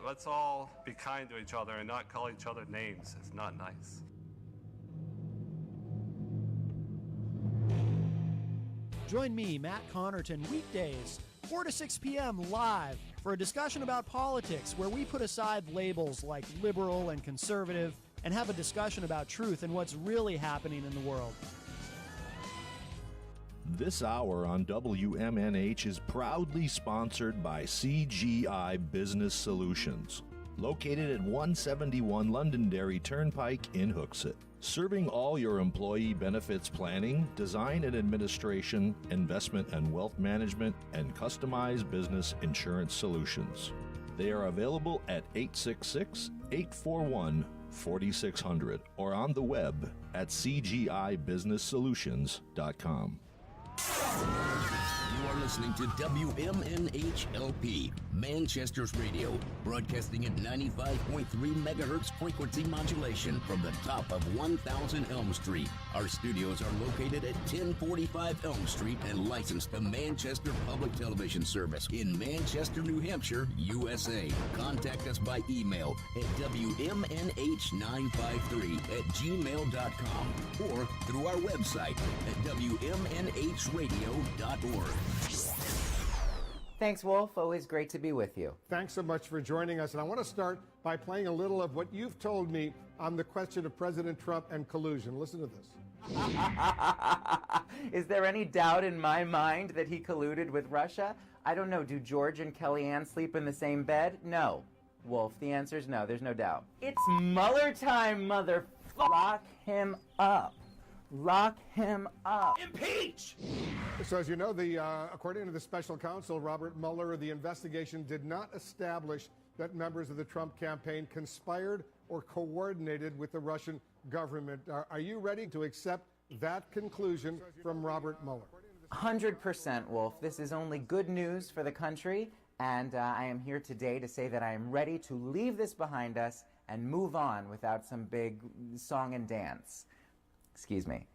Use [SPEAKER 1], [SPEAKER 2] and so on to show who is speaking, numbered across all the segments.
[SPEAKER 1] let's all be kind to each other and not call each other names. It's not nice.
[SPEAKER 2] Join me, Matt Connarton, weekdays, 4 to 6 p.m. live for a discussion about politics where we put aside labels like liberal and conservative and have a discussion about truth and what's really happening in the world.
[SPEAKER 3] This hour on WMNH is proudly sponsored by CGI Business Solutions, located at 171 Londonderry Turnpike in Hooksett. Serving all your employee benefits planning, design and administration, investment and wealth management, and customized business insurance solutions. They are available at 866-841-4600 or on the web at cgibusinesssolutions.com.
[SPEAKER 4] You are listening to WMNH-LP, Manchester's radio, broadcasting at 95.3 megahertz frequency modulation from the top of 1000 Elm Street. Our studios are located at 1045 Elm Street and licensed to Manchester Public Television Service in Manchester, New Hampshire, USA. Contact us by email at WMNH953@gmail.com or through our website at WMNHradio.org.
[SPEAKER 5] Thanks, Wolf. Always great to be with you.
[SPEAKER 6] Thanks so much for joining us. And I want to start by playing a little of what you've told me on the question of President Trump and collusion. Listen to this.
[SPEAKER 5] Is there any doubt in my mind that he colluded with Russia? I don't know. Do George and Kellyanne sleep in the same bed? No. Wolf, the answer is no. There's no doubt. It's Mueller time, motherfucker. Lock him up. Lock him up.
[SPEAKER 6] Impeach! So as you know, according to the special counsel, Robert Mueller, the investigation did not establish that members of the Trump campaign conspired or coordinated with the Russian government. Are you ready to accept that conclusion from Robert Mueller?
[SPEAKER 5] 100%, Wolf. This is only good news for the country, and I am here today to say that I am ready to leave this behind us and move on without some big song and dance. Excuse me.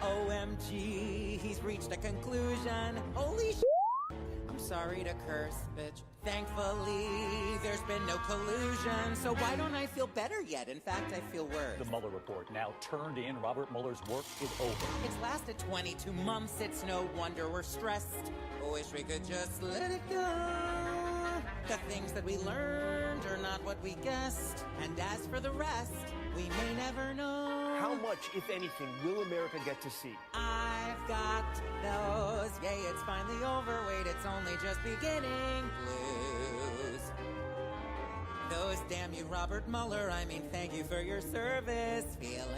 [SPEAKER 5] OMG, he's reached a conclusion. Holy sh**. I'm sorry to curse, bitch. Thankfully, there's been no collusion. So why don't I feel better yet? In fact, I feel worse.
[SPEAKER 7] The Mueller report now turned in. Robert Mueller's work is over.
[SPEAKER 5] It's lasted 22 months. It's no wonder we're stressed. Wish we could just let it go. The things that we learned are not what we guessed. And as for the rest, we may never know.
[SPEAKER 8] How much, if anything, will America get to see?
[SPEAKER 5] I've got those. Yay, it's finally over. Wait, it's only just beginning. Blues. Those damn you, Robert Mueller. I mean, thank you for your service. Feelings.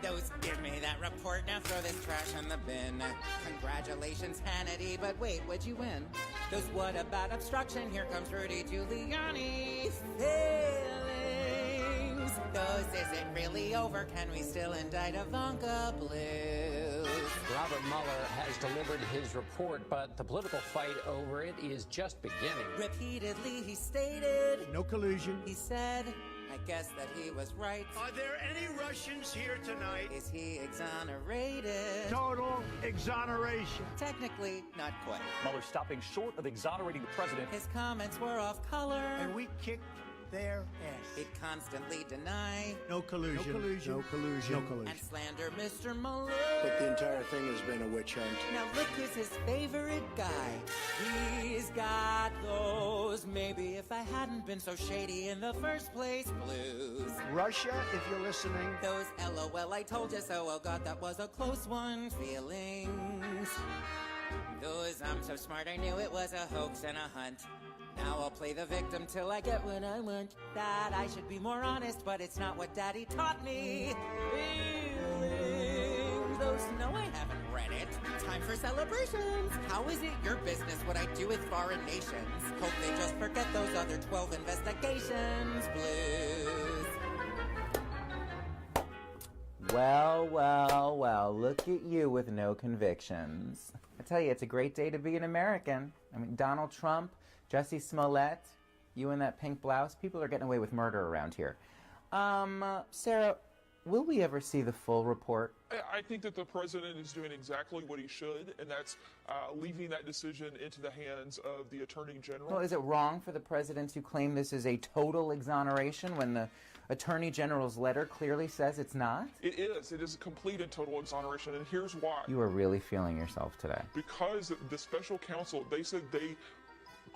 [SPEAKER 5] Those give me that report. Now throw this trash in the bin. Congratulations, Hannity. But wait, what'd you win? Those what about obstruction? Here comes Rudy Giuliani's feelings. Those, is it really over? Can we still indict Ivanka Blues?
[SPEAKER 9] Robert Mueller has delivered his report, but the political fight over it is just beginning.
[SPEAKER 5] Repeatedly he stated,
[SPEAKER 2] no collusion.
[SPEAKER 5] He said, I guess that he was right.
[SPEAKER 8] Are there any Russians here tonight?
[SPEAKER 5] Is he exonerated?
[SPEAKER 8] Total exoneration.
[SPEAKER 5] Technically, not quite.
[SPEAKER 7] Mueller stopping short of exonerating the president.
[SPEAKER 5] His comments were off color.
[SPEAKER 8] And we kicked their ass.
[SPEAKER 5] He'd constantly deny.
[SPEAKER 2] No collusion.
[SPEAKER 8] No collusion.
[SPEAKER 2] No collusion. No collusion.
[SPEAKER 5] And slander Mr. Mueller.
[SPEAKER 8] But the entire thing has been a witch hunt.
[SPEAKER 5] Now look who's his favorite guy. He's got those maybe if I hadn't been so shady in the first place blues.
[SPEAKER 8] Russia, if you're listening.
[SPEAKER 5] Those LOL I told you so, oh God, that was a close one. Feelings. Those I'm so smart I knew it was a hoax and a hunt. Now I'll play the victim till I get what I want. That I should be more honest, but it's not what Daddy taught me. Feelings. Those no, I haven't read it. Time for celebrations. How is it your business what I do with foreign nations? Hope they just forget those other 12 investigations. Blues. Well, look at you with no convictions. I tell you, it's a great day to be an American. I mean, Donald Trump, Jussie Smollett, you in that pink blouse, people are getting away with murder around here. Sarah, Will we ever see the full report?
[SPEAKER 10] I think that the president is doing exactly what he should, and that's leaving that decision into the hands of the attorney general.
[SPEAKER 5] Well, is it wrong for the president to claim this is a total exoneration when the attorney general's letter clearly says it's not?
[SPEAKER 10] It is. It is a complete and total exoneration, and here's why.
[SPEAKER 5] You are really feeling yourself today.
[SPEAKER 10] Because the special counsel, they said they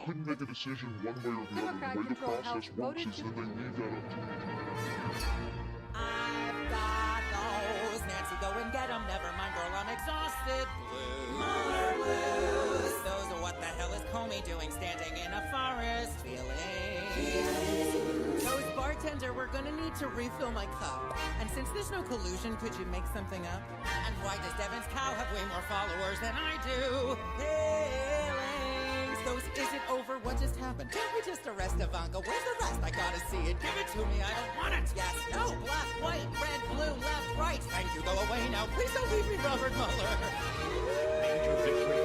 [SPEAKER 10] couldn't make a decision one way or the other. The way the process works is that they leave that up to the
[SPEAKER 5] I've got those. Nancy, go and get them. Never mind, girl, I'm exhausted. Blues. Those are what the hell is Comey doing standing in a forest? Feelings. Those bartender, we're gonna need to refill my cup. And since there's no collusion, could you make something up? And why does Devin's cow have way more followers than I do? Feelings. Those, is it over? What just happened? Can't we just arrest Ivanka? Where's the rest? I gotta see it. Give it to me. I don't want it. Yes, no, black, white, red, blue, left, right. Thank you. Go away now. Please don't leave me, Robert Mueller.
[SPEAKER 9] Major victory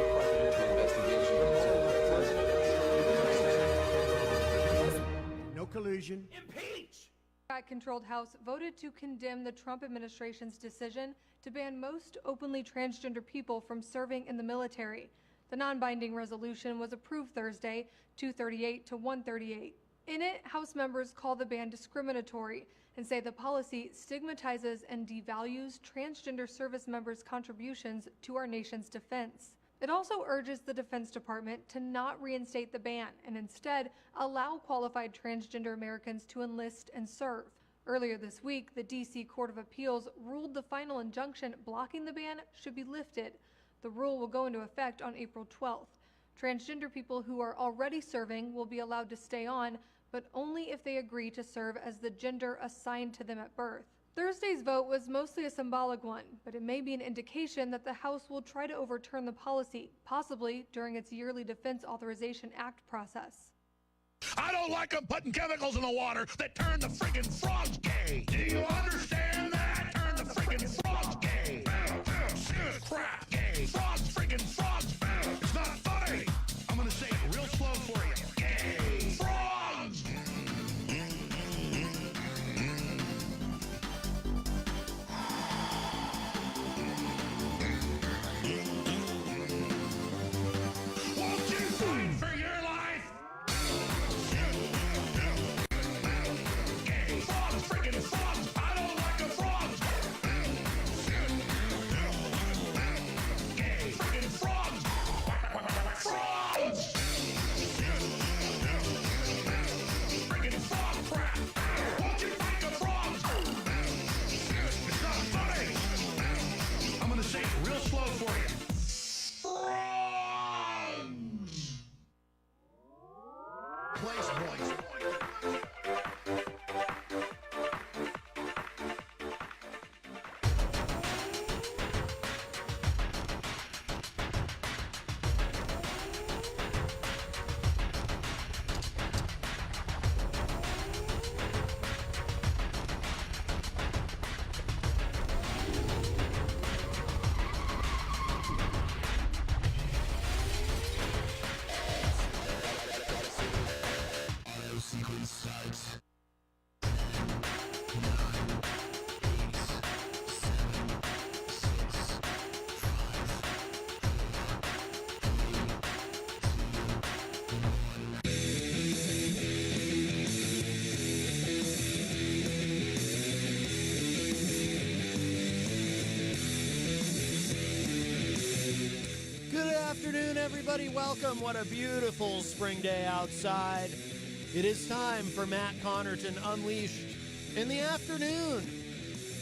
[SPEAKER 9] for presidential investigation.
[SPEAKER 8] No collusion.
[SPEAKER 10] Impeach!
[SPEAKER 11] Democrat-controlled House voted to condemn the Trump administration's decision to ban most openly transgender people from serving in the military. The non-binding resolution was approved Thursday, 238 to 138. In it, House members call the ban discriminatory and say the policy stigmatizes and devalues transgender service members' contributions to our nation's defense. It also urges the Defense Department to not reinstate the ban and instead allow qualified transgender Americans to enlist and serve. Earlier this week, the D.C. Court of Appeals ruled the final injunction blocking the ban should be lifted. The rule will go into effect on April 12th. Transgender people who are already serving will be allowed to stay on, but only if they agree to serve as the gender assigned to them at birth. Thursday's vote was mostly a symbolic one, but it may be an indication that the House will try to overturn the policy, possibly during its yearly Defense Authorization Act process.
[SPEAKER 12] I don't like them putting chemicals in the water that turn the friggin' frogs gay. Do you understand that? Turn the friggin' frogs gay. Serious crap. Gay. Frogs, friggin' frogs. It's not funny. I'm gonna say it real slow for you. Gay. Frogs. Won't you fight for your life? Gay. Frogs, friggin' frogs. I don't like the frogs. Gay. Friggin' frogs. Frogs. Friggin' frog crap. Won't you fight the frogs? It's not funny. I'm gonna say it real slow for you. Frogs. Place boys. Sequence starts. 10, 9, 8, 7, 6, 5, 4, 3, 2, 1.
[SPEAKER 2] Good afternoon, everybody. Welcome. What a beautiful spring day outside. It is time for Matt Connarton Unleashed in the afternoon.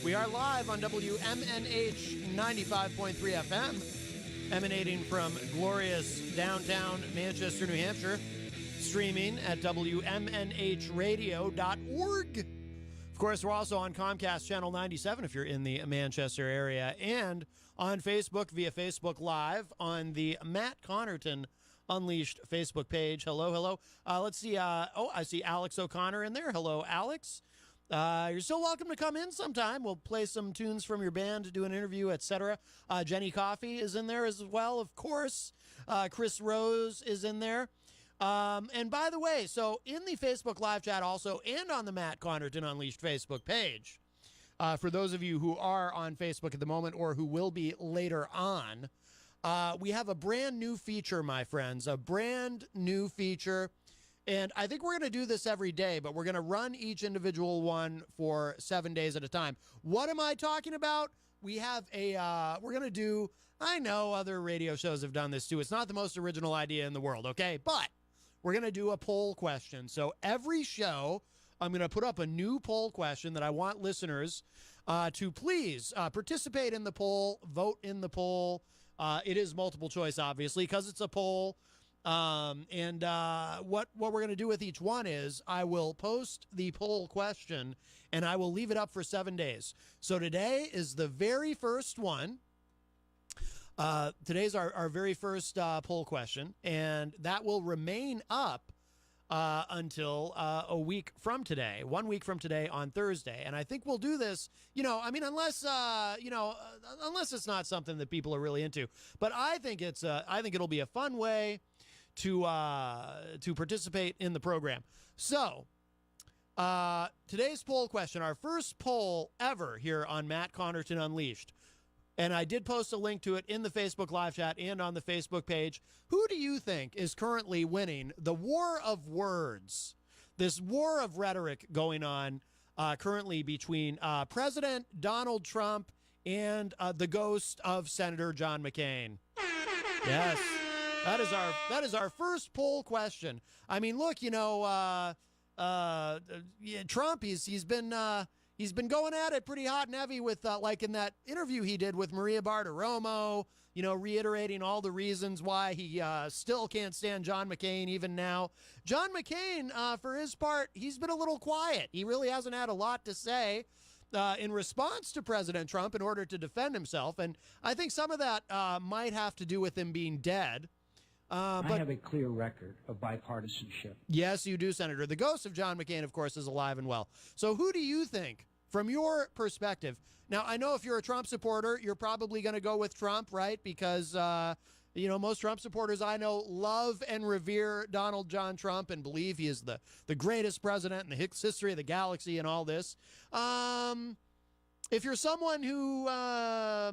[SPEAKER 2] We are live on WMNH 95.3 FM, emanating from glorious downtown Manchester, New Hampshire, streaming at WMNHradio.org. Of course, we're also on Comcast Channel 97 if you're in the Manchester area, and on Facebook via Facebook Live on the Matt Connarton Unleashed Facebook page. Hello, hello. Let's see. I see Alex O'Connor in there. Hello, Alex. You're still welcome to come in sometime. We'll play some tunes from your band, do an interview, etc. Jenny Coffey is in there as well, of course. Chris Rose is in there. And by the way, so in the Facebook live chat also, and on the Matt Connarton Unleashed Facebook page, for those of you who are on Facebook at the moment or who will be later on, we have a brand new feature, my friends, a brand new feature. And I think we're going to do this every day, but we're going to run each individual one for 7 days at a time. What am I talking about? We have we're going to do, I know other radio shows have done this too. It's not the most original idea in the world, okay? But we're going to do a poll question. So every show, I'm going to put up a new poll question that I want listeners to please participate in the poll, vote in the poll. It is multiple choice, obviously, because it's a poll. What we're going to do with each one is I will post the poll question and I will leave it up for 7 days. So today is the very first one. Today's our very first poll question, and that will remain up until a week from today, 1 week from today on Thursday. And I think we'll do this, unless it's not something that people are really into. But I think it'll be a fun way to participate in the program. So today's poll question, our first poll ever here on Matt Connarton Unleashed. And I did post a link to it in the Facebook live chat and on the Facebook page. Who do you think is currently winning the war of words, this war of rhetoric going on currently between President Donald Trump and the ghost of Senator John McCain? Yes, that is our first poll question. I mean, look, Trump, he's been going at it pretty hot and heavy with, like in that interview he did with Maria Bartiromo, reiterating all the reasons why he still can't stand John McCain even now. John McCain, for his part, he's been a little quiet. He really hasn't had a lot to say in response to President Trump in order to defend himself. And I think some of that might have to do with him being dead.
[SPEAKER 13] I have a clear record of bipartisanship.
[SPEAKER 2] Yes, you do, Senator. The ghost of John McCain, of course, is alive and well. So who do you think, from your perspective? Now, I know if you're a Trump supporter, you're probably going to go with Trump, right? Because, most Trump supporters I know love and revere Donald John Trump and believe he is the greatest president in the history of the galaxy and all this. If you're someone who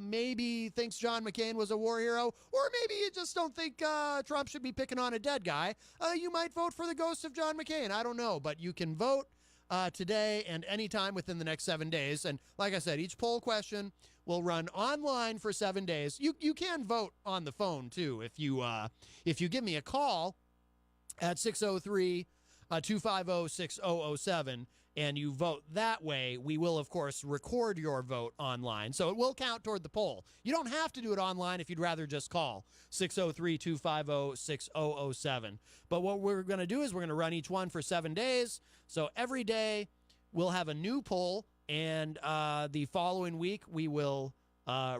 [SPEAKER 2] maybe thinks John McCain was a war hero, or maybe you just don't think Trump should be picking on a dead guy, you might vote for the ghost of John McCain. I don't know, but you can vote today and anytime within the next 7 days. And like I said, each poll question will run online for 7 days. You can vote on the phone, too, if you give me a call at 603-250-6007. And you vote that way, we will, of course, record your vote online. So it will count toward the poll. You don't have to do it online if you'd rather just call 603-250-6007. But what we're going to do is we're going to run each one for 7 days. So every day we'll have a new poll, and the following week we will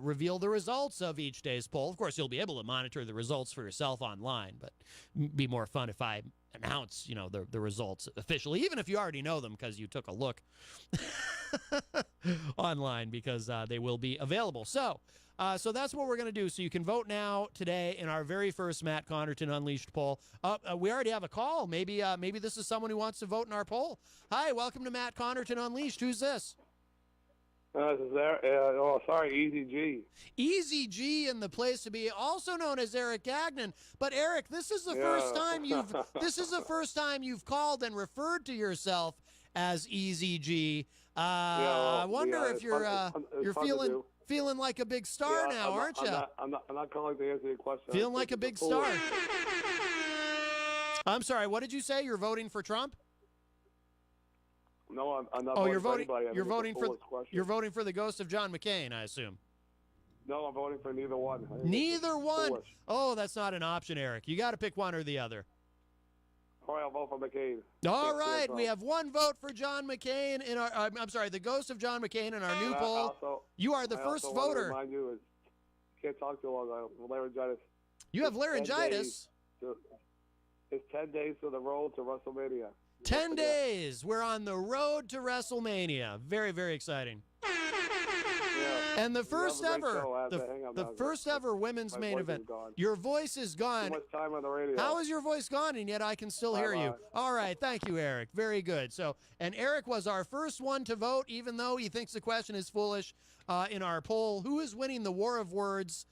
[SPEAKER 2] reveal the results of each day's poll. Of course, you'll be able to monitor the results for yourself online, but it'd be more fun if I announce, the results officially, even if you already know them because you took a look online, because they will be available. So that's what we're going to do. So you can vote now today in our very first Matt Connarton Unleashed poll. We already have a call. Maybe this is someone who wants to vote in our poll. Hi, welcome to Matt Connarton Unleashed. Who's this?
[SPEAKER 14] This is Easy G.
[SPEAKER 2] Easy G in the place to be, also known as Eric Gagnon. But Eric, this is the first time you've called and referred to yourself as Easy G. I wonder if you're feeling like a big star now, aren't you?
[SPEAKER 14] I'm not calling to answer your question.
[SPEAKER 2] Feeling like a big star. I'm sorry. What did you say? You're voting for Trump?
[SPEAKER 14] No, I'm not.
[SPEAKER 2] Oh, you're voting. You're voting for the ghost of John McCain, I assume.
[SPEAKER 14] No, I'm voting for neither one.
[SPEAKER 2] Neither one. Oh, that's not an option, Eric. You got to pick one or the other.
[SPEAKER 14] All right, I'll vote for McCain.
[SPEAKER 2] All right, we have one vote for John McCain in our. I'm sorry, the ghost of John McCain in our new poll. You are the first voter.
[SPEAKER 14] Remind you, can't talk too long. I have laryngitis.
[SPEAKER 2] You have laryngitis.
[SPEAKER 14] It's 10 days to the road to WrestleMania.
[SPEAKER 2] 10 days. We're on the road to WrestleMania. Very, very exciting.
[SPEAKER 14] Yeah.
[SPEAKER 2] And the first
[SPEAKER 14] You have a great
[SPEAKER 2] ever,
[SPEAKER 14] show. I have to hang up
[SPEAKER 2] the
[SPEAKER 14] now.
[SPEAKER 2] first ever women's
[SPEAKER 14] My
[SPEAKER 2] main
[SPEAKER 14] voice
[SPEAKER 2] event.
[SPEAKER 14] is gone.
[SPEAKER 2] Your voice is gone.
[SPEAKER 14] Too much time on the radio.
[SPEAKER 2] How is your voice gone? And yet I can still hear you. All right, thank you, Eric. Very good. So, and Eric was our first one to vote, even though he thinks the question is foolish. In our poll, who is winning the war of words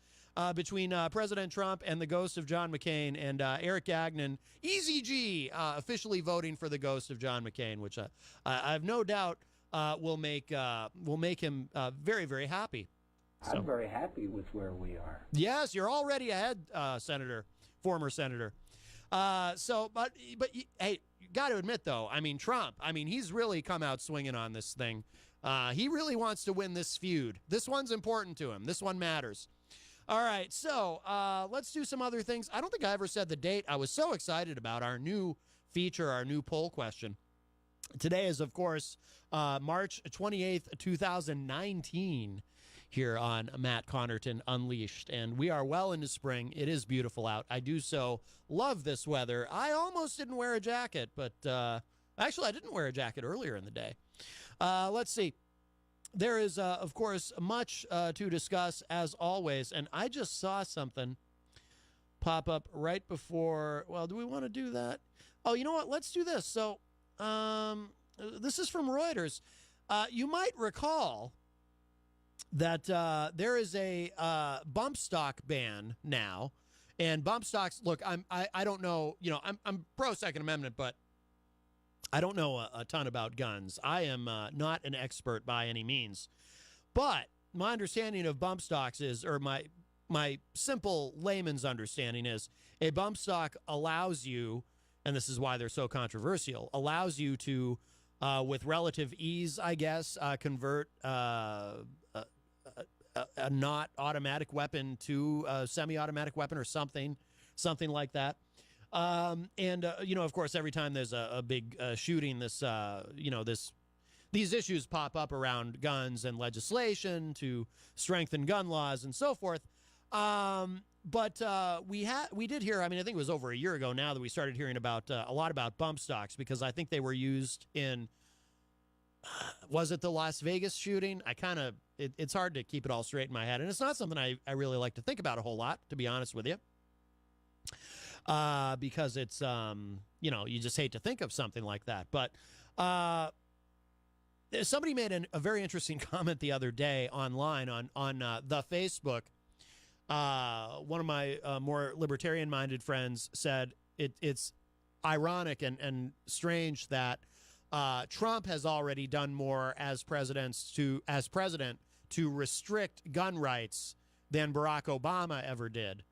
[SPEAKER 2] between President Trump and the ghost of John McCain? And Eric Gagnon, Easy G, officially voting for the ghost of John McCain, which I have no doubt will make him very, very happy. So.
[SPEAKER 13] I'm very happy with where we are.
[SPEAKER 2] Yes, you're already ahead, former senator. But hey, you got to admit though, I mean Trump, he's really come out swinging on this thing. He really wants to win this feud. This one's important to him. This one matters. All right, so let's do some other things. I don't think I ever said the date. I was so excited about our new feature, our new poll question. Today is, of course, March 28th, 2019, here on Matt Connarton Unleashed. And we are well into spring. It is beautiful out. I do so love this weather. I almost didn't wear a jacket, but actually I didn't wear a jacket earlier in the day. Let's see. There is, of course, much to discuss, as always. And I just saw something pop up right before. Well, do we want to do that? Oh, you know what? Let's do this. So this is from Reuters. You might recall that there is a bump stock ban now. And bump stocks, look, I don't know, I'm pro Second Amendment, but I don't know a ton about guns. I am not an expert by any means. But my understanding of bump stocks is, or my simple layman's understanding is, a bump stock allows you, and this is why they're so controversial, allows you to, with relative ease, I guess, convert a not automatic weapon to a semi-automatic weapon or something like that. Of course, every time there's a big shooting, these issues pop up around guns and legislation to strengthen gun laws and so forth. But we did hear, I think it was over a year ago now that we started hearing about a lot about bump stocks, because I think they were used in, was it the Las Vegas shooting? It's hard to keep it all straight in my head. And it's not something I really like to think about a whole lot, to be honest with you. Because it's, you just hate to think of something like that. But somebody made a very interesting comment the other day online on the Facebook. One of my more libertarian-minded friends said it's ironic and strange that Trump has already done more as president to restrict gun rights than Barack Obama ever did.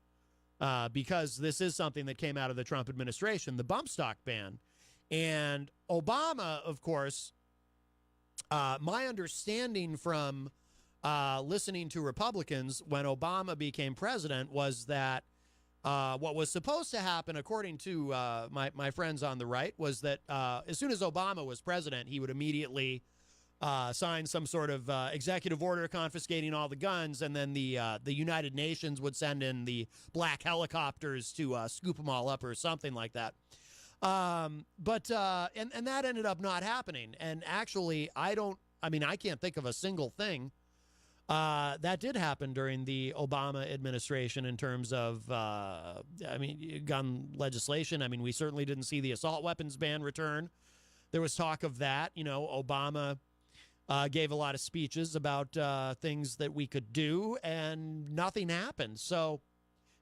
[SPEAKER 2] Because this is something that came out of the Trump administration, the bump stock ban. And Obama, of course, my understanding from listening to Republicans when Obama became president was that what was supposed to happen, according to my friends on the right, was that as soon as Obama was president, he would immediately sign some sort of executive order confiscating all the guns, and then the United Nations would send in the black helicopters to scoop them all up or something like that. But that ended up not happening. And actually, I can't think of a single thing that did happen during the Obama administration in terms of, gun legislation. We certainly didn't see the assault weapons ban return. There was talk of that. Obama gave a lot of speeches about things that we could do, and nothing happened. So,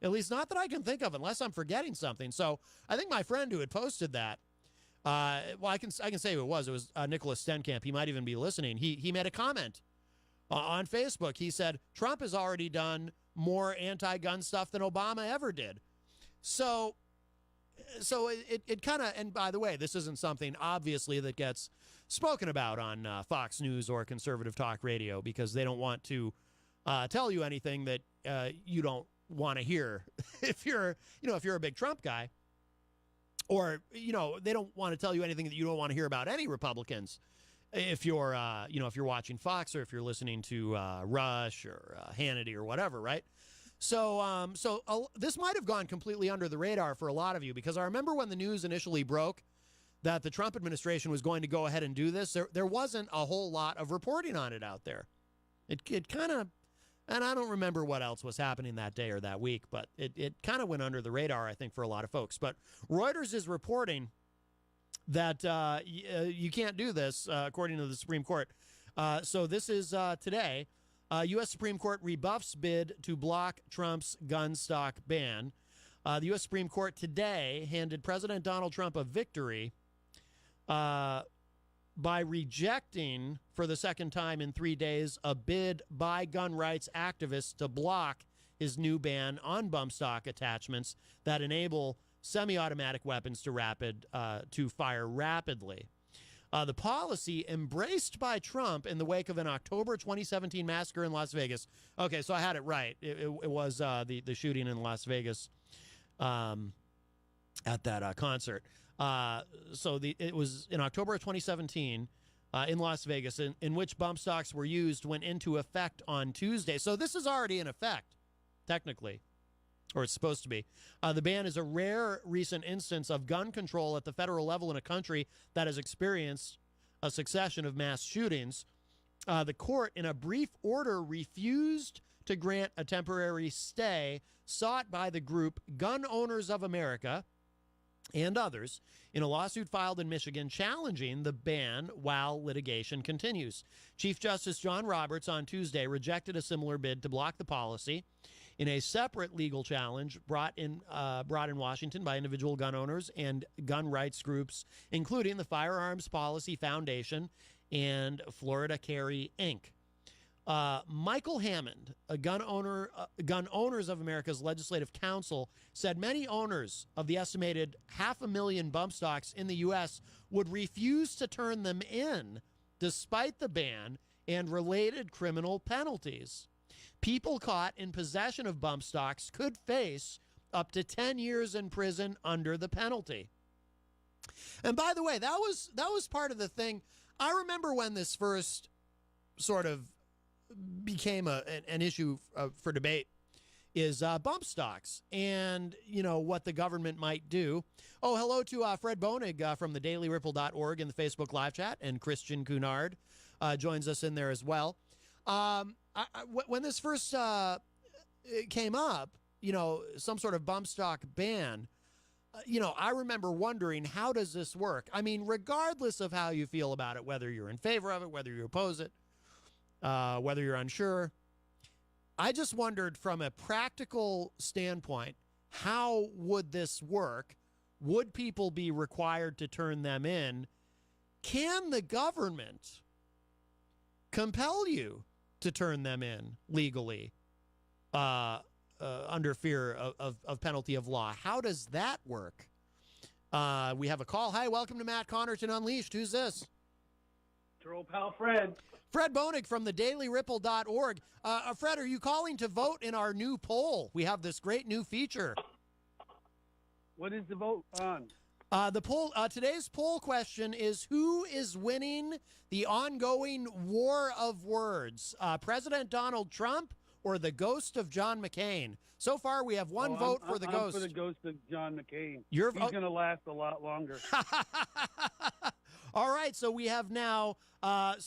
[SPEAKER 2] at least not that I can think of, unless I'm forgetting something. So, I think my friend who had posted that, I can say who it was. It was Nicholas Stenkamp. He might even be listening. He made a comment on Facebook. He said, Trump has already done more anti-gun stuff than Obama ever did. So it kind of, and by the way, this isn't something obviously that gets spoken about on Fox News or conservative talk radio, because they don't want to tell you anything that you don't want to hear if you're a big Trump guy, or they don't want to tell you anything that you don't want to hear about any Republicans. If you're if you're watching Fox, or if you're listening to Rush or Hannity or whatever, right? So this might have gone completely under the radar for a lot of you, because I remember when the news initially broke that the Trump administration was going to go ahead and do this, there wasn't a whole lot of reporting on it out there. It kind of And I don't remember what else was happening that day or that week, but it kind of went under the radar, I think, for a lot of folks. But Reuters is reporting that you can't do this, according to the Supreme Court. So this is today. U.S. Supreme Court rebuffs bid to block Trump's gun stock ban. The U.S. Supreme Court today handed President Donald Trump a victory by rejecting, for the second time in 3 days, a bid by gun rights activists to block his new ban on bump stock attachments that enable semi-automatic weapons to fire rapidly. The policy embraced by Trump in the wake of an October 2017 massacre in Las Vegas. Okay, so I had it right. It was the shooting in Las Vegas at that concert. It was in October of 2017 in Las Vegas, in which bump stocks were used, went into effect on Tuesday. So this is already in effect, technically, or it's supposed to be. The ban is a rare recent instance of gun control at the federal level in a country that has experienced a succession of mass shootings. The court, in a brief order, refused to grant a temporary stay sought by the group Gun Owners of America and others in a lawsuit filed in Michigan challenging the ban while litigation continues. Chief Justice John Roberts on Tuesday rejected a similar bid to block the policy in a separate legal challenge brought in Washington by individual gun owners and gun rights groups, including the Firearms Policy Foundation and Florida Carry, Inc. Michael Hammond, a Gun Owners of America's legislative counsel, said many owners of the estimated 500,000 bump stocks in the U.S. would refuse to turn them in despite the ban and related criminal penalties. People caught in possession of bump stocks could face up to 10 years in prison under the penalty. And by the way, that was part of the thing. I remember when this first sort of became an issue for debate is bump stocks and, what the government might do. Oh, hello to Fred Bonig from the dailyripple.org in the Facebook live chat, and Christian Cunard joins us in there as well. When this first came up, some sort of bump stock ban, I remember wondering, how does this work? I mean, regardless of how you feel about it, whether you're in favor of it, whether you oppose it, whether you're unsure, I just wondered from a practical standpoint, how would this work? Would people be required to turn them in? Can the government compel you to turn them in legally under fear of penalty of law? How does that work? We have a call. Hi, welcome to Matt Connarton Unleashed. Who's this?
[SPEAKER 15] Your old pal Fred.
[SPEAKER 2] Fred Bonig from the dailyripple.org. Fred, are you calling to vote in our new poll? We have this great new feature.
[SPEAKER 15] What is the vote on?
[SPEAKER 2] The poll, today's poll question is, who is winning the ongoing war of words? President Donald Trump or the ghost of John McCain? So far, we have one vote for the ghost.
[SPEAKER 15] I'm for the ghost of John McCain.
[SPEAKER 2] He's
[SPEAKER 15] going to last a lot longer.
[SPEAKER 2] All right, so we have now, John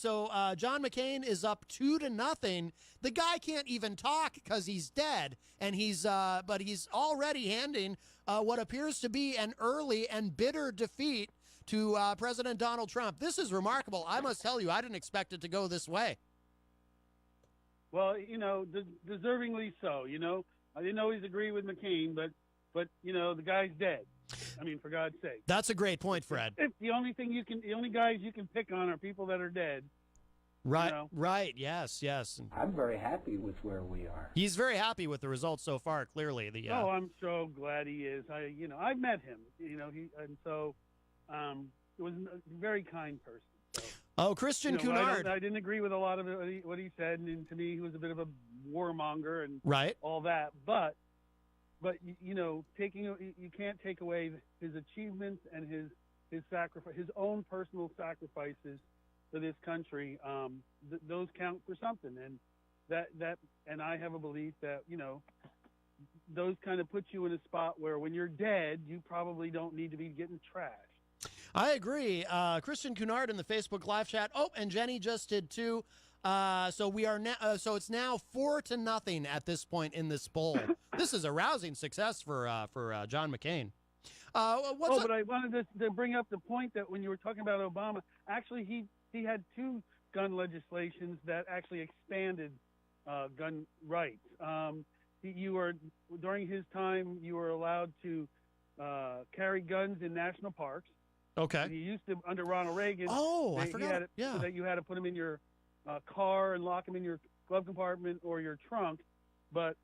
[SPEAKER 2] McCain is up 2-0. The guy can't even talk because he's dead, and but he's already handing what appears to be an early and bitter defeat to President Donald Trump. This is remarkable. I must tell you, I didn't expect it to go this way.
[SPEAKER 15] Well, deservingly so. I didn't always agree with McCain, but the guy's dead. I mean, for God's sake.
[SPEAKER 2] That's a great point, Fred.
[SPEAKER 15] The only guys you can pick on are people that are dead.
[SPEAKER 2] Right, right. Yes.
[SPEAKER 13] I'm very happy with where we are.
[SPEAKER 2] He's very happy with the results so far. Clearly,
[SPEAKER 15] Oh, I'm so glad he is. I've met him. He was a very kind person. So,
[SPEAKER 2] oh, Christian Cunard.
[SPEAKER 15] I didn't agree with a lot of what he said, and to me, he was a bit of a warmonger and all that. But you can't take away his achievements and his sacrifice, his own personal sacrifices for this country. Those count for something, and I have a belief that those kind of put you in a spot where when you're dead, you probably don't need to be getting trashed.
[SPEAKER 2] I agree. Christian Cunard in the Facebook live chat. Oh, and Jenny just did too. So we are now. So it's now 4-0 at this point in this poll. This is a rousing success for John McCain.
[SPEAKER 15] But I wanted to bring up the point that when you were talking about Obama, actually he had 2 gun legislations that actually expanded gun rights. During his time, you were allowed to carry guns in national parks.
[SPEAKER 2] Okay.
[SPEAKER 15] And you used to, under Ronald Reagan.
[SPEAKER 2] Oh, I forgot.
[SPEAKER 15] So that you had to put them in your car and lock them in your glove compartment or your trunk. But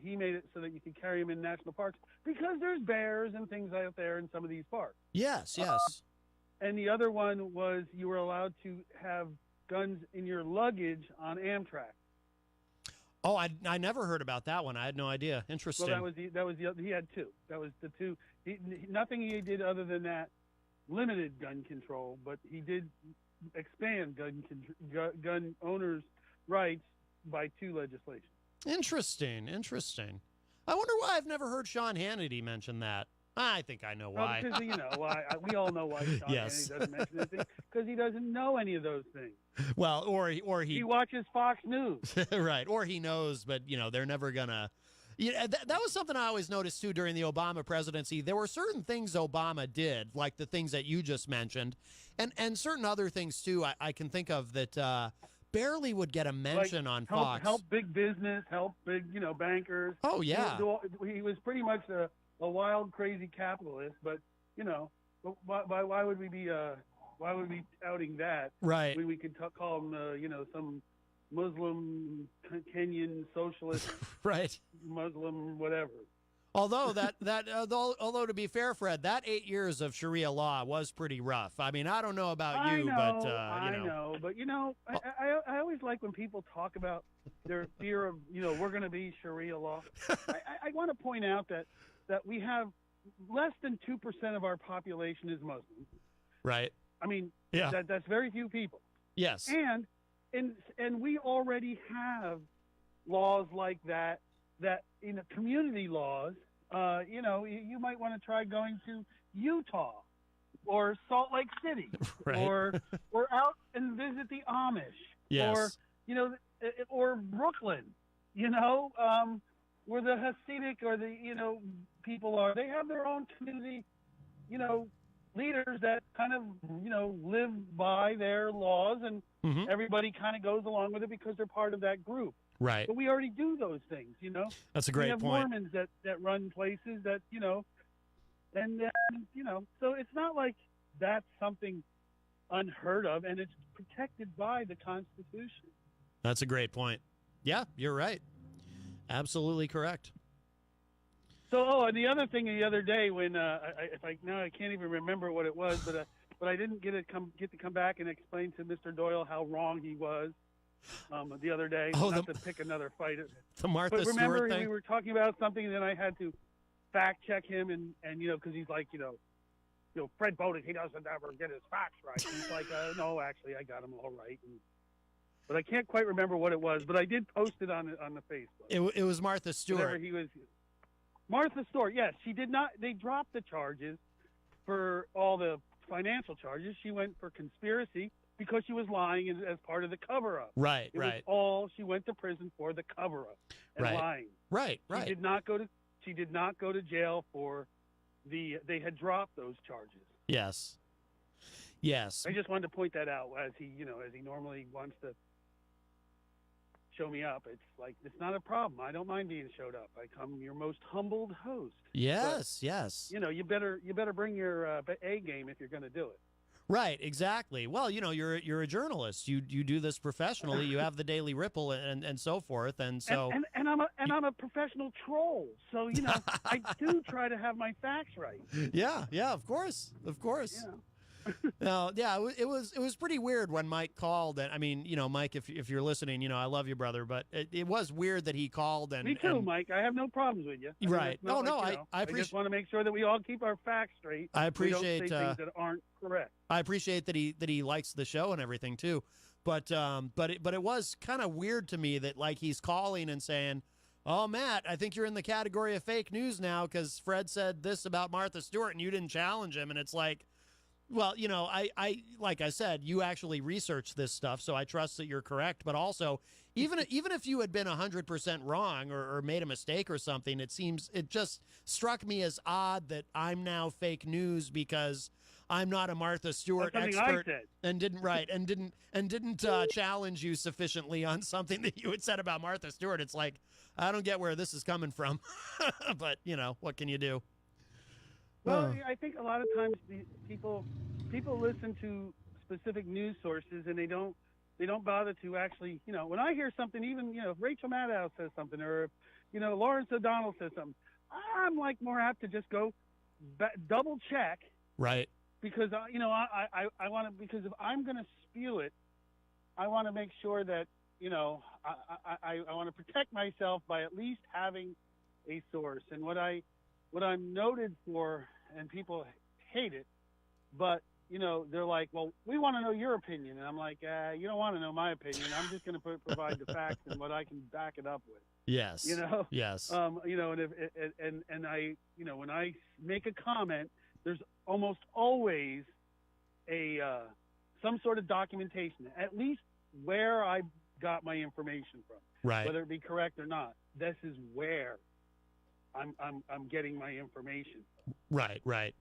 [SPEAKER 15] he made it so that you could carry them in national parks because there's bears and things out there in some of these parks.
[SPEAKER 2] Yes.
[SPEAKER 15] And the other one was you were allowed to have guns in your luggage on Amtrak.
[SPEAKER 2] Oh, I never heard about that one. I had no idea. Interesting.
[SPEAKER 15] Well, that was the other. He had 2. That was the 2. Nothing he did other than that limited gun control, but he did expand gun owners' rights by 2 legislations. Interesting.
[SPEAKER 2] I wonder why I've never heard Sean Hannity mention that. I think I know why.
[SPEAKER 15] Because why. We all know why Sean Hannity doesn't mention anything. Because he doesn't know any of those things.
[SPEAKER 2] Well, or he
[SPEAKER 15] watches Fox News.
[SPEAKER 2] Right. Or he knows, but they're never gonna. That was something I always noticed too during the Obama presidency. There were certain things Obama did, like the things that you just mentioned, and certain other things too. I can think of that barely would get a mention on Fox.
[SPEAKER 15] Help big business, help big bankers.
[SPEAKER 2] Oh yeah.
[SPEAKER 15] He was pretty much a wild, crazy capitalist, but why would we be outing that?
[SPEAKER 2] Right.
[SPEAKER 15] We could call him some Muslim Kenyan socialist,
[SPEAKER 2] right?
[SPEAKER 15] Muslim whatever.
[SPEAKER 2] Although although to be fair, Fred, that 8 years of Sharia law was pretty rough. I mean, I don't know about you, but
[SPEAKER 15] I know. But I always like when people talk about their fear of we're going to be Sharia law. I want to point out that we have less than 2% of our population is Muslim.
[SPEAKER 2] Right.
[SPEAKER 15] I mean,
[SPEAKER 2] yeah,
[SPEAKER 15] that's very few people.
[SPEAKER 2] Yes.
[SPEAKER 15] And we already have laws like that community laws. You might want to try going to Utah or Salt Lake City,
[SPEAKER 2] right.
[SPEAKER 15] or out and visit the Amish,
[SPEAKER 2] yes.
[SPEAKER 15] or Brooklyn, where the Hasidic or the people are. They have their own community, leaders that kind of live by their laws, and everybody kind of goes along with it because they're part of that group.
[SPEAKER 2] Right.
[SPEAKER 15] But we already do those things,
[SPEAKER 2] That's a great point.
[SPEAKER 15] We have Mormons that run places that and so it's not like that's something unheard of, and it's protected by the Constitution.
[SPEAKER 2] That's a great point. Yeah, you're right. Absolutely correct.
[SPEAKER 15] So, and the other thing the other day when I can't even remember what it was, but I didn't get to come back and explain to Mr. Doyle how wrong he was the other day. Not to pick another fight.
[SPEAKER 2] The Martha
[SPEAKER 15] Stewart thing. Remember, we were talking about something, and then I had to fact check him, and because he's like, Fred Bowden, he doesn't ever get his facts right. And he's like, no, actually, I got them all right. But I can't quite remember what it was. But I did post it on the Facebook.
[SPEAKER 2] It was Martha Stewart.
[SPEAKER 15] Whenever he was. Martha Stewart, yes, she did not. They dropped the charges for all the financial charges. She went for conspiracy because she was lying as part of the cover-up.
[SPEAKER 2] Right,
[SPEAKER 15] it
[SPEAKER 2] right.
[SPEAKER 15] Was all she went to prison for the cover-up and lying.
[SPEAKER 2] Right.
[SPEAKER 15] She did not go to jail for they had dropped those charges.
[SPEAKER 2] Yes.
[SPEAKER 15] I just wanted to point that out as he normally wants to show me up. It's like, it's not a problem. I don't mind being showed up. I'm your most humbled host.
[SPEAKER 2] Yes,
[SPEAKER 15] but,
[SPEAKER 2] yes.
[SPEAKER 15] You better bring your A game if you're going to do it.
[SPEAKER 2] Right, exactly. Well, you're a journalist. You do this professionally. You have the Daily Ripple and so forth, and so
[SPEAKER 15] and I'm a professional troll. So I do try to have my facts right.
[SPEAKER 2] Yeah, of course. Yeah. No, yeah, it was pretty weird when Mike called, and I mean, Mike, if you're listening, I love you, brother, but it was weird that he called. And
[SPEAKER 15] me too, Mike. I have no problems with you.
[SPEAKER 2] Right? I
[SPEAKER 15] just want to make sure that we all keep our facts straight.
[SPEAKER 2] I appreciate
[SPEAKER 15] we don't say things that aren't correct.
[SPEAKER 2] I appreciate that he likes the show and everything too, but it was kind of weird to me that like he's calling and saying, "Oh, Matt, I think you're in the category of fake news now because Fred said this about Martha Stewart and you didn't challenge him," and it's like, Well, you know, I like I said, you actually researched this stuff, so I trust that you're correct. But also, even if you had been 100% wrong or made a mistake or something, it just struck me as odd that I'm now fake news because I'm not a Martha Stewart expert and didn't challenge you sufficiently on something that you had said about Martha Stewart. It's like, I don't get where this is coming from, but you know, what can you do?
[SPEAKER 15] Well, I think a lot of times people listen to specific news sources and they don't bother to actually, you know, when I hear something, even, you know, if Rachel Maddow says something or if, you know, Lawrence O'Donnell says something, I'm like more apt to just go double check.
[SPEAKER 2] Right.
[SPEAKER 15] Because, you know, I want to, because if I'm going to spew it, I want to make sure that, you know, I want to protect myself by at least having a source. And what I'm noted for, and people hate it, but, you know, they're like, well, we want to know your opinion. And I'm like, you don't want to know my opinion. I'm just going to provide the facts and what I can back it up with.
[SPEAKER 2] Yes.
[SPEAKER 15] You know?
[SPEAKER 2] Yes.
[SPEAKER 15] You know, and I, you know, when I make a comment, there's almost always some sort of documentation, at least where I got my information from.
[SPEAKER 2] Right.
[SPEAKER 15] Whether it be correct or not. This is where I'm getting my information.
[SPEAKER 2] Right, right.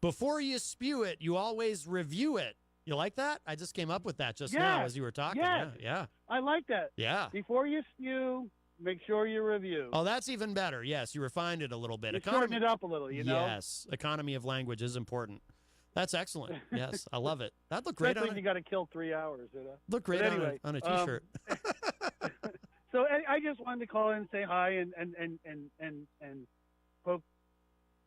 [SPEAKER 2] Before you spew it, you always review it. You like that? I just came up with that just now as you were talking.
[SPEAKER 15] Yes.
[SPEAKER 2] Yeah.
[SPEAKER 15] I like that.
[SPEAKER 2] Yeah.
[SPEAKER 15] Before you spew, make sure you review.
[SPEAKER 2] Oh, that's even better. Yes, you refined it a little bit.
[SPEAKER 15] Shorten it up a little, you know?
[SPEAKER 2] Yes. Economy of language is important. That's excellent. Yes, I love it. That looked great
[SPEAKER 15] Especially if you got to kill 3 hours. You know?
[SPEAKER 2] Look great on a T-shirt.
[SPEAKER 15] So I just wanted to call in and say hi and poke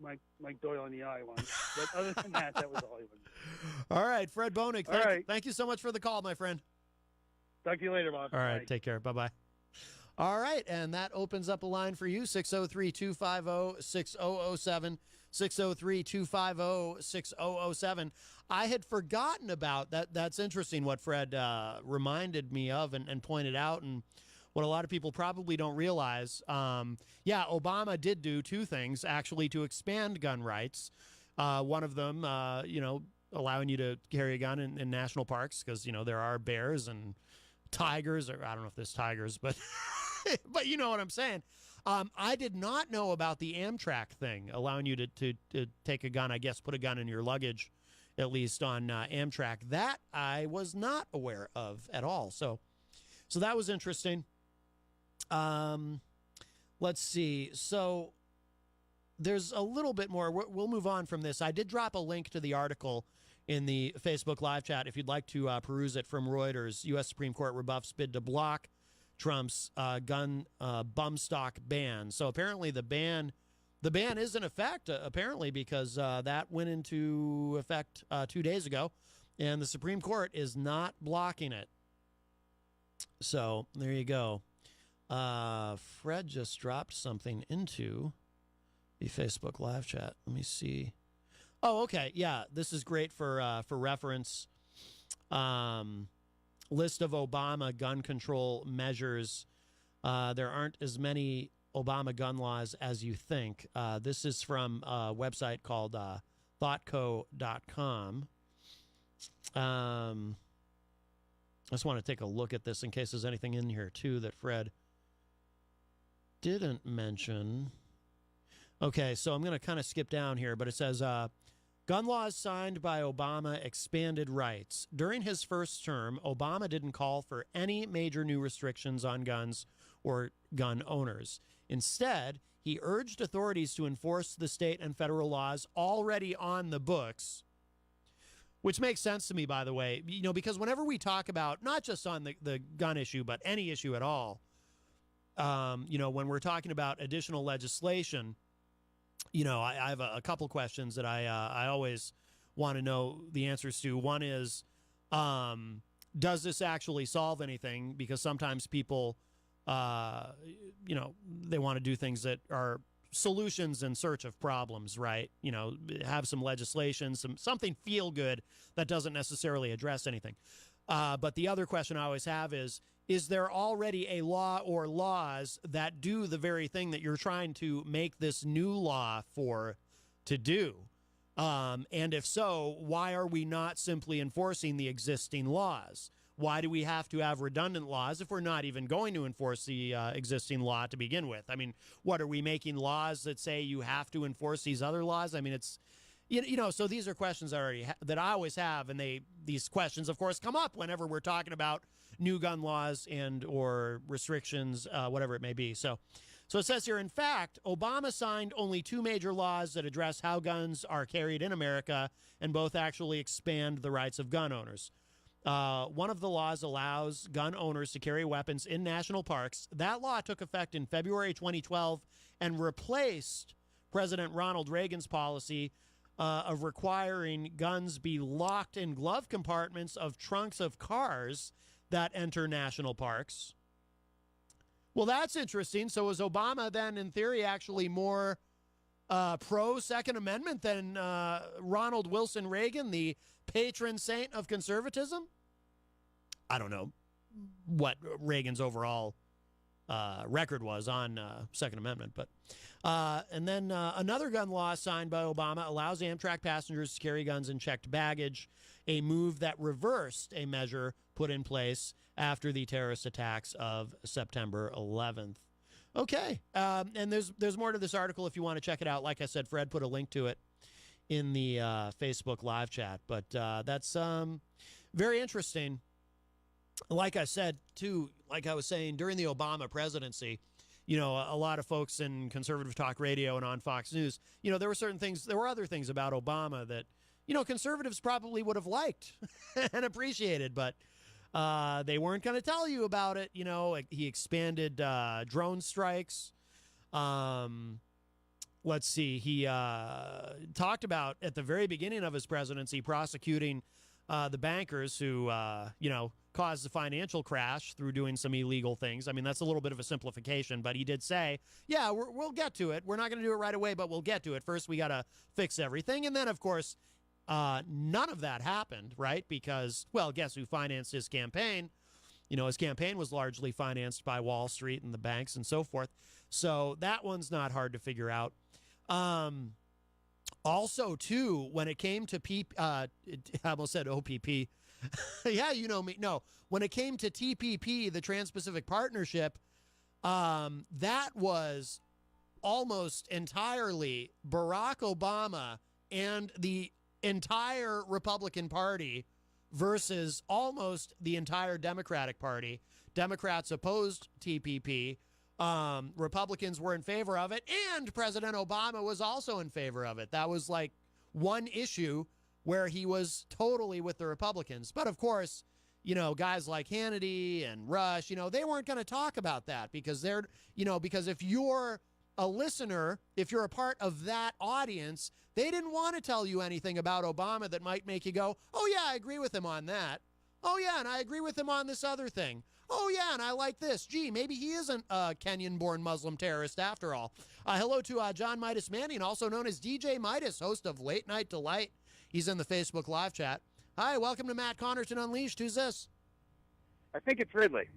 [SPEAKER 15] Mike Doyle in the eye once. But other than that, that was all he wanted.
[SPEAKER 2] All right, Fred Bonig. Thank you so much for the call, my friend.
[SPEAKER 15] Talk to you later, Bob.
[SPEAKER 2] All right, take care. Bye-bye. All right, and that opens up a line for you, 603-250-6007, 603-250-6007. I had forgotten about that. That's interesting what Fred reminded me of and pointed out, and what a lot of people probably don't realize. Obama did do two things, actually, to expand gun rights. One of them, allowing you to carry a gun in national parks because, there are bears and tigers, or I don't know if there's tigers, but but you know what I'm saying. I did not know about the Amtrak thing, allowing you to take a gun, I guess, put a gun in your luggage, at least on Amtrak. That I was not aware of at all. So that was interesting. Let's see. So there's a little bit more. We'll move on from this. I did drop a link to the article in the Facebook live chat if you'd like to peruse it, from Reuters. U.S. Supreme Court rebuffs bid to block Trump's gun bum stock ban. So apparently the ban is in effect, apparently, because that went into effect 2 days ago, and the Supreme Court is not blocking it. So there you go. Fred just dropped something into the Facebook live chat. Let me see. Oh, okay. Yeah, this is great for reference. List of Obama gun control measures. There aren't as many Obama gun laws as you think. This is from a website called thoughtco.com. I just want to take a look at this in case there's anything in here, too, that Fred didn't mention. Okay, so I'm going to kind of skip down here, but it says, gun laws signed by Obama expanded rights. During his first term, Obama didn't call for any major new restrictions on guns or gun owners. Instead, he urged authorities to enforce the state and federal laws already on the books, which makes sense to me, by the way, because whenever we talk about, not just on the gun issue, but any issue at all, when we're talking about additional legislation, I have a couple questions that I always want to know the answers to. One is, does this actually solve anything? Because sometimes people, they want to do things that are solutions in search of problems, right? Have some legislation, something feel good that doesn't necessarily address anything. But the other question I always have is there already a law or laws that do the very thing that you're trying to make this new law to do? And if so, why are we not simply enforcing the existing laws? Why do we have to have redundant laws if we're not even going to enforce the existing law to begin with? I mean, what, are we making laws that say you have to enforce these other laws? I mean, it's, you know, so these are questions that I always have, and these questions, of course, come up whenever we're talking about new gun laws and or restrictions, whatever it may be. So it says here, in fact, Obama signed only 2 major laws that address how guns are carried in America, and both actually expand the rights of gun owners. One of the laws allows gun owners to carry weapons in national parks. That law took effect in February 2012 and replaced President Ronald Reagan's policy of requiring guns be locked in glove compartments of trunks of cars that enter national parks. Well, that's interesting. So is Obama then, in theory, actually more pro-Second Amendment than Ronald Wilson Reagan, the patron saint of conservatism? I don't know what Reagan's overall record was on Second Amendment. But and then another gun law signed by Obama allows Amtrak passengers to carry guns in checked baggage, a move that reversed a measure put in place after the terrorist attacks of September 11th. Okay, and there's more to this article if you want to check it out. Like I said, Fred put a link to it in the Facebook live chat. But that's very interesting. Like I said, too, like I was saying, during the Obama presidency, you know, a lot of folks in conservative talk radio and on Fox News, you know, there were other things about Obama that, you know, conservatives probably would have liked and appreciated, but they weren't going to tell you about it. You know, he expanded drone strikes. Let's see, he talked about, at the very beginning of his presidency, prosecuting the bankers who, you know, caused the financial crash through doing some illegal things. I mean, that's a little bit of a simplification, but he did say, yeah, we'll get to it. We're not going to do it right away, but we'll get to it. First, we got to fix everything. And then, of course, none of that happened, right? Because, well, guess who financed his campaign? You know, his campaign was largely financed by Wall Street and the banks and so forth. So that one's not hard to figure out. Also, too, when it came to I almost said OPP. Yeah, you know me. No, when it came to TPP, the Trans-Pacific Partnership, that was almost entirely Barack Obama and the entire Republican Party versus almost the entire Democratic Party. Democrats opposed TPP. Republicans were in favor of it, and President Obama was also in favor of it. That was like one issue where he was totally with the Republicans. But of course, you know, guys like Hannity and Rush, you know, they weren't going to talk about that because they're, you know, because if you're a listener, if you're a part of that audience, they didn't want to tell you anything about Obama that might make you go, oh yeah, I agree with him on that. Oh yeah, and I agree with him on this other thing. Oh yeah, and I like this. Gee, maybe he isn't a Kenyan-born Muslim terrorist after all. Hello to John Midas Manning, also known as DJ Midas, host of Late Night Delight. He's in the Facebook live chat. Hi, welcome to Matt Connarton Unleashed. Who's this?
[SPEAKER 14] I think it's Ridley.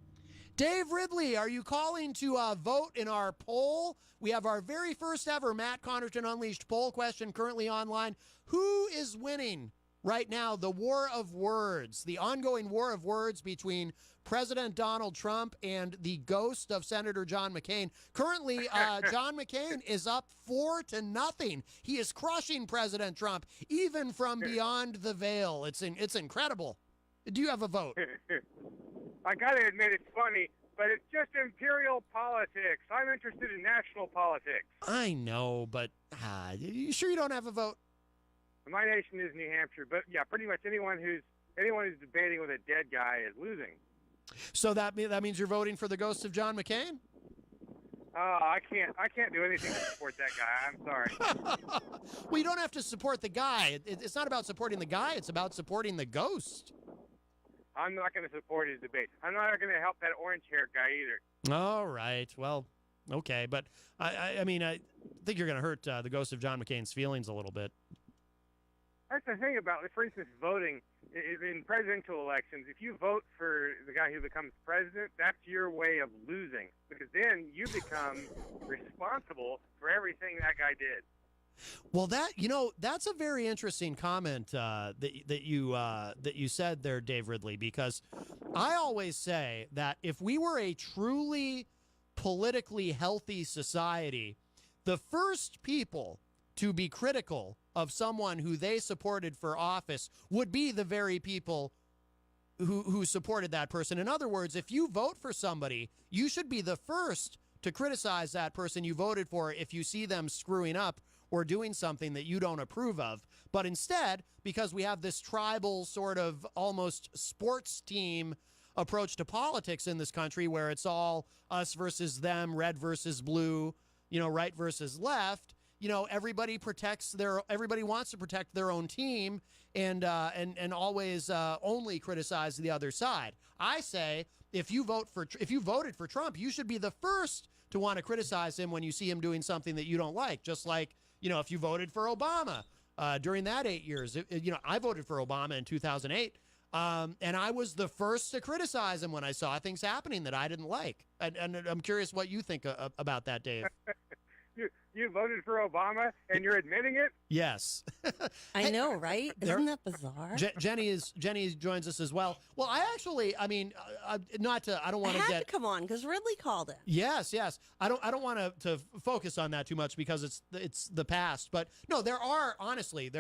[SPEAKER 2] Dave Ridley, are you calling to vote in our poll? We have our very first ever Matt Connarton Unleashed poll question currently online. Who is winning right now the war of words, the ongoing war of words between President Donald Trump and the ghost of Senator John McCain? Currently, John McCain is up 4-0. He is crushing President Trump, even from beyond the veil. It's incredible. Do you have a vote?
[SPEAKER 14] I got to admit, it's funny, but it's just imperial politics. I'm interested in national politics.
[SPEAKER 2] I know, but you sure you don't have a vote?
[SPEAKER 14] My nation is New Hampshire, but yeah, pretty much anyone who's debating with a dead guy is losing.
[SPEAKER 2] So that means you're voting for the ghost of John McCain?
[SPEAKER 14] I can't do anything to support that guy. I'm sorry.
[SPEAKER 2] Well, you don't have to support the guy. It's not about supporting the guy. It's about supporting the ghost.
[SPEAKER 14] I'm not going to support his debate. I'm not going to help that orange-haired guy either.
[SPEAKER 2] All right. Well, okay. But, I mean, I think you're going to hurt the ghost of John McCain's feelings a little bit.
[SPEAKER 14] That's the thing about, for instance, voting in presidential elections. If you vote for the guy who becomes president, that's your way of losing, because then you become responsible for everything that guy did.
[SPEAKER 2] Well, that's a very interesting comment that you said there, Dave Ridley, because I always say that if we were a truly politically healthy society, the first people to be critical of someone who they supported for office would be the very people who supported that person. In other words, if you vote for somebody, you should be the first to criticize that person you voted for if you see them screwing up or doing something that you don't approve of. But instead, because we have this tribal sort of almost sports team approach to politics in this country where it's all us versus them, red versus blue, right versus left, everybody wants to protect their own team and always only criticize the other side. I say if you voted for Trump, you should be the first to want to criticize him when you see him doing something that you don't like. Just like, if you voted for Obama during that 8 years, I voted for Obama in 2008. And I was the first to criticize him when I saw things happening that I didn't like. And I'm curious what you think about that, Dave.
[SPEAKER 14] You voted for Obama and you're admitting it?
[SPEAKER 2] Yes.
[SPEAKER 16] I know, right? Isn't that bizarre?
[SPEAKER 2] Jenny joins us as well. Well, I don't want to
[SPEAKER 16] come on because Ridley called it.
[SPEAKER 2] Yes. I don't want to focus on that too much because it's the past. But no, there are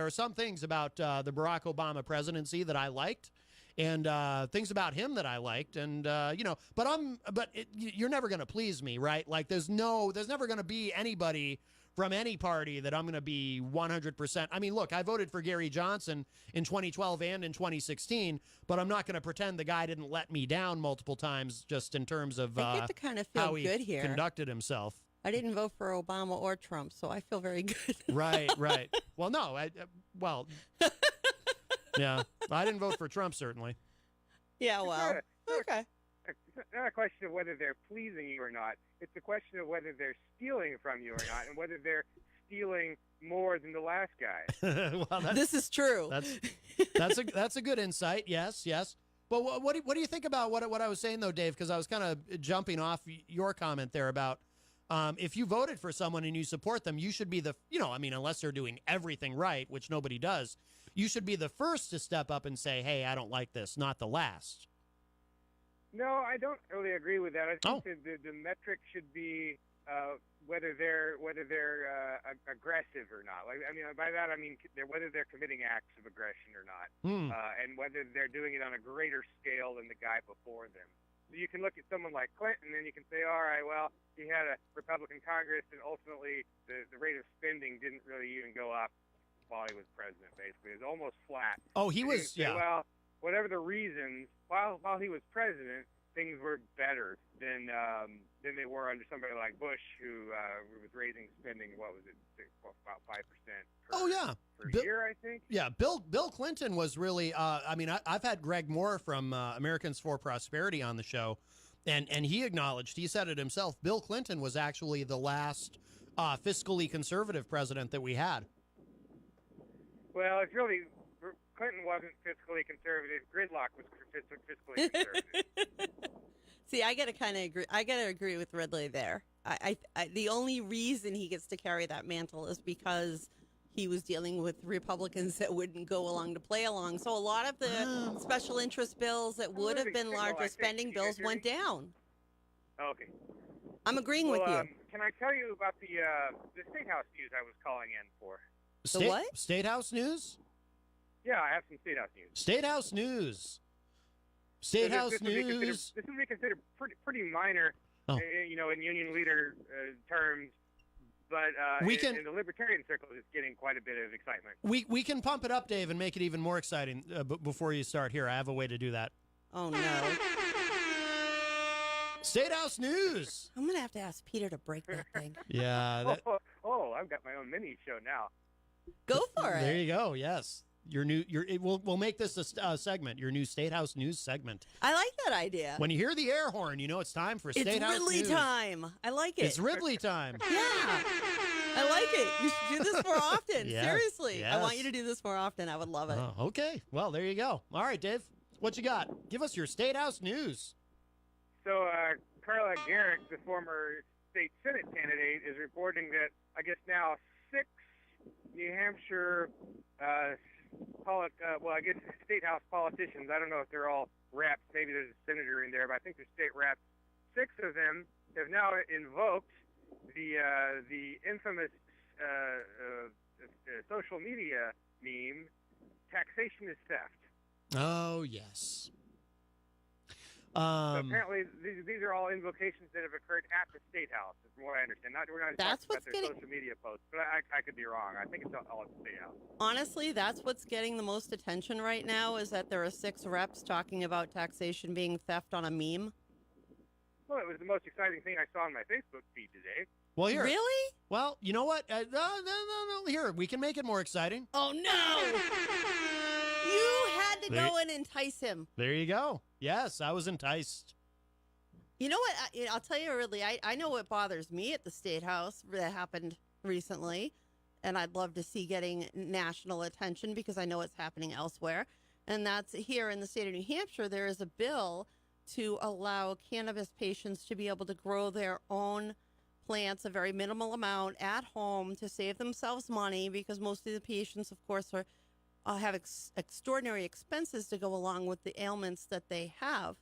[SPEAKER 2] some things about the Barack Obama presidency that I liked. And things about him that I liked, and but you're never going to please me, right? Like there's never going to be anybody from any party that I'm going to be 100%. I mean, look, I voted for Gary Johnson in 2012 and in 2016, but I'm not going to pretend the guy didn't let me down multiple times just in terms of
[SPEAKER 16] I get to kind of feel
[SPEAKER 2] how he
[SPEAKER 16] good here.
[SPEAKER 2] Conducted himself.
[SPEAKER 16] I didn't vote for Obama or Trump, so I feel very good.
[SPEAKER 2] Right. Well, no, yeah, I didn't vote for Trump, certainly.
[SPEAKER 16] Yeah, well, okay.
[SPEAKER 14] It's not a question of whether they're pleasing you or not. It's a question of whether they're stealing from you or not, and whether they're stealing more than the last guy.
[SPEAKER 2] Well,
[SPEAKER 16] this is true.
[SPEAKER 2] That's a good insight. Yes. But what do you think about what I was saying, though, Dave? Because I was kind of jumping off your comment there about if you voted for someone and you support them, you should be unless they're doing everything right, which nobody does, you should be the first to step up and say, hey, I don't like this, not the last.
[SPEAKER 14] No, I don't really agree with that. I think the metric should be whether they're aggressive or not. By that I mean whether they're committing acts of aggression or not, and whether they're doing it on a greater scale than the guy before them. So you can look at someone like Clinton, and you can say, all right, well, he had a Republican Congress, and ultimately the rate of spending didn't really even go up while he was president. Basically, it was almost flat.
[SPEAKER 2] Oh, he was.
[SPEAKER 14] Say, well, whatever the reasons, while he was president, things were better than they were under somebody like Bush, who was raising spending. What was it? About 5%. Per year, I think.
[SPEAKER 2] Yeah, Bill Clinton was really. I've had Greg Moore from Americans for Prosperity on the show, and he acknowledged. He said it himself. Bill Clinton was actually the last fiscally conservative president that we had.
[SPEAKER 16] Well,
[SPEAKER 14] it's really Clinton wasn't fiscally conservative. Gridlock was fiscally conservative.
[SPEAKER 16] See, I gotta kind of agree. I gotta agree with Ridley there. I the only reason he gets to carry that mantle is because he was dealing with Republicans that wouldn't go along to play along. So a lot of the special interest bills that would have been larger spending bills went down.
[SPEAKER 14] Okay.
[SPEAKER 16] I'm agreeing with you.
[SPEAKER 14] Can I tell you about the State House news I was calling in for?
[SPEAKER 16] The what?
[SPEAKER 2] State House news?
[SPEAKER 14] Yeah, I have some State House news.
[SPEAKER 2] State House news. State House news.
[SPEAKER 14] This would be considered pretty minor, in union leader terms, but in the libertarian circle, it's getting quite a bit of excitement.
[SPEAKER 2] We can pump it up, Dave, and make it even more exciting. Before you start here, I have a way to do that.
[SPEAKER 16] Oh no!
[SPEAKER 2] State House news.
[SPEAKER 16] I'm gonna have to ask Peter to break that thing.
[SPEAKER 2] Yeah.
[SPEAKER 14] I've got my own mini show now.
[SPEAKER 16] Go for it.
[SPEAKER 2] There you go. Yes. We'll make this a segment, your new State House news segment.
[SPEAKER 16] I like that idea.
[SPEAKER 2] When you hear the air horn, you know it's time for State House news.
[SPEAKER 16] It's Ridley time. I like it.
[SPEAKER 2] It's Ridley time.
[SPEAKER 16] Yeah. I like it. You should do this more often.
[SPEAKER 2] Yes,
[SPEAKER 16] Seriously.
[SPEAKER 2] yes.
[SPEAKER 16] I want you to do this more often. I would love it.
[SPEAKER 2] Oh, okay. Well, there you go. All right, Dave. What you got? Give us your State House news.
[SPEAKER 14] So, Carla Garrick, the former state Senate candidate, is reporting that, I guess now, 6 New Hampshire, I guess state house politicians. I don't know if they're all reps. Maybe there's a senator in there, but I think they're state reps. 6 of them have now invoked the infamous social media meme, taxation is theft.
[SPEAKER 2] Oh, yes.
[SPEAKER 14] So apparently, these are all invocations that have occurred at the State House, from what I understand. We're not talking about their social media posts, but I could be wrong. I think it's all at the State House.
[SPEAKER 16] Honestly, that's what's getting the most attention right now, is that there are 6 reps talking about taxation being theft on a meme.
[SPEAKER 14] Well, it was the most exciting thing I saw on my Facebook feed today.
[SPEAKER 2] Well, here.
[SPEAKER 16] Really?
[SPEAKER 2] Well, you know what? No. Here, we can make it more exciting.
[SPEAKER 16] Oh, no! You had to go and entice him.
[SPEAKER 2] There you go. Yes, I was enticed.
[SPEAKER 16] You know what? I'll tell you, Ridley, I know what bothers me at the State House that happened recently, and I'd love to see getting national attention because I know it's happening elsewhere. And that's here in the state of New Hampshire, there is a bill to allow cannabis patients to be able to grow their own plants, a very minimal amount, at home to save themselves money, because most of the patients, of course, have extraordinary expenses to go along with the ailments that they have.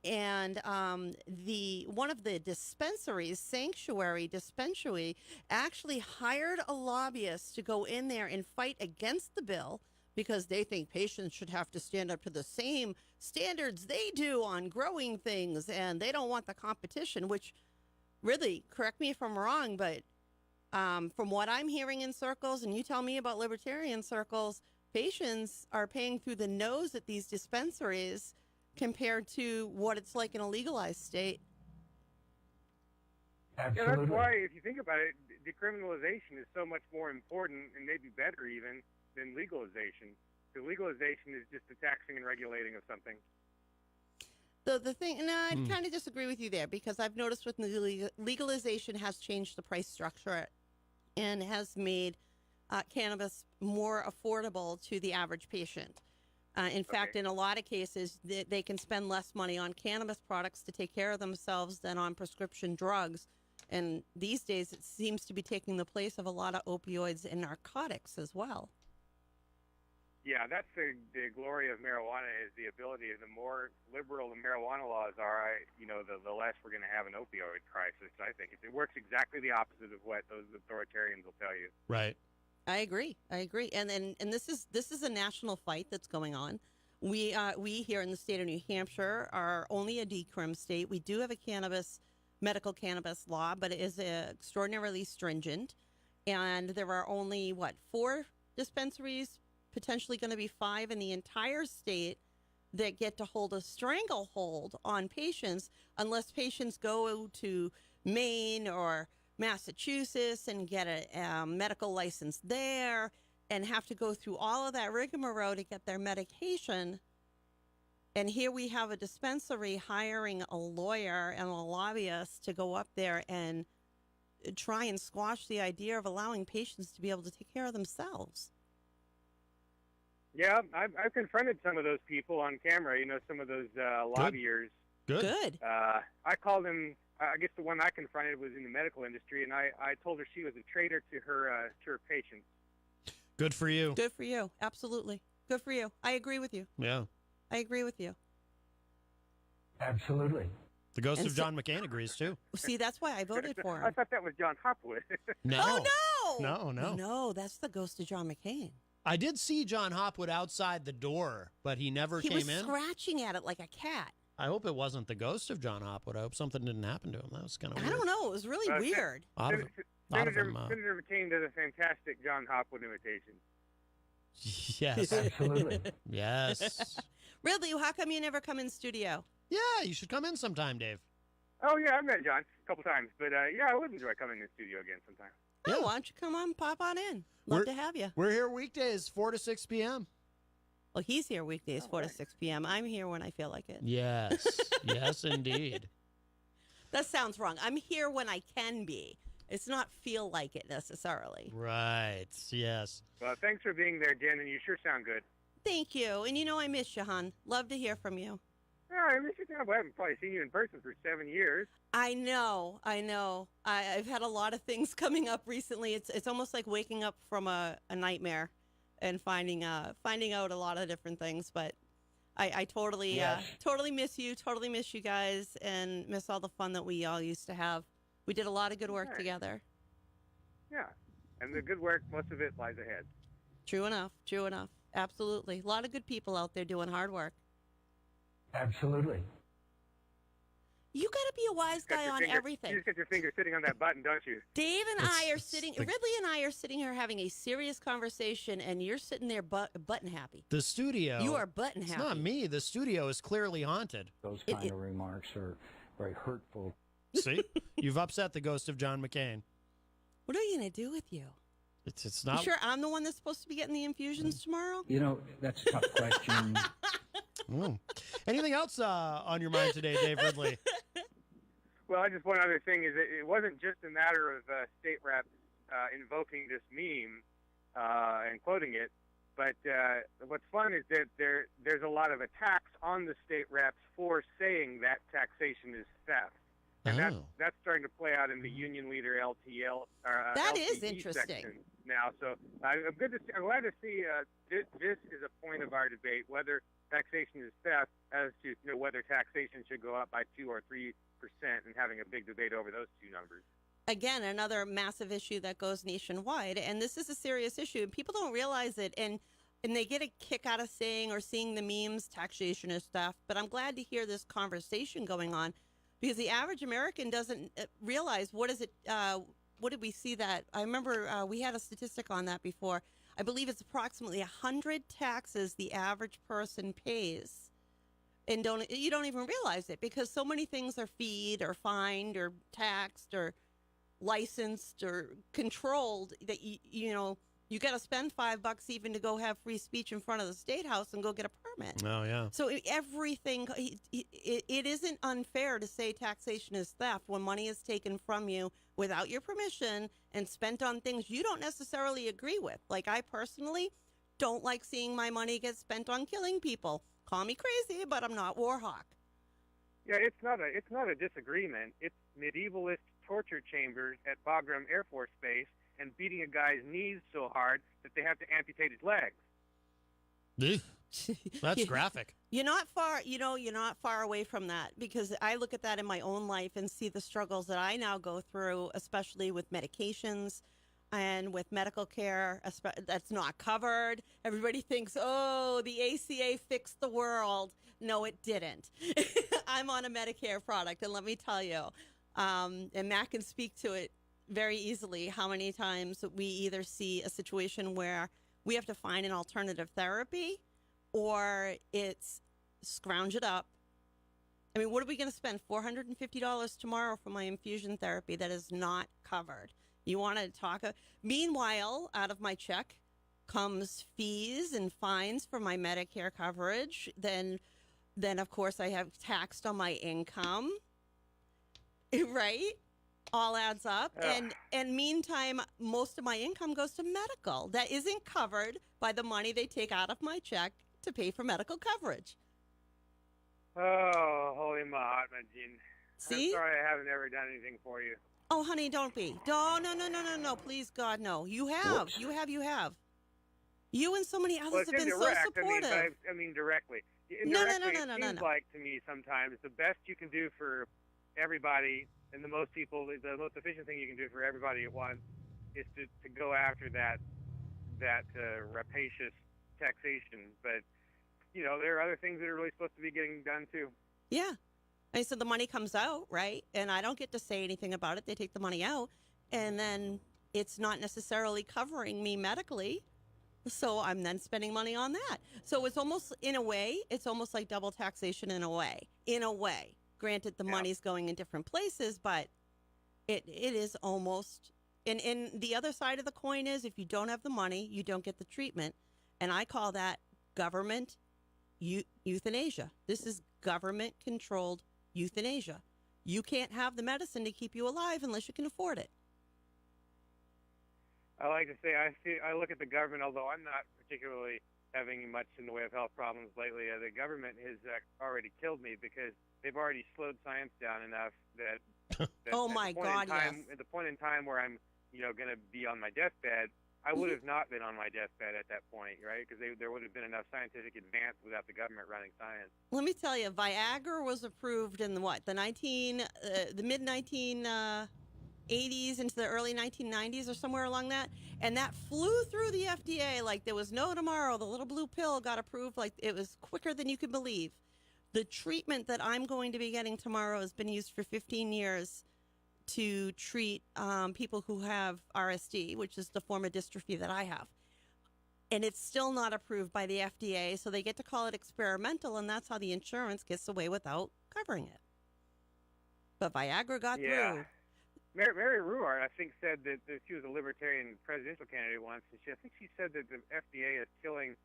[SPEAKER 16] And one of the dispensaries, Sanctuary Dispensary, actually hired a lobbyist to go in there and fight against the bill, because they think patients should have to stand up to the same standards they do on growing things, and they don't want the competition, which, really, correct me if I'm wrong, but from what I'm hearing in circles, and you tell me about libertarian circles, patients are paying through the nose at these dispensaries compared to what it's like in a legalized state.
[SPEAKER 14] Absolutely. Yeah, that's why, if you think about it, decriminalization is so much more important, and maybe better even, than legalization. The legalization is just the taxing and regulating of something.
[SPEAKER 16] The thing, no, I kind of disagree with you there, because I've noticed with legalization has changed the price structure and has made cannabis more affordable to the average patient. In fact, in a lot of cases, they can spend less money on cannabis products to take care of themselves than on prescription drugs. And these days, it seems to be taking the place of a lot of opioids and narcotics as well.
[SPEAKER 14] Yeah, that's the glory of marijuana, is the ability. The more liberal the marijuana laws are, the less we're going to have an opioid crisis. I think it works exactly the opposite of what those authoritarians will tell you.
[SPEAKER 2] Right.
[SPEAKER 16] I agree. And this is a national fight that's going on. We here in the state of New Hampshire are only a decrim state. We do have a medical cannabis law, but it is extraordinarily stringent. And there are only 4 dispensaries, potentially going to be 5 in the entire state, that get to hold a stranglehold on patients, unless patients go to Maine or Massachusetts and get a medical license there and have to go through all of that rigmarole to get their medication. And here we have a dispensary hiring a lawyer and a lobbyist to go up there and try and squash the idea of allowing patients to be able to take care of themselves.
[SPEAKER 14] Yeah, I've confronted some of those people on camera, some of those lobbyers.
[SPEAKER 16] Good.
[SPEAKER 14] I called them, I guess the one I confronted was in the medical industry, and I told her she was a traitor to her patients.
[SPEAKER 2] Good for you.
[SPEAKER 16] Good for you. Absolutely. Good for you. I agree with you.
[SPEAKER 2] Yeah.
[SPEAKER 16] I agree with you.
[SPEAKER 8] Absolutely.
[SPEAKER 2] The ghost of John McCain agrees, too.
[SPEAKER 16] See, that's why I voted for him.
[SPEAKER 14] I thought that was John Hopwood.
[SPEAKER 2] No.
[SPEAKER 16] Oh, no!
[SPEAKER 2] No.
[SPEAKER 16] No, that's the ghost of John McCain.
[SPEAKER 2] I did see John Hopwood outside the door, but he never came in.
[SPEAKER 16] He was scratching at it like a cat.
[SPEAKER 2] I hope it wasn't the ghost of John Hopwood. I hope something didn't happen to him. That was kind of weird.
[SPEAKER 16] I don't know. It was really weird.
[SPEAKER 14] Senator McCain did a fantastic John Hopwood imitation.
[SPEAKER 2] Yes.
[SPEAKER 8] Absolutely.
[SPEAKER 2] Yes.
[SPEAKER 16] Ridley, how come you never come in studio?
[SPEAKER 2] Yeah, you should come in sometime, Dave.
[SPEAKER 14] Oh, yeah, I've met John a couple times. But, I would enjoy coming in the studio again sometime.
[SPEAKER 16] Oh, why don't you come on, pop on in? Love to have you.
[SPEAKER 2] We're here weekdays, 4 to 6 p.m.
[SPEAKER 16] Well, he's here weekdays, 4 to 6 p.m. I'm here when I feel like it.
[SPEAKER 2] Yes. Yes, indeed.
[SPEAKER 16] That sounds wrong. I'm here when I can be. It's not feel like it necessarily.
[SPEAKER 2] Right. Yes.
[SPEAKER 14] Well, thanks for being there, Jen, and you sure sound good.
[SPEAKER 16] Thank you. And I miss you, hon. Love to hear from you.
[SPEAKER 14] Yeah, I miss you, Tom. I haven't probably seen you in person for 7 years.
[SPEAKER 16] I know. I've had a lot of things coming up recently. It's almost like waking up from a nightmare and finding out a lot of different things. But I totally miss you, totally miss you guys, and miss all the fun that we all used to have. We did a lot of good work together.
[SPEAKER 14] Yeah, and the good work, most of it lies ahead.
[SPEAKER 16] True enough. Absolutely. A lot of good people out there doing hard work.
[SPEAKER 13] Absolutely.
[SPEAKER 16] You got to be a wise guy on everything.
[SPEAKER 14] You just got your finger sitting on that button, don't you?
[SPEAKER 16] Dave and I are sitting, Ridley and I are sitting here having a serious conversation, and you're sitting there button happy.
[SPEAKER 2] The studio.
[SPEAKER 16] You are button happy.
[SPEAKER 2] It's not me. The studio is clearly haunted.
[SPEAKER 13] Those kind of remarks are very hurtful.
[SPEAKER 2] See? You've upset the ghost of John McCain.
[SPEAKER 16] What are you going to do with you?
[SPEAKER 2] It's not.
[SPEAKER 16] You sure I'm the one that's supposed to be getting the infusions tomorrow?
[SPEAKER 13] You know, that's a tough question.
[SPEAKER 2] Anything else on your mind today, Dave Ridley?
[SPEAKER 14] Well, just one other thing is that it wasn't just a matter of state reps invoking this meme and quoting it, but what's fun is that there's a lot of attacks on the state reps for saying that taxation is theft. And that's starting to play out in the union leader LTL.
[SPEAKER 16] That
[SPEAKER 14] LTE
[SPEAKER 16] is interesting.
[SPEAKER 14] section now. So I'm glad to see this is a point of our debate, whether taxation is theft, as to whether taxation should go up by 2 or 3%, and having a big debate over those two numbers.
[SPEAKER 16] Again, another massive issue that goes nationwide, and this is a serious issue. People don't realize it, and they get a kick out of saying or seeing the memes, taxation is theft. But I'm glad to hear this conversation going on, because the average American doesn't realize what is it. What did we see that? I remember we had a statistic on that before. I believe it's approximately 100 taxes the average person pays, and you don't even realize it, because so many things are feed or fined or taxed or licensed or controlled that you got to spend $5 even to go have free speech in front of the State House and go get a permit.
[SPEAKER 2] Oh, yeah.
[SPEAKER 16] So everything, it isn't unfair to say taxation is theft when money is taken from you without your permission and spent on things you don't necessarily agree with. Like, I personally don't like seeing my money get spent on killing people. Call me crazy, but I'm not Warhawk.
[SPEAKER 14] Yeah, it's not a disagreement. It's medievalist torture chambers at Bagram Air Force Base and beating a guy's knees so hard that they have to amputate his legs.
[SPEAKER 2] That's graphic.
[SPEAKER 16] You're not far away from that, because I look at that in my own life and see the struggles that I now go through, especially with medications and with medical care that's not covered. Everybody thinks, oh, the ACA fixed the world. No, it didn't. I'm on a Medicare product, and let me tell you, and Matt can speak to it very easily, how many times we either see a situation where we have to find an alternative therapy, or it's scrounge it up. I mean, what are we going to spend $450 tomorrow for my infusion therapy that is not covered? You want to talk? Meanwhile, out of my check comes fees and fines for my Medicare coverage. Then of course I have taxed on my income, right? All adds up. And meantime, most of my income goes to medical that isn't covered by the money they take out of my check to pay for medical coverage.
[SPEAKER 14] Oh, holy Mahatma Jean.
[SPEAKER 16] See?
[SPEAKER 14] I'm sorry I haven't ever done anything for you.
[SPEAKER 16] Oh, honey, don't be. No. Please, God, no. You have.
[SPEAKER 14] Whoops.
[SPEAKER 16] You have. You and so many others have been
[SPEAKER 14] indirect.
[SPEAKER 16] so supportive.
[SPEAKER 14] I mean directly.
[SPEAKER 16] No.
[SPEAKER 14] It seems like to me sometimes the best you can do for everybody, and the most efficient thing you can do for everybody at once, is to go after that rapacious taxation. But there are other things that are really supposed to be getting done too.
[SPEAKER 16] Yeah. And so the money comes out, right? And I don't get to say anything about it. They take the money out, and then it's not necessarily covering me medically. So I'm then spending money on that. So it's almost, in a way, it's almost like double taxation in a way. Granted, the money's going in different places, but it is almost. And the other side of the coin is, if you don't have the money, you don't get the treatment. And I call that government euthanasia. This is government-controlled euthanasia. You can't have the medicine to keep you alive unless you can afford it.
[SPEAKER 14] I like to say I look at the government, although I'm not particularly having much in the way of health problems lately. The government has already killed me because they've already slowed science down enough that
[SPEAKER 16] oh my God, yes.
[SPEAKER 14] At the point in time where I'm, going to be on my deathbed, I would have not been on my deathbed at that point, right? Because there would have been enough scientific advance without the government running science.
[SPEAKER 16] Let me tell you, Viagra was approved in the mid 1980s into the early 1990s or somewhere along that, and that flew through the FDA like there was no tomorrow. The little blue pill got approved like it was quicker than you could believe. The treatment that I'm going to be getting tomorrow has been used for 15 years to treat people who have RSD, which is the form of dystrophy that I have. And it's still not approved by the FDA, so they get to call it experimental, and that's how the insurance gets away without covering it. But Viagra got through.
[SPEAKER 14] Mary Ruwart, I think, said that she was a libertarian presidential candidate once, and I think she said that the FDA is killing,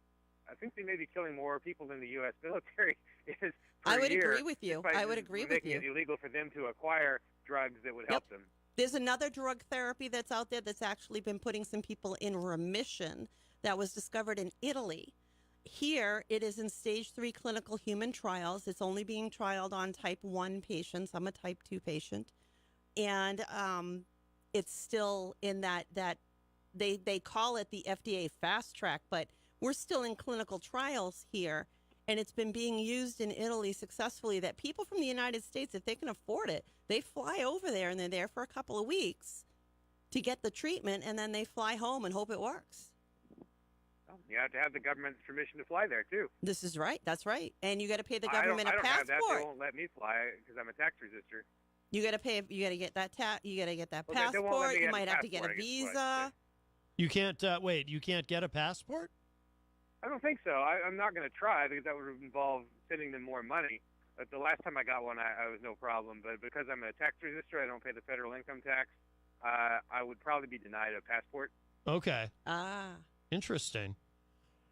[SPEAKER 14] I think they may be killing more people than the U.S. military is per
[SPEAKER 16] I would
[SPEAKER 14] year,
[SPEAKER 16] agree with you. I would agree with you.
[SPEAKER 14] Making it illegal for them to acquire drugs that would help them.
[SPEAKER 16] There's another drug therapy that's out there that's actually been putting some people in remission that was discovered in Italy. Here, it is in stage 3 clinical human trials. It's only being trialed on type 1 patients. I'm a type 2 patient. And it's still in that they call it the FDA fast track, but we're still in clinical trials here. And it's been being used in Italy successfully, that people from the United States, if they can afford it, they fly over there and they're there for a couple of weeks to get the treatment, and then they fly home and hope it works.
[SPEAKER 14] You have to have the government's permission to fly there, too.
[SPEAKER 16] This is right. That's right. And you got to pay the government a passport.
[SPEAKER 14] I don't have that. They won't let me fly because I'm a tax resistor.
[SPEAKER 16] You got to pay. You got to get that you got to get that passport. You might have to get a visa.
[SPEAKER 2] You can't wait. You can't get a passport?
[SPEAKER 14] I don't think so. I'm not going to try because that would involve sending them more money. But the last time I got one, I was no problem. But because I'm a tax resistor, I don't pay the federal income tax. I would probably be denied a passport.
[SPEAKER 2] Okay. Interesting.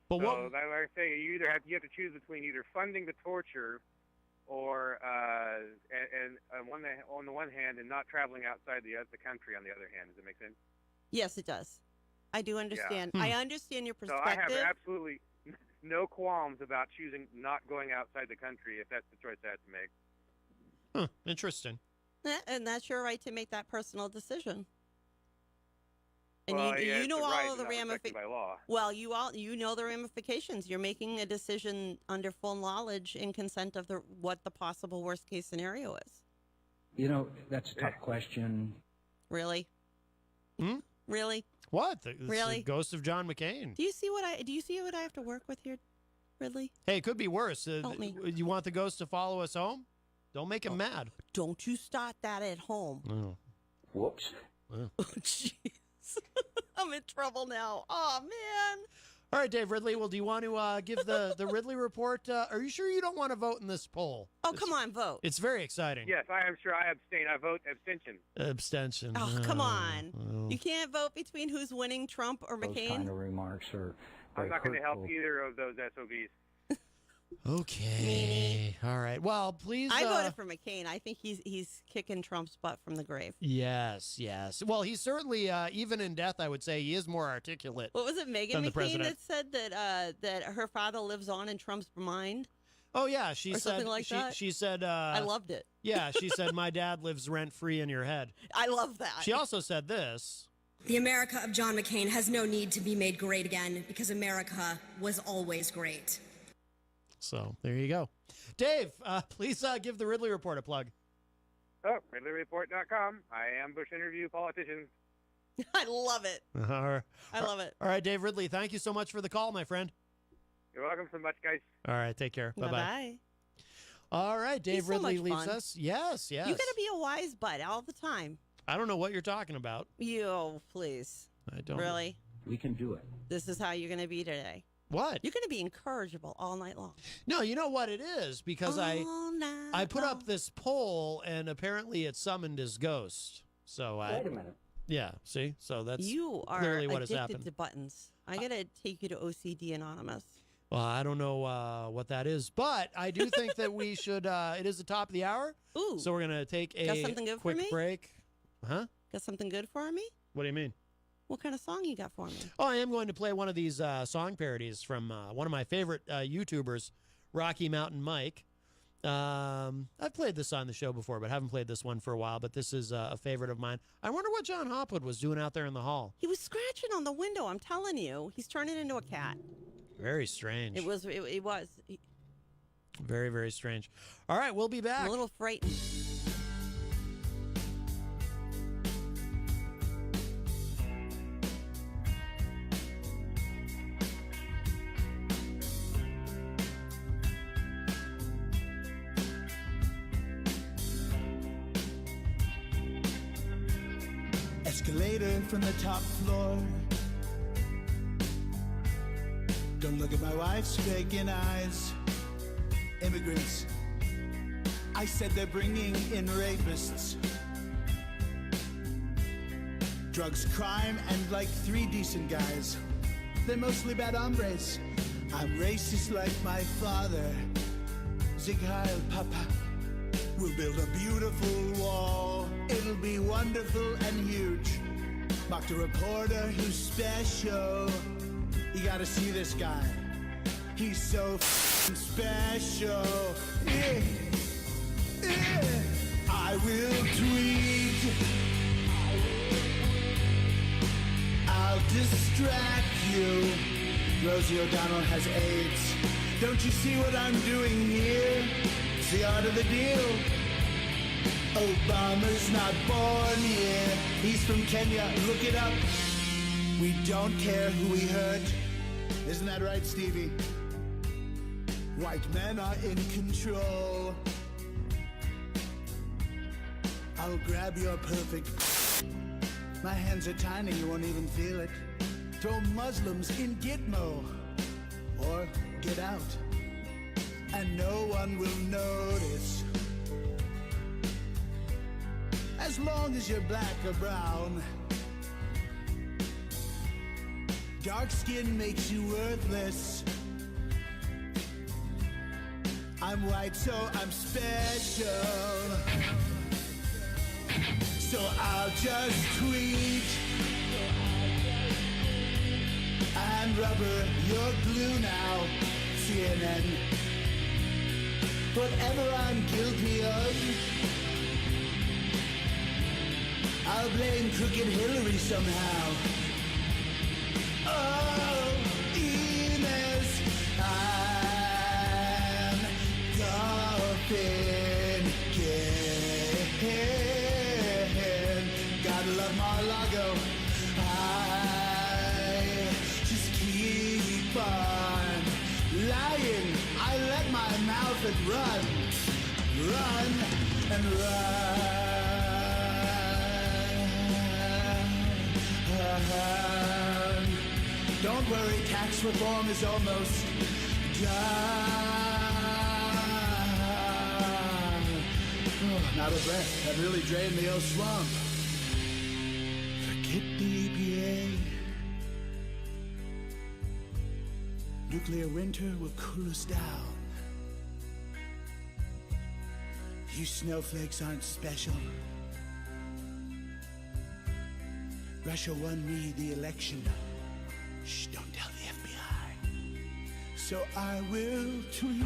[SPEAKER 2] But what?
[SPEAKER 14] Like I say, you have to choose between either funding the torture, or and on the one hand, and not traveling outside the country on the other hand. Does it make sense?
[SPEAKER 16] Yes, it does. I do understand.
[SPEAKER 14] Yeah.
[SPEAKER 16] I understand your perspective.
[SPEAKER 14] So I have absolutely no qualms about choosing not going outside the country if that's the choice I have to make.
[SPEAKER 2] Huh, interesting.
[SPEAKER 16] And that's your right to make that personal decision. And
[SPEAKER 14] well,
[SPEAKER 16] you know all of the
[SPEAKER 14] ramifications.
[SPEAKER 16] Well, you know the ramifications. You're making a decision under full knowledge and consent of what the possible worst case scenario is.
[SPEAKER 13] You know, that's a tough question.
[SPEAKER 16] Really? Really?
[SPEAKER 2] What?
[SPEAKER 16] Really?
[SPEAKER 2] The ghost of John McCain.
[SPEAKER 16] Do you see what I have to work with here, Ridley?
[SPEAKER 2] Hey, it could be worse.
[SPEAKER 16] Help me.
[SPEAKER 2] You want the ghost to follow us home? Don't make him mad.
[SPEAKER 16] Don't you start that at home.
[SPEAKER 2] Oh.
[SPEAKER 13] Whoops.
[SPEAKER 2] Oh,
[SPEAKER 16] jeez. I'm in trouble now. Oh, man.
[SPEAKER 2] All right, Dave Ridley. Well, do you want to give the Ridley report? Are you sure you don't want to vote in this poll?
[SPEAKER 16] Oh, come on, vote.
[SPEAKER 2] It's very exciting.
[SPEAKER 14] Yes, I am sure. I abstain. I vote abstention.
[SPEAKER 2] Abstention.
[SPEAKER 16] Oh, come on. You can't vote between who's winning, Trump or McCain?
[SPEAKER 13] Those kind of remarks are
[SPEAKER 14] I'm not going to help either of those SOBs.
[SPEAKER 2] Okay. All right. Well, please.
[SPEAKER 16] I voted for McCain. I think he's kicking Trump's butt from the grave.
[SPEAKER 2] Yes. Well, he's certainly, even in death, I would say he is more articulate.
[SPEAKER 16] What was it, Meghan McCain that said that her father lives on in Trump's mind?
[SPEAKER 2] Oh yeah, she said
[SPEAKER 16] something like that.
[SPEAKER 2] She said.
[SPEAKER 16] I loved it.
[SPEAKER 2] Yeah, she said my dad lives rent free in your head.
[SPEAKER 16] I love that.
[SPEAKER 2] She also said this.
[SPEAKER 17] The America of John McCain has no need to be made great again because America was always great.
[SPEAKER 2] So there you go. Dave, please give the Ridley Report a plug.
[SPEAKER 14] Oh, RidleyReport.com. I am Bush interview politician.
[SPEAKER 16] I love it. I love it.
[SPEAKER 2] All right, Dave Ridley, thank you so much for the call, my friend.
[SPEAKER 14] You're welcome so much, guys.
[SPEAKER 2] All right, take care. Bye-bye.
[SPEAKER 16] Bye-bye.
[SPEAKER 2] All right, Dave Ridley leaves
[SPEAKER 16] fun.
[SPEAKER 2] us. Yes.
[SPEAKER 16] You got to be a wise butt all the time.
[SPEAKER 2] I don't know what you're talking about.
[SPEAKER 16] Please.
[SPEAKER 2] I don't.
[SPEAKER 16] Really?
[SPEAKER 13] We can do it.
[SPEAKER 16] This is how you're going to be today.
[SPEAKER 2] What?
[SPEAKER 16] You're going to be incorrigible all night long.
[SPEAKER 2] No, you know what it is? Because I put up this poll, and apparently it summoned his ghost. So
[SPEAKER 13] Wait a minute.
[SPEAKER 2] Yeah, see? So that's
[SPEAKER 16] you are
[SPEAKER 2] clearly what has happened.
[SPEAKER 16] addicted to buttons. I got to take you to OCD Anonymous.
[SPEAKER 2] Well, I don't know what that is, but I do think that we should, it is the top of the hour.
[SPEAKER 16] Ooh.
[SPEAKER 2] So we're going to take a
[SPEAKER 16] Got something good
[SPEAKER 2] quick
[SPEAKER 16] for me?
[SPEAKER 2] break. Huh?
[SPEAKER 16] Got something good for me?
[SPEAKER 2] What do you mean?
[SPEAKER 16] What kind of song you got for me?
[SPEAKER 2] Oh, I am going to play one of these song parodies from one of my favorite YouTubers, Rocky Mountain Mike. I've played this on the show before, but haven't played this one for a while. But this is a favorite of mine. I wonder what John Hopwood was doing out there in the hall.
[SPEAKER 16] He was scratching on the window. I'm telling you, he's turning into a cat.
[SPEAKER 2] Very strange.
[SPEAKER 16] It was.
[SPEAKER 2] Very, very strange. All right, we'll be back.
[SPEAKER 16] I'm a little frightened.
[SPEAKER 18] Escalator from the top floor. Don't look at my wife's vacant eyes. Immigrants, I said they're bringing in rapists. Drugs, crime, and like 3 decent guys. They're mostly bad hombres. I'm racist like my father. Sig Heil, Papa. We'll build a beautiful wall. It'll be wonderful and huge. Mocked a reporter who's special. You gotta see this guy. He's so special. I will tweet. I'll distract you. Rosie O'Donnell has AIDS. Don't you see what I'm doing here? It's the art of the deal. Obama's not born here. He's from Kenya. Look it up. We don't care who we hurt. Isn't that right, Stevie? White men are in control. I'll grab your perfect. My hands are tiny, you won't even feel it. Throw Muslims in Gitmo. Or get out. And no one will notice. As long as you're black or brown. Dark skin makes you worthless. I'm white, so I'm special. So I'll just tweet. And rubber, you're glue now, CNN. Whatever I'm guilty of, I'll blame crooked Hillary somehow. Oh, Ines, I'm golfing again. Gotta love Mar-a-Lago. I just keep on lying. I let my mouth run and run. Don't worry, tax reform is almost done. Oh, I'm out of breath. That really drained the old swamp. Forget the EPA. Nuclear winter will cool us down. You snowflakes aren't special. Russia won me the election. Shh, don't tell the FBI. So I will tweet.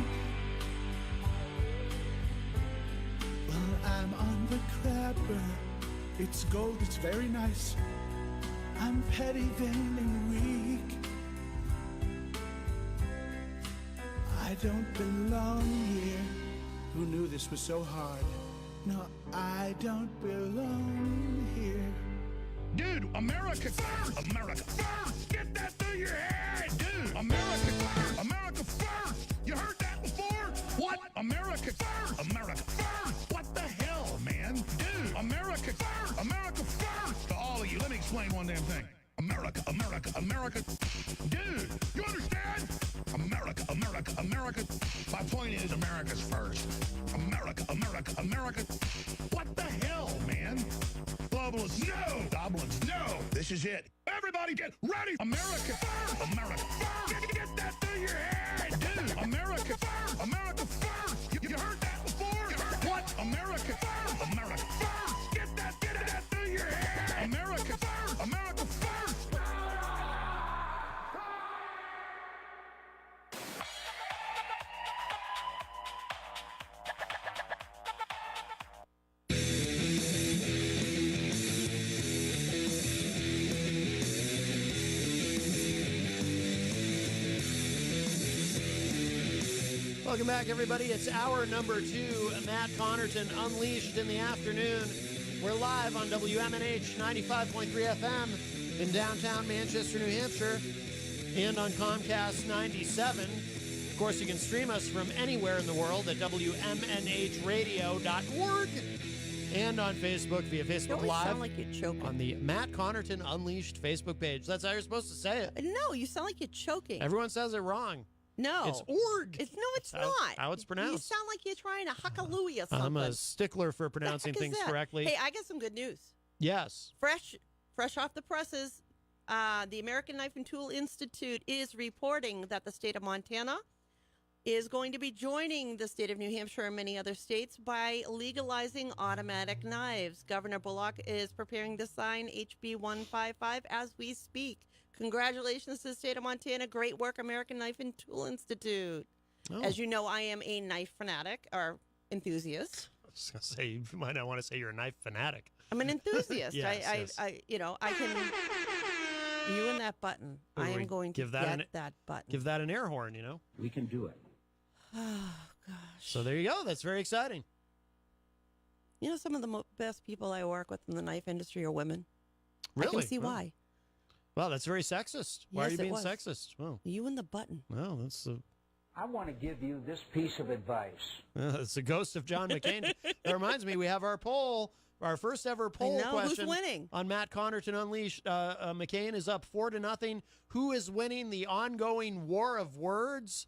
[SPEAKER 18] While I'm on the crapper. It's gold, it's very nice. I'm petty, vain, and weak. I don't belong here. Who knew this was so hard? No, I don't belong here.
[SPEAKER 12] Dude, America first! America first! Get that through your head! Dude, America first! America first! You heard that before? What? America first! America first! What the hell, man? Dude, America first! America first! To all of you, let me explain one damn thing. America, America, America. Dude, you understand? America, America, America. My point is America's first. America, America, America. What the hell, man? Globalists, no! Goblins, no! This is it. Everybody get ready! America first! America first! Get that through your head! Dude, America first! America first! You heard that before? You heard what? America first! America first! Get that through your head! America first! America first!
[SPEAKER 2] Welcome back, everybody. It's hour number 2. Matt Connarton, Unleashed in the afternoon. We're live on WMNH 95.3 FM in downtown Manchester, New Hampshire, and on Comcast 97. Of course, you can stream us from anywhere in the world at WMNHradio.org and on Facebook via Facebook Live.
[SPEAKER 16] Sound like you're choking.
[SPEAKER 2] On the Matt Connarton Unleashed Facebook page. That's how you're supposed to say it.
[SPEAKER 16] No, you sound like you're choking.
[SPEAKER 2] Everyone says it wrong.
[SPEAKER 16] No.
[SPEAKER 2] It's org.
[SPEAKER 16] It's not.
[SPEAKER 2] How it's pronounced.
[SPEAKER 16] You sound like you're trying to huckalooey or something.
[SPEAKER 2] I'm a stickler for pronouncing things correctly.
[SPEAKER 16] Hey, I got some good news.
[SPEAKER 2] Yes.
[SPEAKER 16] Fresh off the presses, the American Knife and Tool Institute is reporting that the state of Montana is going to be joining the state of New Hampshire and many other states by legalizing automatic knives. Governor Bullock is preparing to sign HB 155 as we speak. Congratulations to the state of Montana. Great work, American Knife and Tool Institute.
[SPEAKER 2] Oh.
[SPEAKER 16] As you know, I am a knife fanatic or enthusiast.
[SPEAKER 2] I was going to say, you might not want to say you're a knife fanatic.
[SPEAKER 16] I'm an enthusiast.
[SPEAKER 2] Yes.
[SPEAKER 16] I can. You and that button. I am going to get that button.
[SPEAKER 2] Give that an air horn,
[SPEAKER 13] We can do it.
[SPEAKER 16] Oh, gosh.
[SPEAKER 2] So there you go. That's very exciting.
[SPEAKER 16] You know, some of the best people I work with in the knife industry are women.
[SPEAKER 2] Really?
[SPEAKER 16] I can see why.
[SPEAKER 2] Well, that's very sexist. Why
[SPEAKER 16] Yes,
[SPEAKER 2] are you
[SPEAKER 16] it
[SPEAKER 2] being
[SPEAKER 16] was.
[SPEAKER 2] sexist? Well,
[SPEAKER 16] You and the button.
[SPEAKER 2] well, that's
[SPEAKER 13] I want to give you this piece of advice.
[SPEAKER 2] it's the ghost of John McCain. That reminds me, we have our poll, our first ever poll
[SPEAKER 16] I know.
[SPEAKER 2] question.
[SPEAKER 16] Who's winning?
[SPEAKER 2] On Matt Connarton Unleashed. McCain is up 4-0. Who is winning the ongoing war of words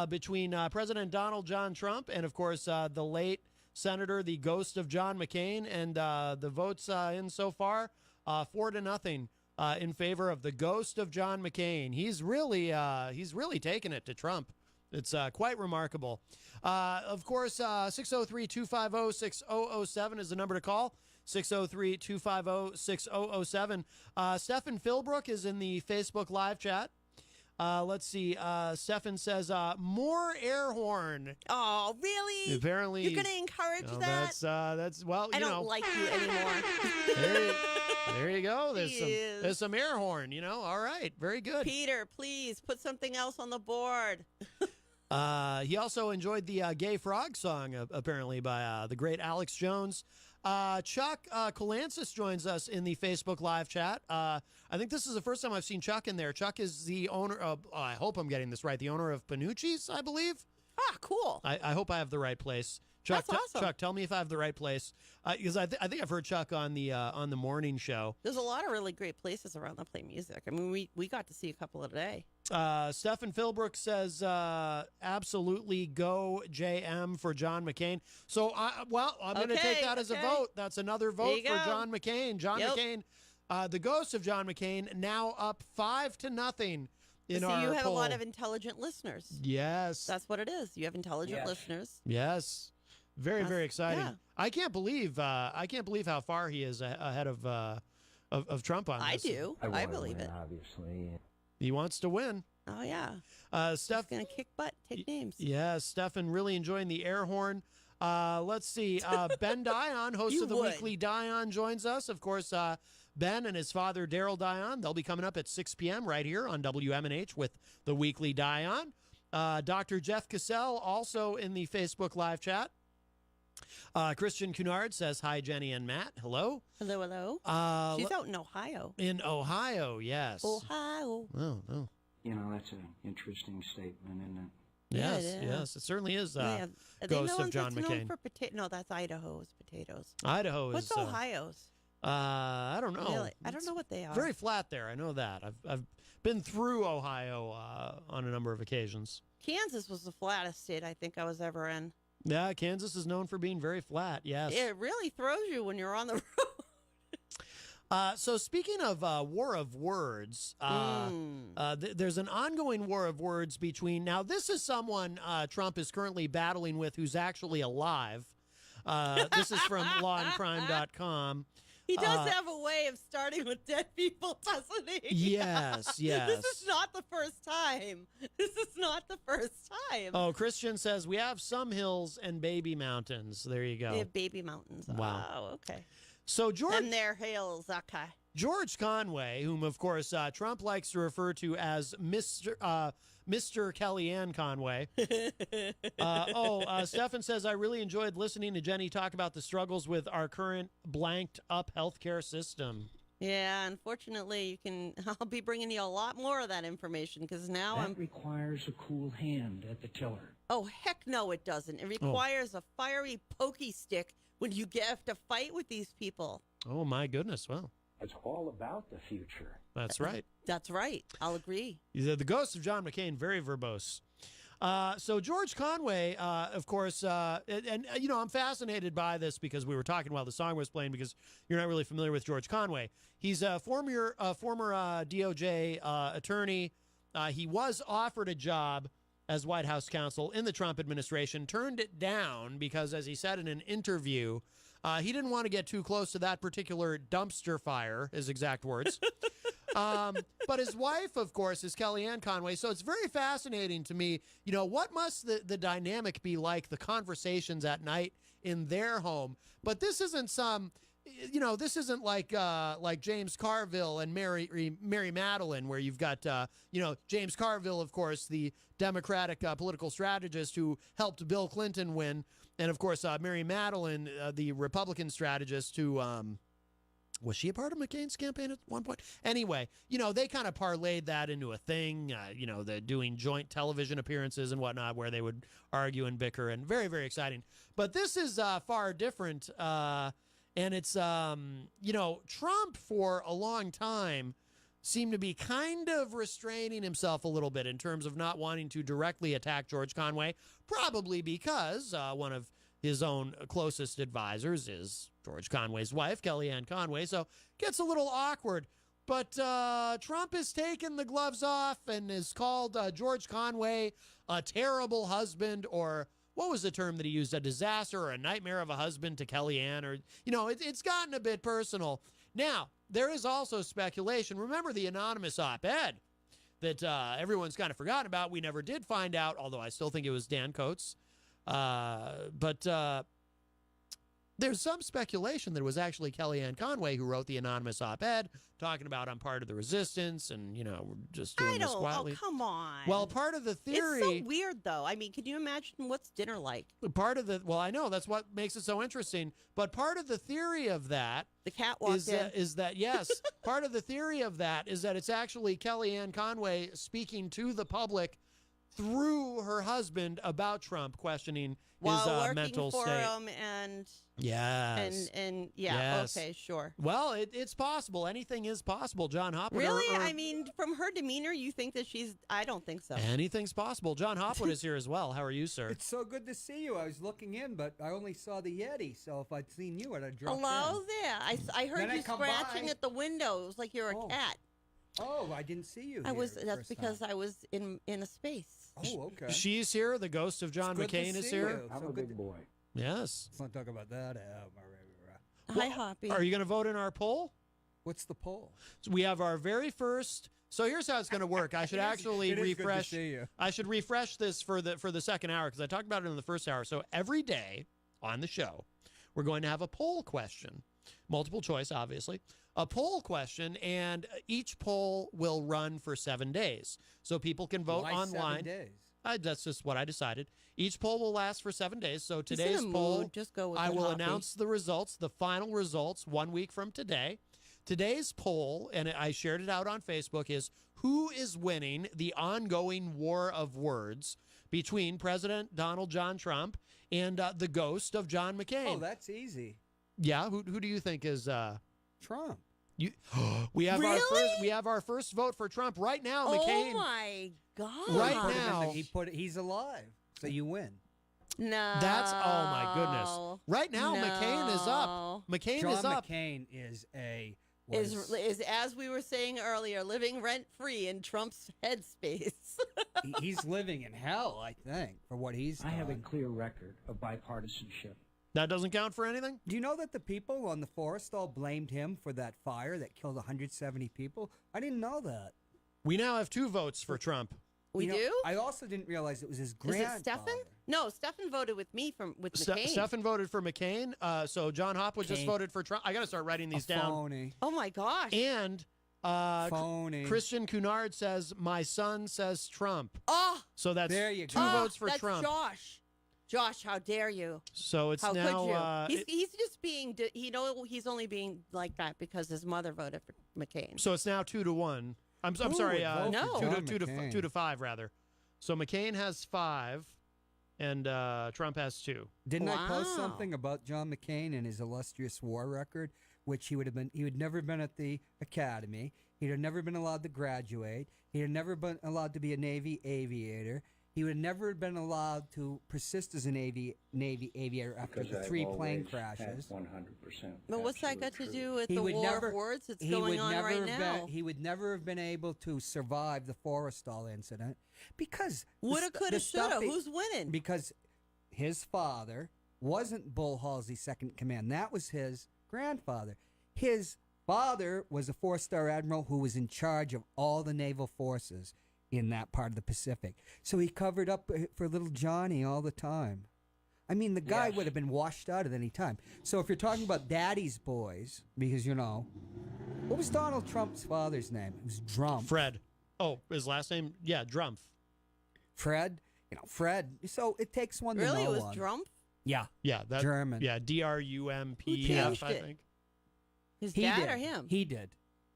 [SPEAKER 2] between President Donald John Trump and, of course, the late Senator, the ghost of John McCain? And the votes in so far, 4-0. In favor of the ghost of John McCain. He's really taken it to Trump. It's quite remarkable. Of course, 603-250-6007 is the number to call. 603-250-6007. Stefan Philbrook is in the Facebook live chat. Let's see. Stefan says, more air horn.
[SPEAKER 16] Oh, really?
[SPEAKER 2] Apparently.
[SPEAKER 16] You're going to encourage that?
[SPEAKER 2] That's well,
[SPEAKER 16] I don't like you anymore.
[SPEAKER 2] There you go. There's some air horn, All right. Very good.
[SPEAKER 16] Peter, please put something else on the board.
[SPEAKER 2] He also enjoyed the Gay Frog song, apparently, by the great Alex Jones. Chuck Colansis joins us in the Facebook live chat. I think this is the first time I've seen Chuck in there. Chuck is the owner of, I hope I'm getting this right, the owner of Panucci's, I believe.
[SPEAKER 16] Ah, cool.
[SPEAKER 2] I hope I have the right place. Chuck,
[SPEAKER 16] That's awesome.
[SPEAKER 2] Chuck, tell me if I have the right place, because I think I've heard Chuck on the morning show.
[SPEAKER 16] There's a lot of really great places around that play music. I mean, we got to see a couple today.
[SPEAKER 2] Stephen Philbrook says, absolutely go JM for John McCain. So, I'm going to take that as a vote. That's another vote for John McCain. McCain, the ghost of John McCain, now up 5-0 in our
[SPEAKER 16] you have
[SPEAKER 2] poll.
[SPEAKER 16] a lot of intelligent listeners.
[SPEAKER 2] Yes.
[SPEAKER 16] That's what it is. You have intelligent listeners.
[SPEAKER 2] Yes. Very, very exciting.
[SPEAKER 16] Yeah.
[SPEAKER 2] I can't believe how far he is ahead of Trump on this.
[SPEAKER 16] I do. I believe it.
[SPEAKER 13] Obviously.
[SPEAKER 2] He wants to win.
[SPEAKER 16] Oh, yeah.
[SPEAKER 2] Steph,
[SPEAKER 16] going to kick butt, take names.
[SPEAKER 2] Yeah, Stefan really enjoying the air horn. Let's see. Ben Dion, host of the Weekly Dion, joins us. Of course, Ben and his father, Daryl Dion, they'll be coming up at 6 p.m. right here on WMNH with the Weekly Dion. Dr. Jeff Cassell, also in the Facebook live chat. Christian Cunard says, hi, Jenny and Matt. Hello.
[SPEAKER 16] Hello, hello. She's out in Ohio.
[SPEAKER 2] In Ohio, yes.
[SPEAKER 16] Ohio.
[SPEAKER 2] Oh.
[SPEAKER 13] You know, that's an interesting statement, isn't it?
[SPEAKER 2] Yes, it certainly is. Ghost of John McCain.
[SPEAKER 16] No, that's Idaho's potatoes.
[SPEAKER 2] Idaho is.
[SPEAKER 16] What's Ohio's?
[SPEAKER 2] I don't know.
[SPEAKER 16] Really? I don't know what they are.
[SPEAKER 2] Very flat there. I know that. I've been through Ohio on a number of occasions.
[SPEAKER 16] Kansas was the flattest state I think I was ever in.
[SPEAKER 2] Yeah, Kansas is known for being very flat. Yes.
[SPEAKER 16] It really throws you when you're on the road.
[SPEAKER 2] So speaking of war of words, there's an ongoing war of words between. Now, this is someone Trump is currently battling with who's actually alive. This is from lawandcrime.com.
[SPEAKER 16] He does have a way of starting with dead people, doesn't he?
[SPEAKER 2] Yes.
[SPEAKER 16] This is not the first time.
[SPEAKER 2] Oh, Christian says, we have some hills and baby mountains. There you go.
[SPEAKER 16] They have baby mountains.
[SPEAKER 2] Wow.
[SPEAKER 16] Oh, okay.
[SPEAKER 2] So, George.
[SPEAKER 16] And their hills, okay.
[SPEAKER 2] George Conway, whom, of course, Trump likes to refer to as Mr. Kellyanne Conway. Stefan says, I really enjoyed listening to Jenny talk about the struggles with our current blanked-up healthcare system.
[SPEAKER 16] Yeah, unfortunately, I'll be bringing you a lot more of that information because now
[SPEAKER 13] That requires a cool hand at the tiller.
[SPEAKER 16] Oh, heck no, it doesn't. It requires a fiery pokey stick when you have to fight with these people.
[SPEAKER 2] Oh, my goodness. Well,
[SPEAKER 13] it's all about the future.
[SPEAKER 2] That's right.
[SPEAKER 16] That's right. I'll agree.
[SPEAKER 2] The ghost of John McCain, very verbose. So George Conway, of course, I'm fascinated by this because we were talking while the song was playing because you're not really familiar with George Conway. He's a former DOJ attorney. He was offered a job as White House counsel in the Trump administration, turned it down because, as he said in an interview, he didn't want to get too close to that particular dumpster fire, his exact words. But his wife, of course, is Kellyanne Conway. So it's very fascinating to me. What must the dynamic be like, the conversations at night in their home? But this isn't this isn't like James Carville and Mary Madeline, where you've got, James Carville, of course, the Democratic political strategist who helped Bill Clinton win. And, of course, Mary Madeline, the Republican strategist who, was she a part of McCain's campaign at one point? Anyway, they kind of parlayed that into a thing, they're doing joint television appearances and whatnot where they would argue and bicker, and very, very exciting. But this is far different, and it's, Trump for a long time seemed to be kind of restraining himself a little bit in terms of not wanting to directly attack George Conway, probably because one of his own closest advisors is George Conway's wife, Kellyanne Conway, so gets a little awkward. But Trump has taken the gloves off and has called George Conway a terrible husband, or what was the term that he used, a disaster or a nightmare of a husband to Kellyanne, or, it's gotten a bit personal. Now, there is also speculation. Remember the anonymous op-ed that everyone's kind of forgotten about. We never did find out, although I still think it was Dan Coates. But there's some speculation that it was actually Kellyanne Conway who wrote the anonymous op-ed talking about I'm part of the resistance and, we're just doing this quietly.
[SPEAKER 16] Oh, come on.
[SPEAKER 2] Well, part of the theory...
[SPEAKER 16] It's so weird, though. I mean, can you imagine what's dinner like?
[SPEAKER 2] I know. That's what makes it so interesting. But part of the theory of that...
[SPEAKER 16] The cat walked in.
[SPEAKER 2] Is that, yes, part of the theory of that is that it's actually Kellyanne Conway speaking to the public through her husband about Trump, questioning his mental state.
[SPEAKER 16] While working for him and...
[SPEAKER 2] Yes.
[SPEAKER 16] And yes. Okay, sure.
[SPEAKER 2] Well, it's possible. Anything is possible, John Hopwood.
[SPEAKER 16] Really? I mean, from her demeanor, you think that I don't think so.
[SPEAKER 2] Anything's possible. John Hopwood is here as well. How are you, sir?
[SPEAKER 19] It's so good to see you. I was looking in, but I only saw the Yeti, so if I'd seen you, I'd have dropped
[SPEAKER 16] Hello
[SPEAKER 19] in.
[SPEAKER 16] there. I heard you scratching at the window. It was like you're a cat.
[SPEAKER 19] Oh, I didn't see you.
[SPEAKER 16] That's because I was in a space.
[SPEAKER 19] Oh, okay.
[SPEAKER 2] She's here. The ghost of John McCain is here.
[SPEAKER 19] I'm a big boy.
[SPEAKER 2] Yes.
[SPEAKER 19] Let's not talk about that.
[SPEAKER 16] Hi, Hoppy.
[SPEAKER 2] Are you going to vote in our poll?
[SPEAKER 19] What's the poll?
[SPEAKER 2] So we have our very first. So here's how it's going to work. I should actually refresh. I should refresh this for the second hour because I talked about it in the first hour. So every day on the show, we're going to have a poll question, multiple choice, obviously, a poll question, and each poll will run for 7 days, so people can vote online.
[SPEAKER 19] 7 days?
[SPEAKER 2] That's just what I decided. Each poll will last for 7 days. So today's poll,
[SPEAKER 16] just go with
[SPEAKER 2] I will
[SPEAKER 16] Hoppy.
[SPEAKER 2] announce the results, the final results, 1 week from today. Today's poll, and I shared it out on Facebook, is who is winning the ongoing war of words between President Donald John Trump and the ghost of John McCain.
[SPEAKER 19] Oh, that's easy.
[SPEAKER 2] Yeah, who do you think is
[SPEAKER 19] Trump?
[SPEAKER 2] We have
[SPEAKER 16] really?
[SPEAKER 2] our first vote for Trump right now.
[SPEAKER 16] Oh
[SPEAKER 2] McCain.
[SPEAKER 16] my God!
[SPEAKER 2] Right now,
[SPEAKER 19] he's alive, so you win.
[SPEAKER 16] No,
[SPEAKER 2] that's my goodness. Right now,
[SPEAKER 16] no.
[SPEAKER 2] McCain is up. McCain is up.
[SPEAKER 19] John McCain is
[SPEAKER 16] is as we were saying earlier, living rent free in Trump's headspace.
[SPEAKER 19] He's living in hell, I think, for what he's done.
[SPEAKER 13] I have a clear record of bipartisanship.
[SPEAKER 2] That doesn't count for anything?
[SPEAKER 19] Do you know that the people on the forest all blamed him for that fire that killed 170 people? I didn't know that.
[SPEAKER 2] We now have 2 votes for Trump.
[SPEAKER 16] We do?
[SPEAKER 19] I also didn't realize it was his
[SPEAKER 16] Is
[SPEAKER 19] grandfather.
[SPEAKER 16] it Stefan? No, Stefan voted with me with McCain.
[SPEAKER 2] Stefan voted for McCain. So John Hopwood just voted for Trump. I got to start writing these down.
[SPEAKER 19] Phony.
[SPEAKER 16] Oh my gosh.
[SPEAKER 2] And
[SPEAKER 19] phony.
[SPEAKER 2] Christian Cunard says my son says Trump.
[SPEAKER 16] Oh,
[SPEAKER 2] so that's
[SPEAKER 19] there you
[SPEAKER 2] two
[SPEAKER 19] go.
[SPEAKER 2] votes for
[SPEAKER 16] that's
[SPEAKER 2] Trump.
[SPEAKER 16] Josh. Josh, how dare you?
[SPEAKER 2] So it's
[SPEAKER 16] how
[SPEAKER 2] now.
[SPEAKER 16] Could you? He's just being. He's only being like that because his mother voted for McCain.
[SPEAKER 2] So it's now 2-1. I'm sorry.
[SPEAKER 16] No.
[SPEAKER 2] 2 to 5 rather. So McCain has 5, and Trump has 2.
[SPEAKER 19] Didn't I post something about John McCain and his illustrious war record, which he would never been at the academy. He'd have never been allowed to graduate. He'd have never been allowed to be a Navy aviator. He would have never been allowed to persist as a Navy aviator after the 3 plane crashes.
[SPEAKER 13] 100%.
[SPEAKER 16] But what's that got to do with the war of words that's going on right now?
[SPEAKER 19] He would never have been able to survive the Forrestal incident because
[SPEAKER 16] woulda, coulda, shoulda. Who's winning?
[SPEAKER 19] Because his father wasn't Bull Halsey's second command. That was his grandfather. His father was a 4-star admiral who was in charge of all the naval forces in that part of the Pacific. So he covered up for little Johnny all the time. I mean, the guy would have been washed out at any time. So if you're talking about daddy's boys, because, what was Donald Trump's father's name? It was Drumpf.
[SPEAKER 2] Fred. Oh, his last name? Yeah, Drumpf.
[SPEAKER 19] Fred? Fred. So it takes one to know
[SPEAKER 16] Really? It was
[SPEAKER 19] one.
[SPEAKER 16] Drumpf?
[SPEAKER 19] Yeah.
[SPEAKER 2] Yeah. That,
[SPEAKER 19] German.
[SPEAKER 2] Yeah, Drumpf,
[SPEAKER 16] Who changed
[SPEAKER 2] I
[SPEAKER 16] it?
[SPEAKER 2] think.
[SPEAKER 16] His
[SPEAKER 19] He
[SPEAKER 16] dad
[SPEAKER 19] did.
[SPEAKER 16] or him?
[SPEAKER 19] He did.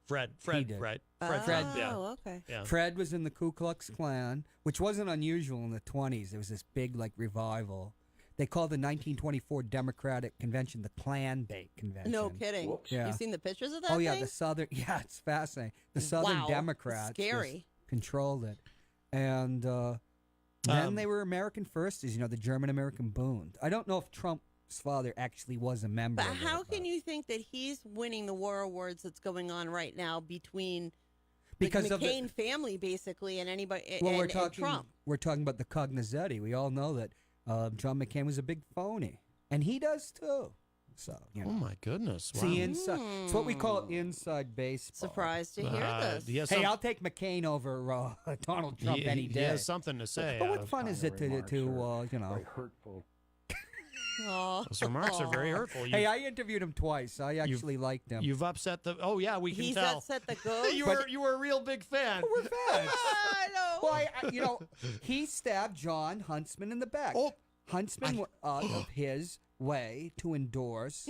[SPEAKER 2] Fred,
[SPEAKER 19] did.
[SPEAKER 2] right.
[SPEAKER 19] Fred,
[SPEAKER 2] yeah.
[SPEAKER 16] Oh, okay.
[SPEAKER 2] Yeah.
[SPEAKER 19] Fred was in the Ku Klux Klan, which wasn't unusual in the 20s. There was this big, revival. They called the 1924 Democratic Convention the Klan Bait Convention.
[SPEAKER 16] No kidding.
[SPEAKER 19] Whoops. Yeah.
[SPEAKER 16] You've seen the pictures of that
[SPEAKER 19] Oh, yeah,
[SPEAKER 16] thing?
[SPEAKER 19] the Southern, it's fascinating. The Southern
[SPEAKER 16] Wow.
[SPEAKER 19] Democrats
[SPEAKER 16] Scary.
[SPEAKER 19] just controlled it. And then they were American Firsters, the German-American Bund. I don't know if Trump's father actually was a member
[SPEAKER 16] But
[SPEAKER 19] of
[SPEAKER 16] how
[SPEAKER 19] it,
[SPEAKER 16] can you think that he's winning the war of words that's going on right now between
[SPEAKER 19] Because
[SPEAKER 16] the
[SPEAKER 19] of the-
[SPEAKER 16] McCain family, basically, and anybody
[SPEAKER 19] Well,
[SPEAKER 16] and Trump?
[SPEAKER 19] we're talking about the Cognazetti. We all know that John McCain was a big phony, and he does too. So,
[SPEAKER 2] Oh, my goodness.
[SPEAKER 19] It's
[SPEAKER 2] Wow.
[SPEAKER 19] the inside. It's what we call inside baseball.
[SPEAKER 16] Surprised to hear this.
[SPEAKER 2] he has
[SPEAKER 19] Hey,
[SPEAKER 2] some-
[SPEAKER 19] I'll take McCain over Donald Trump
[SPEAKER 2] he,
[SPEAKER 19] any
[SPEAKER 2] he
[SPEAKER 19] day.
[SPEAKER 2] has something to say.
[SPEAKER 19] But what fun is it to
[SPEAKER 13] Very hurtful.
[SPEAKER 16] Oh.
[SPEAKER 2] Those remarks are very hurtful.
[SPEAKER 19] Hey, I interviewed him twice. I actually liked him.
[SPEAKER 2] You've upset the. Oh yeah, we can
[SPEAKER 16] He's
[SPEAKER 2] tell.
[SPEAKER 16] upset the ghost.
[SPEAKER 2] you were a real big fan.
[SPEAKER 19] We're fans.
[SPEAKER 16] I know.
[SPEAKER 19] Well, he stabbed John Huntsman in the back.
[SPEAKER 2] Oh,
[SPEAKER 19] Huntsman went out of his way to endorse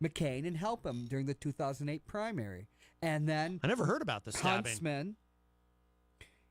[SPEAKER 19] McCain and help him during the 2008 primary. And then
[SPEAKER 2] I never heard about the stabbing.
[SPEAKER 19] Huntsman,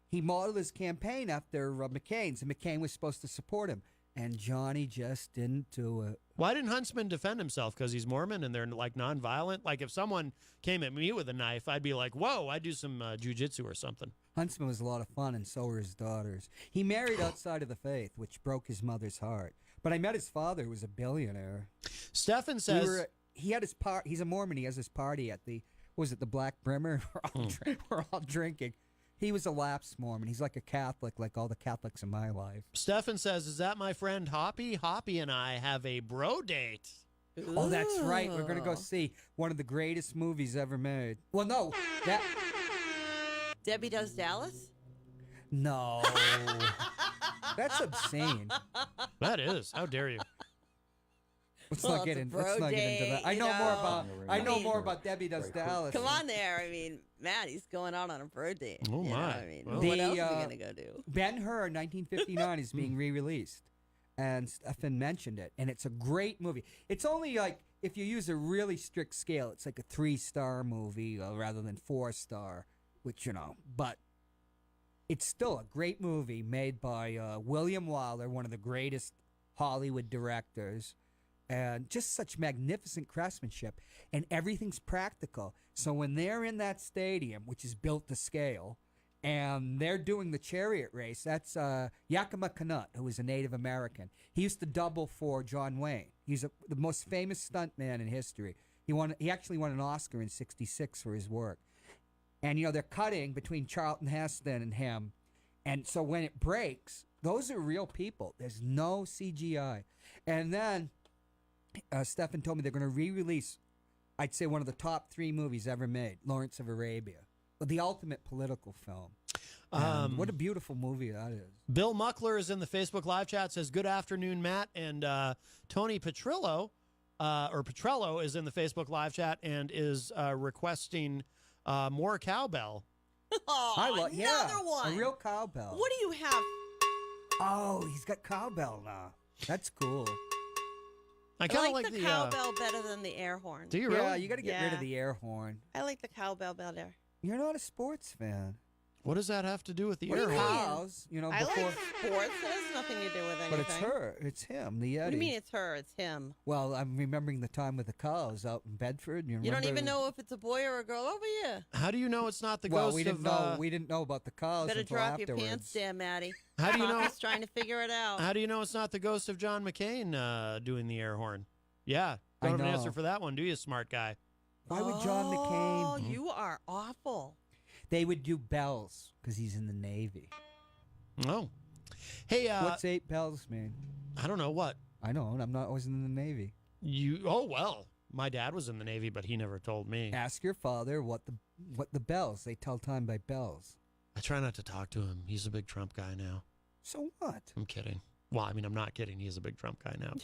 [SPEAKER 19] he modeled his campaign after McCain's, and McCain was supposed to support him. And Johnny just didn't do it.
[SPEAKER 2] Why didn't Huntsman defend himself? Because he's Mormon and they're nonviolent. Like if someone came at me with a knife, I'd be like, "Whoa, I'd do some jujitsu or something."
[SPEAKER 19] Huntsman was a lot of fun, and so were his daughters. He married outside of the faith, which broke his mother's heart. But I met his father, who was a billionaire.
[SPEAKER 2] Stefan says
[SPEAKER 19] he had his part. He's a Mormon. He has his party at the the Black Brimmer? We're all drinking. He was a lapsed Mormon. He's like a Catholic, like all the Catholics in my life.
[SPEAKER 2] Stefan says, "Is that my friend Hoppy? Hoppy and I have a bro date."
[SPEAKER 19] Oh, that's right. We're going to go see one of the greatest movies ever made. Well, no.
[SPEAKER 16] Debbie Does Dallas?
[SPEAKER 19] No. That's obscene.
[SPEAKER 2] That is. How dare you?
[SPEAKER 19] Let's not get into that. I know more about Debbie Does Dallas.
[SPEAKER 16] Come on there. I mean, Matt, he's going out on a bro date.
[SPEAKER 2] Oh, my.
[SPEAKER 16] I mean, what else is he going to go do?
[SPEAKER 19] Ben-Hur, 1959, is being re-released. And Stefan mentioned it. And it's a great movie. It's only if you use a really strict scale, it's like a 3-star movie rather than 4-star, which, But it's still a great movie made by William Wyler, one of the greatest Hollywood directors. And just such magnificent craftsmanship. And everything's practical. So when they're in that stadium, which is built to scale, and they're doing the chariot race, that's Yakima Canutt, who is a Native American. He used to double for John Wayne. He's the most famous stuntman in history. He actually won an Oscar in '66 for his work. And, they're cutting between Charlton Heston and him. And so when it breaks, those are real people. There's no CGI. And then Stefan told me they're going to re-release, I'd say, one of the top 3 movies ever made, Lawrence of Arabia. The ultimate political film. What a beautiful movie that is.
[SPEAKER 2] Bill Muckler is in the Facebook live chat, says, good afternoon, Matt. And Tony Petrello is in the Facebook live chat and is requesting more cowbell.
[SPEAKER 16] Oh, another one.
[SPEAKER 19] A real cowbell.
[SPEAKER 16] What do you have?
[SPEAKER 19] Oh, he's got cowbell now. That's cool.
[SPEAKER 2] I kind of
[SPEAKER 16] like the cowbell better than the air horn.
[SPEAKER 2] Do you really?
[SPEAKER 19] Yeah, you got to get rid of the air horn.
[SPEAKER 16] I like the cowbell better.
[SPEAKER 19] You're not a sports fan.
[SPEAKER 2] What does that have to do with the
[SPEAKER 19] What
[SPEAKER 2] air
[SPEAKER 19] do you
[SPEAKER 2] horn?
[SPEAKER 19] mean? Cows, you know,
[SPEAKER 16] I
[SPEAKER 19] before.
[SPEAKER 16] like sports. It has nothing to do with anything.
[SPEAKER 19] But it's her. It's him, the Yeti.
[SPEAKER 16] What do you mean it's her? It's him.
[SPEAKER 19] Well, I'm remembering the time with the cows out in Bedford.
[SPEAKER 16] You don't even know if it's a boy or a girl over here.
[SPEAKER 2] How do you know it's not the
[SPEAKER 19] well,
[SPEAKER 2] ghost
[SPEAKER 19] we didn't
[SPEAKER 2] of...
[SPEAKER 19] know. We didn't know about the cows
[SPEAKER 16] Better
[SPEAKER 19] until
[SPEAKER 16] drop
[SPEAKER 19] afterwards.
[SPEAKER 16] your pants down, Maddie.
[SPEAKER 2] How do you know?
[SPEAKER 16] Poppy's trying to figure it out.
[SPEAKER 2] How do you know it's not the ghost of John McCain doing the air horn? Yeah.
[SPEAKER 19] I
[SPEAKER 2] Don't have an
[SPEAKER 19] know.
[SPEAKER 2] answer for that one, do you, smart guy?
[SPEAKER 19] Why would John McCain?
[SPEAKER 16] Oh, you are awful.
[SPEAKER 19] They would do bells because he's in the Navy.
[SPEAKER 2] Oh. Hey,
[SPEAKER 19] What's 8 bells mean?
[SPEAKER 2] I don't know what.
[SPEAKER 19] I know. I wasn't in the Navy.
[SPEAKER 2] Oh, well. My dad was in the Navy, but he never told me.
[SPEAKER 19] Ask your father what the bells. They tell time by bells.
[SPEAKER 2] I try not to talk to him. He's a big Trump guy now.
[SPEAKER 19] So what?
[SPEAKER 2] I'm kidding. Well, I mean, I'm not kidding. He's a big Trump guy now.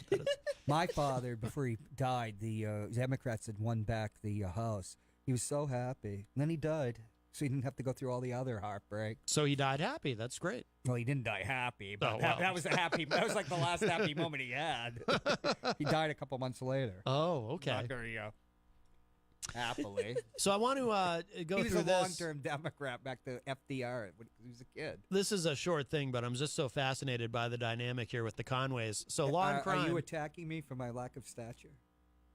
[SPEAKER 19] My father, before he died, the Democrats had won back the House. He was so happy. And then he died, so he didn't have to go through all the other heartbreak.
[SPEAKER 2] So he died happy. That's great.
[SPEAKER 19] Well, he didn't die happy, but
[SPEAKER 2] Oh, well.
[SPEAKER 19] that was a happy. That was like the last happy moment he had. He died a couple months later.
[SPEAKER 2] Oh, okay.
[SPEAKER 19] Not very happily.
[SPEAKER 2] So I want to go
[SPEAKER 19] he was
[SPEAKER 2] through
[SPEAKER 19] a
[SPEAKER 2] this.
[SPEAKER 19] long-term Democrat back to FDR when he was a kid.
[SPEAKER 2] This is a short thing, but I'm just so fascinated by the dynamic here with the Conways. So law and crime.
[SPEAKER 19] Are you attacking me for my lack of stature?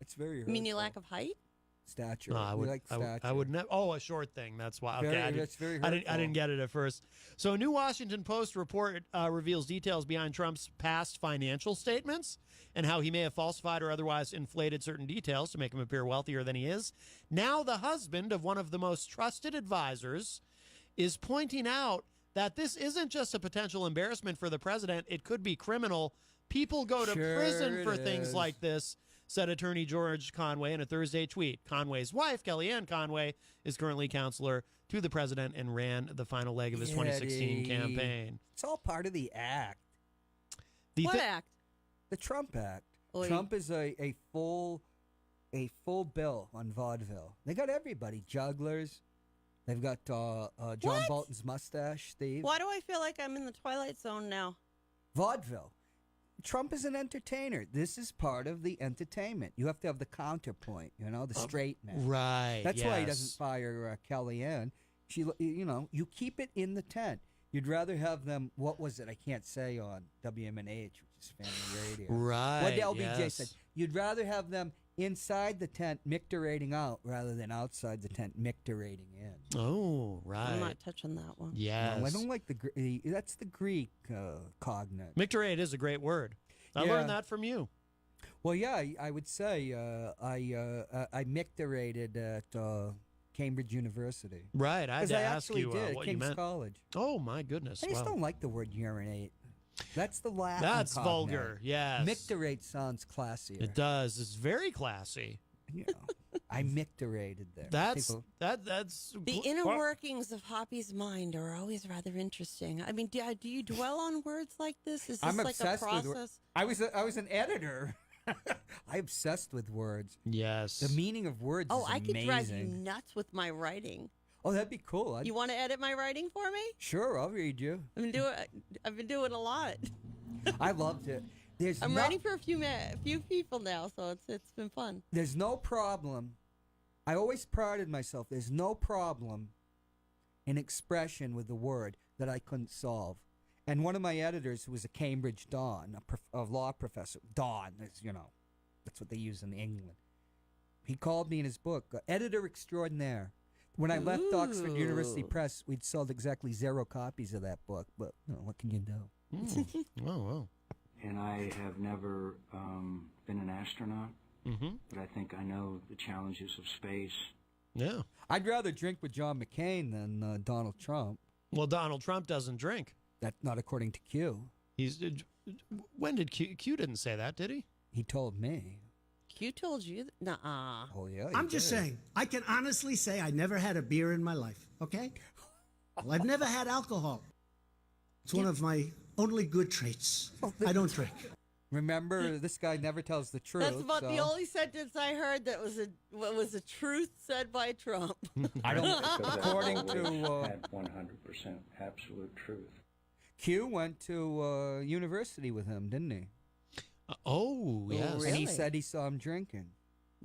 [SPEAKER 19] It's very hurtful.
[SPEAKER 16] You mean your lack of height?
[SPEAKER 19] Stature.
[SPEAKER 2] No, I would.
[SPEAKER 19] like stature.
[SPEAKER 2] I would never. Oh, a short thing. That's why. Okay,
[SPEAKER 19] That's very
[SPEAKER 2] I
[SPEAKER 19] hurtful.
[SPEAKER 2] didn't get it at first. So, a new Washington Post report reveals details behind Trump's past financial statements and how he may have falsified or otherwise inflated certain details to make him appear wealthier than he is. Now, the husband of one of the most trusted advisors is pointing out that this isn't just a potential embarrassment for the president; it could be criminal. People go to prison for things like this, said attorney George Conway in a Thursday tweet. Conway's wife, Kellyanne Conway, is currently counselor to the president and ran the final leg of his 2016 campaign.
[SPEAKER 19] It's all part of the act.
[SPEAKER 16] What act?
[SPEAKER 19] The Trump Act.
[SPEAKER 16] Oy.
[SPEAKER 19] Trump is a full bill on vaudeville. They got everybody. Jugglers. They've got John Bolton's mustache, Steve.
[SPEAKER 16] Why do I feel like I'm in the Twilight Zone now?
[SPEAKER 19] Vaudeville. Trump is an entertainer. This is part of the entertainment. You have to have the counterpoint, the straight man.
[SPEAKER 2] Right.
[SPEAKER 19] That's why he doesn't fire Kellyanne. She, you keep it in the tent. You'd rather have them, what was it? I can't say on WMNH, which is family radio.
[SPEAKER 2] Right.
[SPEAKER 19] What LBJ said. You'd rather have them inside the tent micturating out rather than outside the tent micturating in.
[SPEAKER 2] Oh, right.
[SPEAKER 16] I'm not touching that one.
[SPEAKER 2] Yes.
[SPEAKER 19] No, I don't like that's the Greek cognate.
[SPEAKER 2] Micturate is a great word. I learned that from you.
[SPEAKER 19] Well, yeah, I would say I micturated at Cambridge University.
[SPEAKER 2] Right. I had to ask you
[SPEAKER 19] did
[SPEAKER 2] what
[SPEAKER 19] King's
[SPEAKER 2] you meant.
[SPEAKER 19] College.
[SPEAKER 2] Oh, my goodness.
[SPEAKER 19] I just
[SPEAKER 2] Wow.
[SPEAKER 19] don't like the word urinate. That's the Latin.
[SPEAKER 2] That's
[SPEAKER 19] cognate.
[SPEAKER 2] vulgar. Yes.
[SPEAKER 19] Micturate sounds classier.
[SPEAKER 2] It does. It's very classy.
[SPEAKER 19] I micturated there.
[SPEAKER 2] That's
[SPEAKER 19] People-
[SPEAKER 2] that's
[SPEAKER 16] The inner workings of Hoppy's mind are always rather interesting. I mean, do you dwell on words like this? Is this
[SPEAKER 19] I'm
[SPEAKER 16] like
[SPEAKER 19] obsessed
[SPEAKER 16] a
[SPEAKER 19] with.
[SPEAKER 16] process?
[SPEAKER 19] I was an editor. I obsessed with words.
[SPEAKER 2] Yes.
[SPEAKER 19] The meaning of words.
[SPEAKER 16] Oh,
[SPEAKER 19] is
[SPEAKER 16] I could
[SPEAKER 19] amazing.
[SPEAKER 16] drive you nuts with my writing.
[SPEAKER 19] Oh, that'd be cool.
[SPEAKER 16] You want to edit my writing for me?
[SPEAKER 19] Sure, I'll read you.
[SPEAKER 16] I've been doing a lot.
[SPEAKER 19] I loved it.
[SPEAKER 16] I'm writing for a few people now, so it's been fun.
[SPEAKER 19] There's no problem. I always prided myself. There's no problem in expression with the word that I couldn't solve. And one of my editors, who was a Cambridge Don, a law professor, Don, that's what they use in England. He called me in his book, editor extraordinaire. When I left Oxford University Press, we'd sold exactly 0 copies of that book. But what can you do?
[SPEAKER 2] Wow.
[SPEAKER 20] And I have never been an astronaut, but I think I know the challenges of space.
[SPEAKER 2] Yeah.
[SPEAKER 19] I'd rather drink with John McCain than Donald Trump.
[SPEAKER 2] Well, Donald Trump doesn't drink.
[SPEAKER 19] That's not according to Q.
[SPEAKER 2] When did Q didn't say that, did he?
[SPEAKER 19] He told me.
[SPEAKER 16] Q told you? Nuh-uh.
[SPEAKER 19] Oh, yeah.
[SPEAKER 8] I'm just saying, I can honestly say I never had a beer in my life, okay?
[SPEAKER 18] I've never had alcohol. It's one of my only good traits. I don't drink.
[SPEAKER 19] Remember, this guy never tells the truth.
[SPEAKER 16] That's about the only sentence I heard that was a truth said by Trump.
[SPEAKER 19] I don't. According to
[SPEAKER 20] had 100% absolute truth.
[SPEAKER 19] Q went to university with him, didn't he?
[SPEAKER 2] Yes.
[SPEAKER 19] And he said he saw him drinking.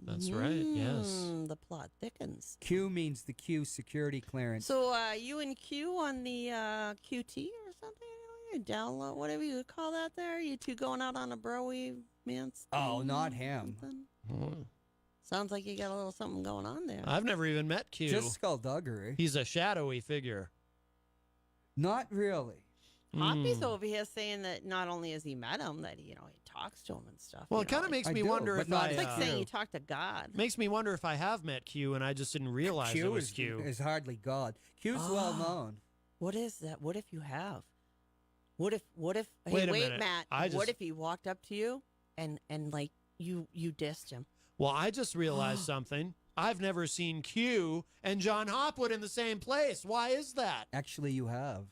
[SPEAKER 2] That's right. Yes.
[SPEAKER 16] The plot thickens.
[SPEAKER 19] Q means the Q security clearance.
[SPEAKER 16] So you and Q on the QT or something? You download, whatever you would call that there? You two going out on a broy man's
[SPEAKER 19] Oh, not him.
[SPEAKER 16] Sounds like you got a little something going on there.
[SPEAKER 2] I've never even met Q.
[SPEAKER 19] Just skullduggery.
[SPEAKER 2] He's a shadowy figure.
[SPEAKER 19] Not really.
[SPEAKER 16] Hoppy's over here saying that not only has he met him, that he talks to him and stuff.
[SPEAKER 2] Well, it kind of makes me wonder if
[SPEAKER 16] it's like saying you talk to God.
[SPEAKER 2] Makes me wonder if I have met Q and I just didn't realize it was Q.
[SPEAKER 19] Is hardly God. Q's well known.
[SPEAKER 16] What is that? What if you have? What if?
[SPEAKER 2] Wait a
[SPEAKER 16] wait,
[SPEAKER 2] minute.
[SPEAKER 16] Matt. What if he walked up to you and like you dissed him?
[SPEAKER 2] Well, I just realized something. I've never seen Q and John Hopwood in the same place. Why is that?
[SPEAKER 19] Actually, you have.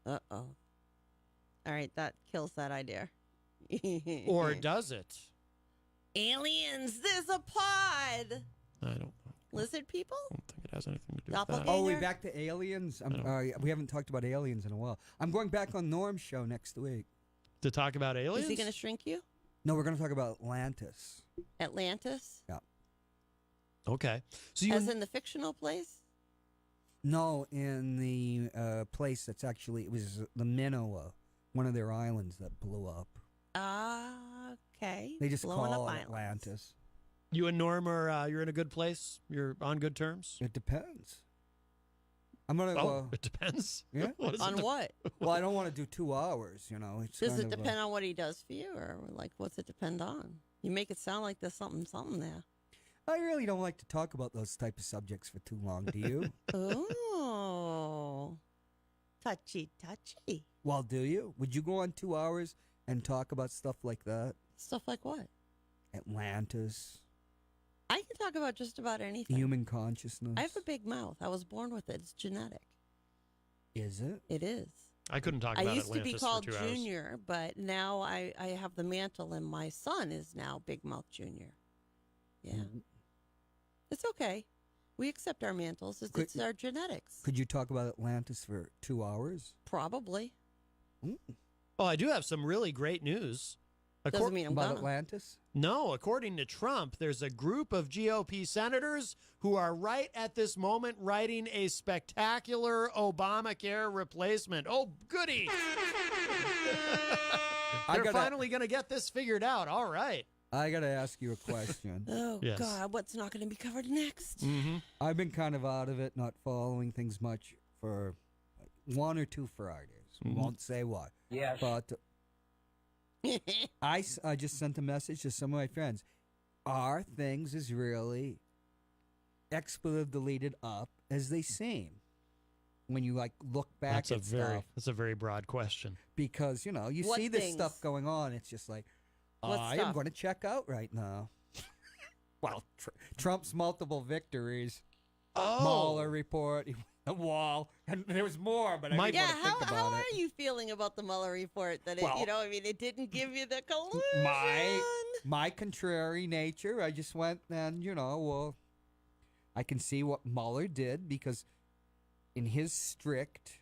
[SPEAKER 16] Uh-oh. All right, that kills that idea.
[SPEAKER 2] Or does it?
[SPEAKER 16] Aliens, there's a pod.
[SPEAKER 2] I don't know.
[SPEAKER 16] Lizard people?
[SPEAKER 2] I don't think it has anything to do with that.
[SPEAKER 19] Oh, we back to aliens? We haven't talked about aliens in a while. I'm going back on Norm's show next week.
[SPEAKER 2] To talk about aliens?
[SPEAKER 16] Is he going to shrink you?
[SPEAKER 19] No, we're going to talk about Atlantis.
[SPEAKER 16] Atlantis?
[SPEAKER 19] Yeah.
[SPEAKER 2] Okay. So
[SPEAKER 16] As in the fictional place?
[SPEAKER 19] No, in the place that's actually, it was the Minoa, one of their islands that blew up.
[SPEAKER 16] Okay.
[SPEAKER 19] They just
[SPEAKER 16] Blowing
[SPEAKER 19] call
[SPEAKER 16] up
[SPEAKER 19] it Atlantis.
[SPEAKER 2] You and Norm are you're in a good place? You're on good terms?
[SPEAKER 19] It depends. I'm gonna.
[SPEAKER 2] It depends.
[SPEAKER 19] Yeah.
[SPEAKER 16] On what?
[SPEAKER 19] Well, I don't want to do 2 hours. It's
[SPEAKER 16] Does
[SPEAKER 19] kind
[SPEAKER 16] it
[SPEAKER 19] of,
[SPEAKER 16] depend on what he does for you, or like what's it depend on? You make it sound like there's something there.
[SPEAKER 19] I really don't like to talk about those type of subjects for too long. Do you?
[SPEAKER 16] Oh, touchy.
[SPEAKER 19] Well, do you? Would you go on 2 hours and talk about stuff like that?
[SPEAKER 16] Stuff like what?
[SPEAKER 19] Atlantis.
[SPEAKER 16] I can talk about just about anything.
[SPEAKER 19] Human consciousness.
[SPEAKER 16] I have a big mouth. I was born with it. It's genetic.
[SPEAKER 19] Is it?
[SPEAKER 16] It is.
[SPEAKER 2] I couldn't talk about
[SPEAKER 16] Atlantis. I used to be called
[SPEAKER 2] for 2 hours.
[SPEAKER 16] Junior, but now I have the mantle, and my son is now Big Mouth Junior. Yeah. Mm-hmm. It's okay. We accept our mantles. It's our genetics.
[SPEAKER 19] Could you talk about Atlantis for 2 hours?
[SPEAKER 16] Probably.
[SPEAKER 2] Oh, I do have some really great news.
[SPEAKER 16] Doesn't mean I'm
[SPEAKER 19] about
[SPEAKER 16] gonna.
[SPEAKER 19] Atlantis?
[SPEAKER 2] No, according to Trump, there's a group of GOP senators who are right at this moment writing a spectacular Obamacare replacement. Oh, goody! They're finally going to get this figured out. All right.
[SPEAKER 19] I got to ask you a question.
[SPEAKER 16] Oh, yes. God, what's not going to be covered next?
[SPEAKER 2] Mm-hmm.
[SPEAKER 19] I've been kind of out of it, not following things much for 1 or 2 Fridays.
[SPEAKER 2] Mm-hmm.
[SPEAKER 19] Won't say what.
[SPEAKER 20] Yes.
[SPEAKER 19] But I just sent a message to some of my friends. Are things as really expletive deleted up as they seem? When you look back at stuff.
[SPEAKER 2] That's a very broad question.
[SPEAKER 19] Because, you
[SPEAKER 16] What
[SPEAKER 19] see this
[SPEAKER 16] things?
[SPEAKER 19] stuff going on. It's just like, I am going to check out right now. Well, Trump's multiple victories. Mueller report. The wall, and there was more, but I didn't want to think about it.
[SPEAKER 16] How are you feeling about the Mueller report? That it didn't give you the collusion.
[SPEAKER 19] My contrary nature, I just went and I can see what Mueller did because in his strict,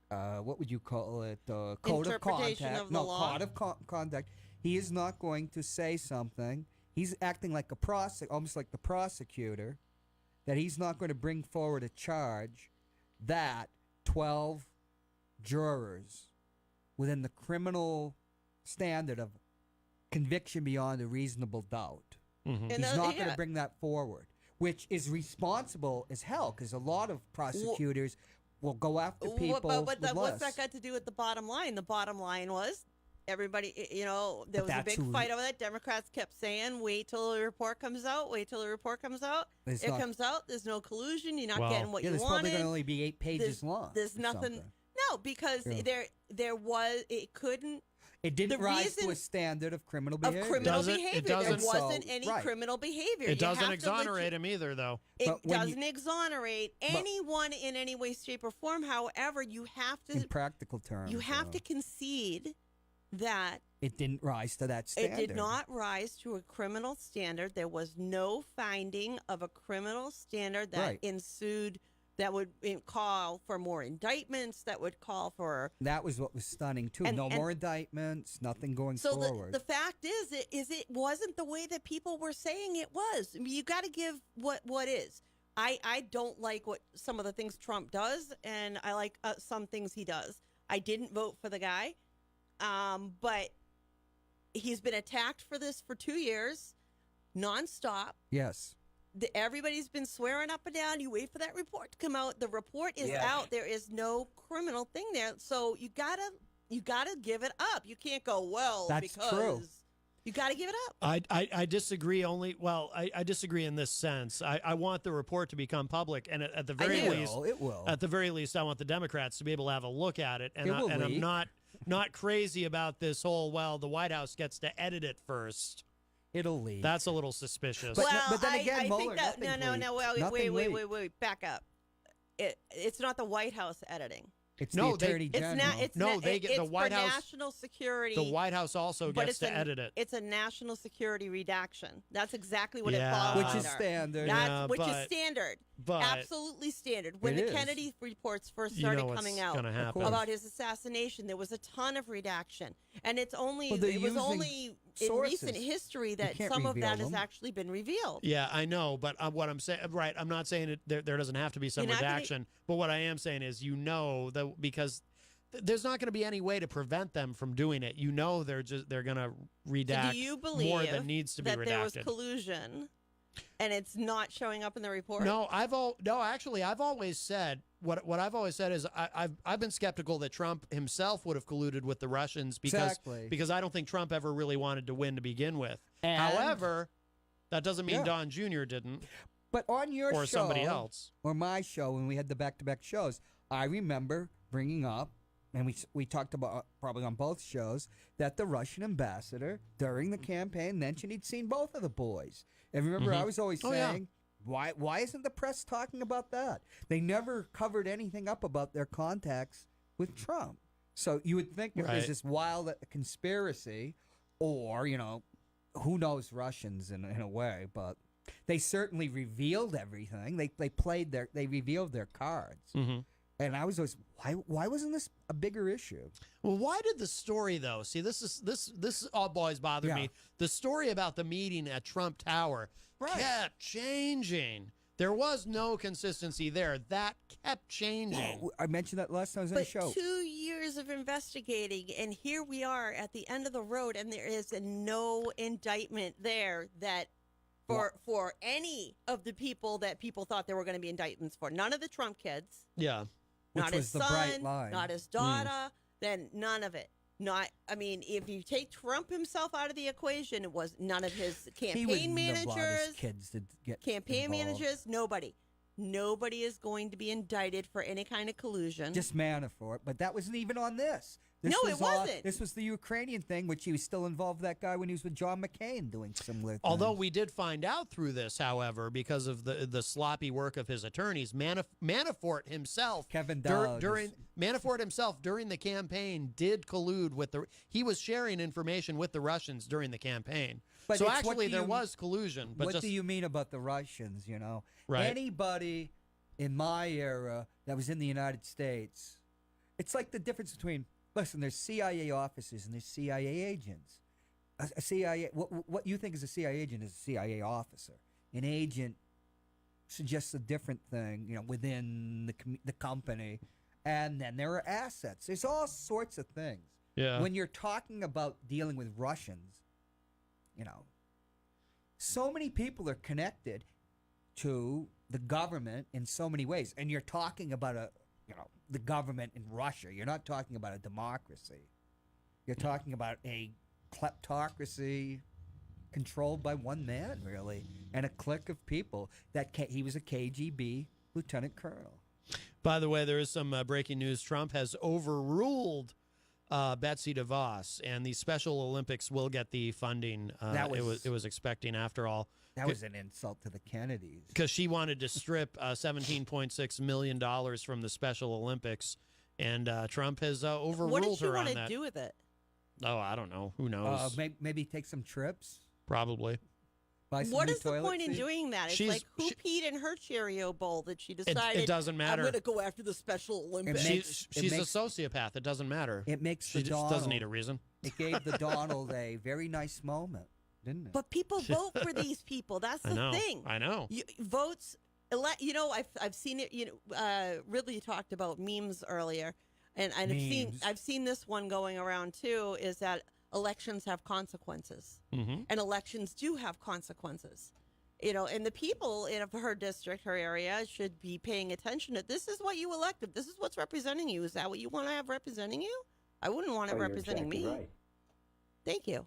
[SPEAKER 19] what would you call it? Code of conduct. Code of conduct. He is not going to say something. He's acting like almost like the prosecutor. That he's not going to bring forward a charge that 12 jurors within the criminal standard of conviction beyond a reasonable doubt.
[SPEAKER 2] Mm-hmm.
[SPEAKER 19] He's not going to bring that forward, which is responsible as hell because a lot of prosecutors will go after people
[SPEAKER 16] But what's that got to do with the bottom line? The bottom line was everybody, there was a big fight over that. Democrats kept saying, wait till the report comes out, wait till the report comes out. It comes out, there's no collusion, you're not getting what you
[SPEAKER 19] there's
[SPEAKER 16] wanted.
[SPEAKER 19] Probably going to only be 8 pages long.
[SPEAKER 16] There's nothing. No, because there was, it couldn't.
[SPEAKER 19] It didn't rise to a standard of criminal behavior.
[SPEAKER 16] There wasn't any criminal behavior.
[SPEAKER 2] It doesn't exonerate him either, though.
[SPEAKER 16] It doesn't exonerate anyone in any way, shape, or form. However, you have to,
[SPEAKER 19] in practical terms,
[SPEAKER 16] you have to concede that
[SPEAKER 19] it didn't rise to that standard.
[SPEAKER 16] It did not rise to a criminal standard. There was no finding of a criminal standard that ensued. That would call for more indictments. That would call for.
[SPEAKER 19] That was what was stunning too. No more indictments. Nothing going forward.
[SPEAKER 16] So the fact is, it wasn't the way that people were saying it was. I mean, you got to give what is. I don't like what some of the things Trump does, and I like some things he does. I didn't vote for the guy, but he's been attacked for this for 2 years, nonstop.
[SPEAKER 19] Yes.
[SPEAKER 16] Everybody's been swearing up and down. You wait for that report to come out. The report is out. There is no criminal thing there. So you gotta give it up. You can't go, well,
[SPEAKER 19] that's
[SPEAKER 16] because
[SPEAKER 19] true.
[SPEAKER 16] You got to give it up.
[SPEAKER 2] I disagree I disagree in this sense. I want the report to become public, and at the very least,
[SPEAKER 19] it will.
[SPEAKER 2] At the very least, I want the Democrats to be able to have a look at it. And I'm not crazy about this whole, well, the White House gets to edit it first.
[SPEAKER 19] It'll leak.
[SPEAKER 2] That's a little suspicious.
[SPEAKER 19] But then again,
[SPEAKER 16] I
[SPEAKER 19] Mueller,
[SPEAKER 16] think that no. Wait. Back up. It's not the White House editing.
[SPEAKER 19] It's the Attorney General.
[SPEAKER 2] They get the White House.
[SPEAKER 16] National security.
[SPEAKER 2] The White House also gets to edit it.
[SPEAKER 16] It's a national security redaction. That's exactly what it falls under.
[SPEAKER 19] Which is standard.
[SPEAKER 16] Which is standard. Absolutely standard. When the Kennedy reports first started coming out about his assassination, there was a ton of redaction, and it was only in recent history that some of that has actually been revealed.
[SPEAKER 2] Yeah, I know, but what I'm saying, I'm not saying there doesn't have to be some redaction, but what I am saying is, that because there's not going to be any way to prevent them from doing it. They're going to redact more than needs to be redacted.
[SPEAKER 16] There was collusion, and it's not showing up in the report?
[SPEAKER 2] No, I've always said what I've always said is I've been skeptical that Trump himself would have colluded with the Russians because I don't think Trump ever really wanted to win to begin with. However, that doesn't mean Don Jr. didn't.
[SPEAKER 19] But on your
[SPEAKER 2] or
[SPEAKER 19] show,
[SPEAKER 2] somebody else,
[SPEAKER 19] or my show, when we had the back-to-back shows, I remember bringing up, and we talked about probably on both shows, that the Russian ambassador during the campaign mentioned he'd seen both of the boys. And remember, I was always saying, why isn't the press talking about that? They never covered anything up about their contacts with Trump. So you would think there's this wild conspiracy, or, who knows Russians in a way, but they certainly revealed everything. They revealed their cards.
[SPEAKER 2] Mm-hmm.
[SPEAKER 19] And I was always, why wasn't this a bigger issue?
[SPEAKER 2] Well, why did the story, though? See, this all always bothered me. The story about the meeting at Trump Tower kept changing. There was no consistency there. That kept changing.
[SPEAKER 19] I mentioned that last time I was on the show.
[SPEAKER 16] 2 years of investigating, and here we are at the end of the road, and there is no indictment there that for any of the people that people thought there were going to be indictments for. None of the Trump kids.
[SPEAKER 2] Yeah.
[SPEAKER 16] Not his son, not his daughter, then none of it. If you take Trump himself out of the equation, it was none of his campaign managers,
[SPEAKER 19] kids to get
[SPEAKER 16] campaign
[SPEAKER 19] involved.
[SPEAKER 16] managers, nobody. Nobody is going to be indicted for any kind of collusion.
[SPEAKER 19] Just Manafort, but that wasn't even on this.
[SPEAKER 16] No, it wasn't.
[SPEAKER 19] This was the Ukrainian thing, which he was still involved with that guy when he was with John McCain doing similar things.
[SPEAKER 2] Although we did find out through this, however, because of the sloppy work of his attorneys, Manafort himself, Manafort himself during the campaign did collude with he was sharing information with the Russians during the campaign.
[SPEAKER 19] But
[SPEAKER 2] so actually there was collusion. But
[SPEAKER 19] what do you mean about the Russians,
[SPEAKER 2] Right.
[SPEAKER 19] Anybody in my era that was in the United States, it's like the difference between, listen, there's CIA officers and there's CIA agents. A CIA, what you think is a CIA agent is a CIA officer. An agent suggests a different thing, within the company. And then there are assets. There's all sorts of things.
[SPEAKER 2] Yeah.
[SPEAKER 19] When you're talking about dealing with Russians, so many people are connected to the government in so many ways. And you're talking about the government in Russia. You're not talking about a democracy. You're talking about a kleptocracy controlled by one man, really, and a clique of people. He was a KGB lieutenant colonel.
[SPEAKER 2] By the way, there is some breaking news. Trump has overruled Betsy DeVos, and the Special Olympics will get the funding it was expecting after all.
[SPEAKER 19] That was an insult to the Kennedys.
[SPEAKER 2] Because she wanted to strip $17.6 million from the Special Olympics, and Trump has overruled her on that.
[SPEAKER 16] What did she want to do with it?
[SPEAKER 2] Oh, I don't know. Who knows?
[SPEAKER 19] Maybe take some trips?
[SPEAKER 2] Probably.
[SPEAKER 16] What is the point in doing that? It's like, who peed in her Cheerio bowl that she decided,
[SPEAKER 2] it doesn't matter.
[SPEAKER 16] I'm going to go after the Special Olympics?
[SPEAKER 2] She's a sociopath. It doesn't matter.
[SPEAKER 19] It makes
[SPEAKER 2] she just doesn't need a reason.
[SPEAKER 19] It gave the Donald a very nice moment, didn't it?
[SPEAKER 16] But people vote for these people. That's the thing.
[SPEAKER 2] I know.
[SPEAKER 16] Votes, I've seen it. Ridley talked about memes earlier, and I've seen this one going around too, is that elections have consequences, and elections do have consequences. And the people in her district, her area, should be paying attention to this. Is what you elected. This is what's representing you. Is that what you want to have representing you? I wouldn't want it representing me.
[SPEAKER 20] Right.
[SPEAKER 16] Thank you.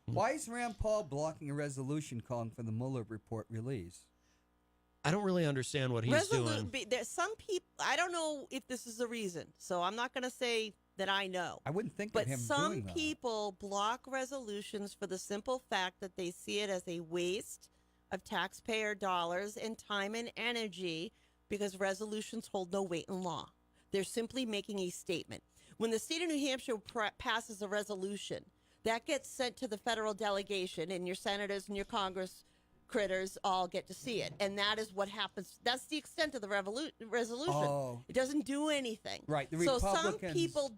[SPEAKER 19] Why is Rand Paul blocking a resolution calling for the Mueller report release?
[SPEAKER 2] I don't really understand what he's doing.
[SPEAKER 16] There's some people, I don't know if this is the reason, so I'm not going to say that I know.
[SPEAKER 19] I wouldn't think
[SPEAKER 16] of
[SPEAKER 19] him
[SPEAKER 16] But some
[SPEAKER 19] doing that.
[SPEAKER 16] people block resolutions for the simple fact that they see it as a waste of taxpayer dollars and time and energy, because resolutions hold no weight in law. They're simply making a statement. When the state of New Hampshire passes a resolution, that gets sent to the federal delegation, and your senators and your Congress critters all get to see it. And that is what happens. That's the extent of the resolution.
[SPEAKER 19] Oh.
[SPEAKER 16] It doesn't do anything.
[SPEAKER 19] Right. The
[SPEAKER 16] so
[SPEAKER 19] Republicans
[SPEAKER 16] some people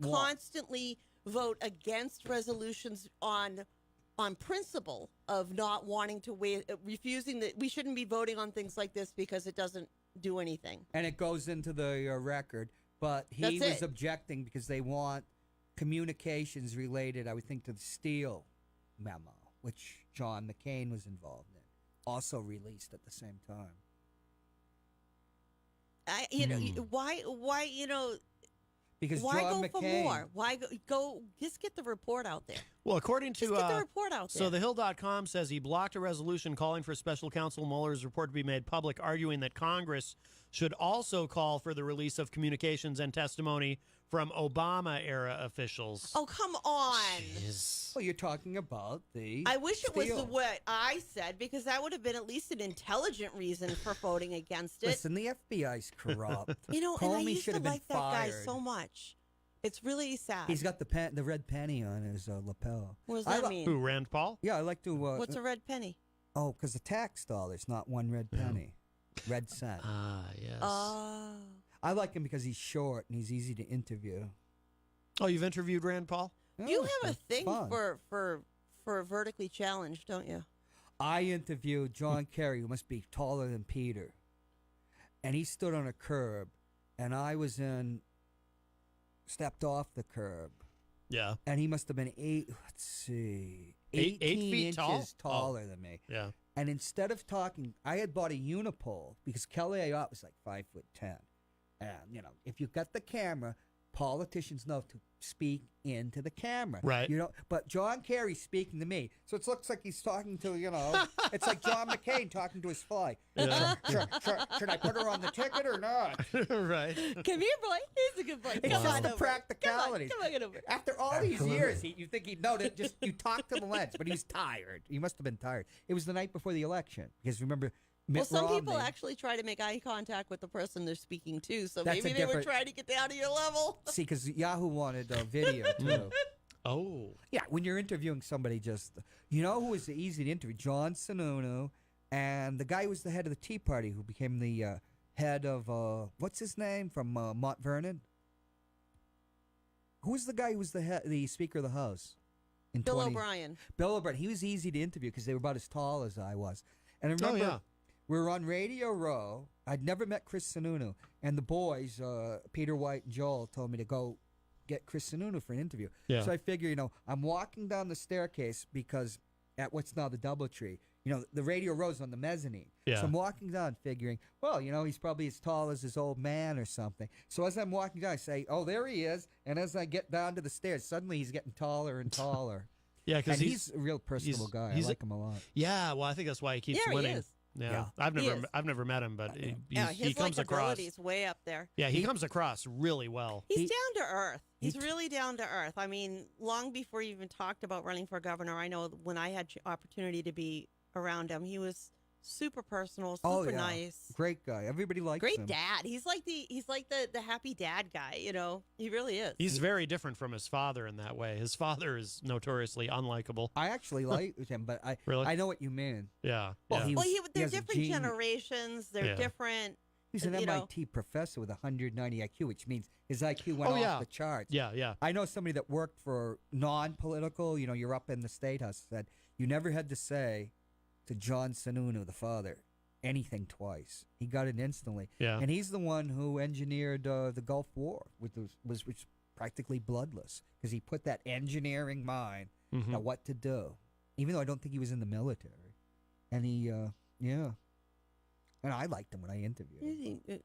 [SPEAKER 16] constantly vote against resolutions on principle of not wanting to refusing that we shouldn't be voting on things like this because it doesn't do anything.
[SPEAKER 19] And it goes into the record. But he was objecting because they want communications related, I would think, to the Steele memo, which John McCain was involved in, also released at the same time.
[SPEAKER 16] Why
[SPEAKER 19] because
[SPEAKER 16] why
[SPEAKER 19] John
[SPEAKER 16] go
[SPEAKER 19] McCain,
[SPEAKER 16] for more? Why go? Just get the report out there.
[SPEAKER 2] Well, according to
[SPEAKER 16] just get the report out there.
[SPEAKER 2] So thehill.com says he blocked a resolution calling for special counsel Mueller's report to be made public, arguing that Congress should also call for the release of communications and testimony from Obama-era officials.
[SPEAKER 16] Oh, come on.
[SPEAKER 2] Jeez.
[SPEAKER 19] Well, you're talking about the
[SPEAKER 16] I wish it was
[SPEAKER 19] Steele.
[SPEAKER 16] what I said, because that would have been at least an intelligent reason for voting against it.
[SPEAKER 19] Listen, the FBI's corrupt.
[SPEAKER 16] And I
[SPEAKER 19] Comey
[SPEAKER 16] used
[SPEAKER 19] should
[SPEAKER 16] to
[SPEAKER 19] have been
[SPEAKER 16] like that
[SPEAKER 19] fired.
[SPEAKER 16] guy so much. It's really sad.
[SPEAKER 19] He's got the red penny on his lapel.
[SPEAKER 16] What does that mean?
[SPEAKER 2] Who, Rand Paul?
[SPEAKER 19] Yeah, I like to...
[SPEAKER 16] What's a red penny?
[SPEAKER 19] Oh, because the tax dollars, not one red penny. Red cent.
[SPEAKER 2] Ah, yes.
[SPEAKER 19] I like him because he's short and he's easy to interview.
[SPEAKER 2] Oh, you've interviewed Rand Paul?
[SPEAKER 16] You have a thing for vertically challenged, don't you?
[SPEAKER 19] I interviewed John Kerry, who must be taller than Peter. And he stood on a curb, and I was stepped off the curb.
[SPEAKER 2] Yeah.
[SPEAKER 19] And he must have been 18
[SPEAKER 2] 8 feet
[SPEAKER 19] inches taller than me.
[SPEAKER 2] Yeah.
[SPEAKER 19] And instead of talking, I had bought a unipole because Kelly Ayotte was like 5'10". And, if you got the camera, politicians know to speak into the camera.
[SPEAKER 2] Right.
[SPEAKER 19] But John Kerry's speaking to me. So it looks like he's talking to, it's like John McCain talking to his fly.
[SPEAKER 2] Yeah.
[SPEAKER 19] Should I put her on the ticket or not?
[SPEAKER 2] Right.
[SPEAKER 16] Come here, boy. He's a good boy.
[SPEAKER 19] It's
[SPEAKER 16] Come
[SPEAKER 19] just
[SPEAKER 16] on
[SPEAKER 19] the
[SPEAKER 16] over.
[SPEAKER 19] practicalities.
[SPEAKER 16] Come on, get over.
[SPEAKER 19] After all these years, you think he'd know that you talk to the lens, but he was tired. He must have been tired. It was the night before the election. Because remember, Mitt
[SPEAKER 16] some
[SPEAKER 19] Romney,
[SPEAKER 16] people actually try to make eye contact with the person they're speaking to, so
[SPEAKER 19] That's
[SPEAKER 16] maybe
[SPEAKER 19] a
[SPEAKER 16] they were
[SPEAKER 19] different-
[SPEAKER 16] trying to get down to your level.
[SPEAKER 19] See, because Yahoo wanted a video, too.
[SPEAKER 2] Oh.
[SPEAKER 19] Yeah, when you're interviewing somebody who was easy to interview? John Sununu and the guy who was the head of the Tea Party who became the head of, what's his name, from Mount Vernon? Who was the guy who was the Speaker of the House?
[SPEAKER 16] Bill O'Brien.
[SPEAKER 19] Bill O'Brien. He was easy to interview because they were about as tall as I was. And I remember we were on Radio Row. I'd never met Chris Sununu. And the boys, Peter White and Joel, told me to go get Chris Sununu for an interview.
[SPEAKER 2] Yeah.
[SPEAKER 19] So I figure, I'm walking down the staircase because at what's now the Doubletree, the Radio Row's on the mezzanine.
[SPEAKER 2] Yeah.
[SPEAKER 19] So I'm walking down figuring, well, he's probably as tall as his old man or something. So as I'm walking down, I say, oh, there he is. And as I get down to the stairs, suddenly he's getting taller and taller.
[SPEAKER 2] Yeah, because
[SPEAKER 19] he's a real personable guy. I like him a lot.
[SPEAKER 2] Yeah, well, I think that's why he keeps
[SPEAKER 16] Yeah,
[SPEAKER 2] winning.
[SPEAKER 16] he is.
[SPEAKER 2] Yeah.
[SPEAKER 16] He is.
[SPEAKER 2] I've never met him, but
[SPEAKER 16] his
[SPEAKER 2] he comes across.
[SPEAKER 16] likability's way up there.
[SPEAKER 2] Yeah, he comes across really well.
[SPEAKER 16] He's down to earth. He's really down to earth. I mean, long before you even talked about running for governor, I know when I had opportunity to be around him, he was super personal, super nice.
[SPEAKER 19] Great guy. Everybody likes him.
[SPEAKER 16] Great dad. He's like the happy dad guy, you know. He really is.
[SPEAKER 2] He's very different from his father in that way. His father is notoriously unlikable.
[SPEAKER 19] I actually like him, but I know what you mean.
[SPEAKER 2] Yeah.
[SPEAKER 19] Well,
[SPEAKER 16] they're different generations. They're different.
[SPEAKER 19] He's an MIT professor with 190 IQ, which means his IQ went off the charts.
[SPEAKER 2] Yeah.
[SPEAKER 19] I know somebody that worked for non-political, you're up in the State House, said you never had to say to John Sununu, the father, anything twice. He got it instantly.
[SPEAKER 2] Yeah.
[SPEAKER 19] And he's the one who engineered the Gulf War, which was practically bloodless, because he put that engineering mind on what to do, even though I don't think he was in the military. And he, and I liked him when I interviewed him.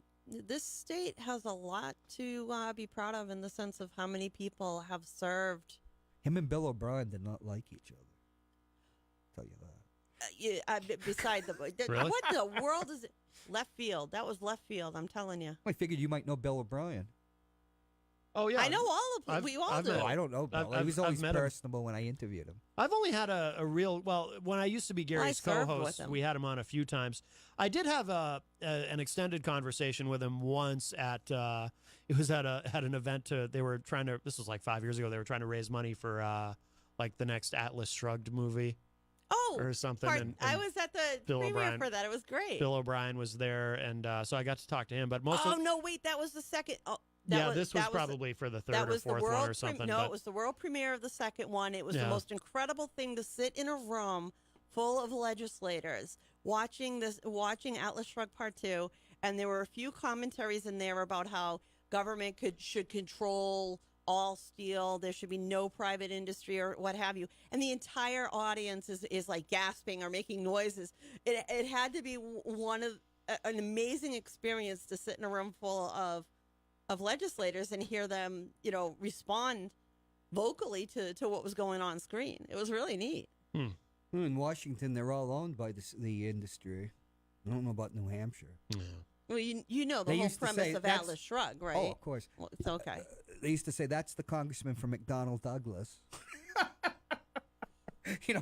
[SPEAKER 16] This state has a lot to be proud of in the sense of how many people have served.
[SPEAKER 19] Him and Bill O'Brien did not like each other. I'll tell you that.
[SPEAKER 16] Beside the
[SPEAKER 2] Really?
[SPEAKER 16] What the world is it? Left field. That was left field. I'm telling you.
[SPEAKER 19] I figured you might know Bill O'Brien.
[SPEAKER 2] Oh yeah,
[SPEAKER 16] I know all of them. We all do.
[SPEAKER 19] I don't know Bill. He was always personable when I interviewed him.
[SPEAKER 2] I've only had a real when I used to be Gary's co-host, we had him on a few times. I did have an extended conversation with him once at it was at an event. They were trying to. This was like 5 years ago. They were trying to raise money for like the next Atlas Shrugged movie. Or something. And
[SPEAKER 16] I was at the
[SPEAKER 2] Bill
[SPEAKER 16] premiere
[SPEAKER 2] O'Brien,
[SPEAKER 16] for that. It was great.
[SPEAKER 2] Bill O'Brien was there, and so I got to talk to him. But most
[SPEAKER 16] no, wait, that was the second.
[SPEAKER 2] This was probably for the third or fourth one or something.
[SPEAKER 16] It was the world premiere of the second one. It was the most incredible thing to sit in a room full of legislators watching Atlas Shrugged Part 2, and there were a few commentaries in there about how government should control all steel, there should be no private industry or what have you, and the entire audience is like gasping or making noises. It had to be an amazing experience to sit in a room full of legislators and hear them, respond vocally to what was going on screen. It was really neat.
[SPEAKER 19] In Washington, they're all owned by the industry. I don't know about New Hampshire.
[SPEAKER 2] Yeah.
[SPEAKER 16] Well, you know the whole premise of Atlas Shrugged, right?
[SPEAKER 19] Oh, of course.
[SPEAKER 16] Well, it's okay.
[SPEAKER 19] They used to say that's the congressman from McDonnell Douglas. The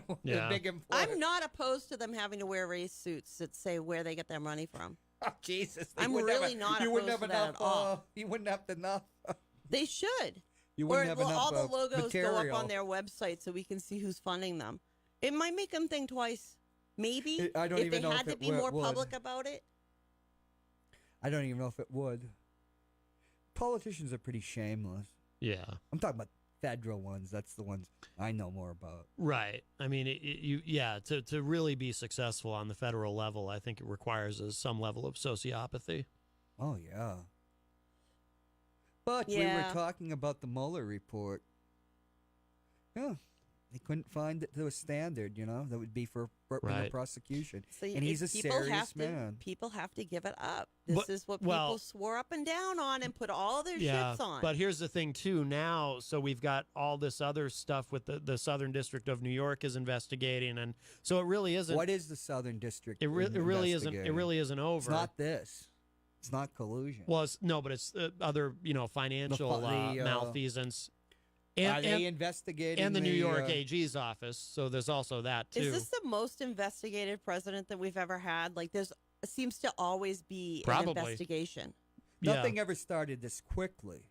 [SPEAKER 19] big employer.
[SPEAKER 16] I'm not opposed to them having to wear race suits that say where they get their money from.
[SPEAKER 19] Oh, Jesus.
[SPEAKER 16] I'm really not opposed to that at all.
[SPEAKER 19] You wouldn't have enough.
[SPEAKER 16] They should.
[SPEAKER 19] You wouldn't have enough
[SPEAKER 16] all the logos
[SPEAKER 19] material.
[SPEAKER 16] go up on their website so we can see who's funding them. It might make them think twice. Maybe.
[SPEAKER 19] I don't
[SPEAKER 16] if
[SPEAKER 19] even
[SPEAKER 16] they
[SPEAKER 19] know
[SPEAKER 16] had
[SPEAKER 19] if
[SPEAKER 16] to be more public about it.
[SPEAKER 19] I don't even know if it would. Politicians are pretty shameless.
[SPEAKER 2] Yeah.
[SPEAKER 19] I'm talking about federal ones. That's the ones I know more about.
[SPEAKER 2] Right. I mean, to really be successful on the federal level, I think it requires some level of sociopathy.
[SPEAKER 19] Oh, yeah. But we were talking about the Mueller report. Yeah. They couldn't find it to a standard, that would be for a prosecution.
[SPEAKER 16] So
[SPEAKER 19] and he's a serious man.
[SPEAKER 16] People have to give it up. This is what people swore up and down on and put all their ships on.
[SPEAKER 2] But here's the thing, too. Now, so we've got all this other stuff with the Southern District of New York is investigating. And so it really isn't.
[SPEAKER 19] What is the Southern District?
[SPEAKER 2] It really isn't. It really isn't over.
[SPEAKER 19] It's not this. It's not collusion.
[SPEAKER 2] Well, but it's other, financial malfeasance.
[SPEAKER 19] Are they investigating?
[SPEAKER 2] And the New York AG's office, so there's also that, too.
[SPEAKER 16] Is this the most investigated president that we've ever had? Like, seems to always be
[SPEAKER 2] Probably.
[SPEAKER 16] an investigation.
[SPEAKER 19] Nothing ever started this quickly.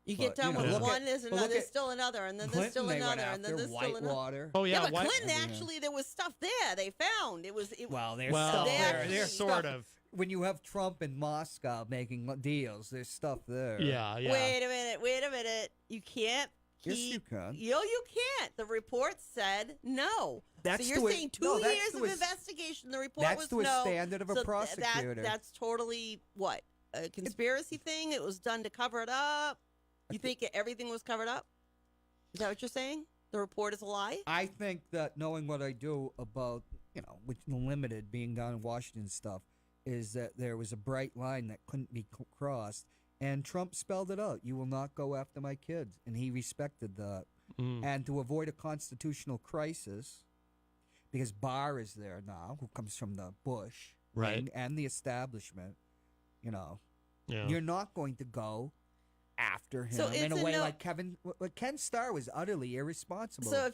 [SPEAKER 16] You get done with one, there's still another, and then there's still another, and then there's still another.
[SPEAKER 2] Oh, yeah.
[SPEAKER 16] But Clinton, actually, there was stuff there they found. There's
[SPEAKER 19] stuff
[SPEAKER 2] there. They're sort of.
[SPEAKER 19] When you have Trump in Moscow making deals, there's stuff there.
[SPEAKER 2] Yeah.
[SPEAKER 16] Wait a minute. You can't keep...
[SPEAKER 19] Yes, you can.
[SPEAKER 16] You can't. The report said no. So you're saying 2 years of investigation, the report was no.
[SPEAKER 19] That's to a standard of a prosecutor.
[SPEAKER 16] That's totally, what, a conspiracy thing? It was done to cover it up? You think everything was covered up? Is that what you're saying? The report is a lie?
[SPEAKER 19] I think that knowing what I do about, with the limited being down in Washington stuff, is that there was a bright line that couldn't be crossed, and Trump spelled it out. You will not go after my kids, and he respected that. And to avoid a constitutional crisis, because Barr is there now, who comes from the Bush
[SPEAKER 2] Right.
[SPEAKER 19] and the establishment.
[SPEAKER 2] Yeah.
[SPEAKER 19] You're not going to go after him
[SPEAKER 16] So it's
[SPEAKER 19] in a
[SPEAKER 16] a
[SPEAKER 19] way
[SPEAKER 16] no-
[SPEAKER 19] like Ken Starr was utterly irresponsible.
[SPEAKER 16] So if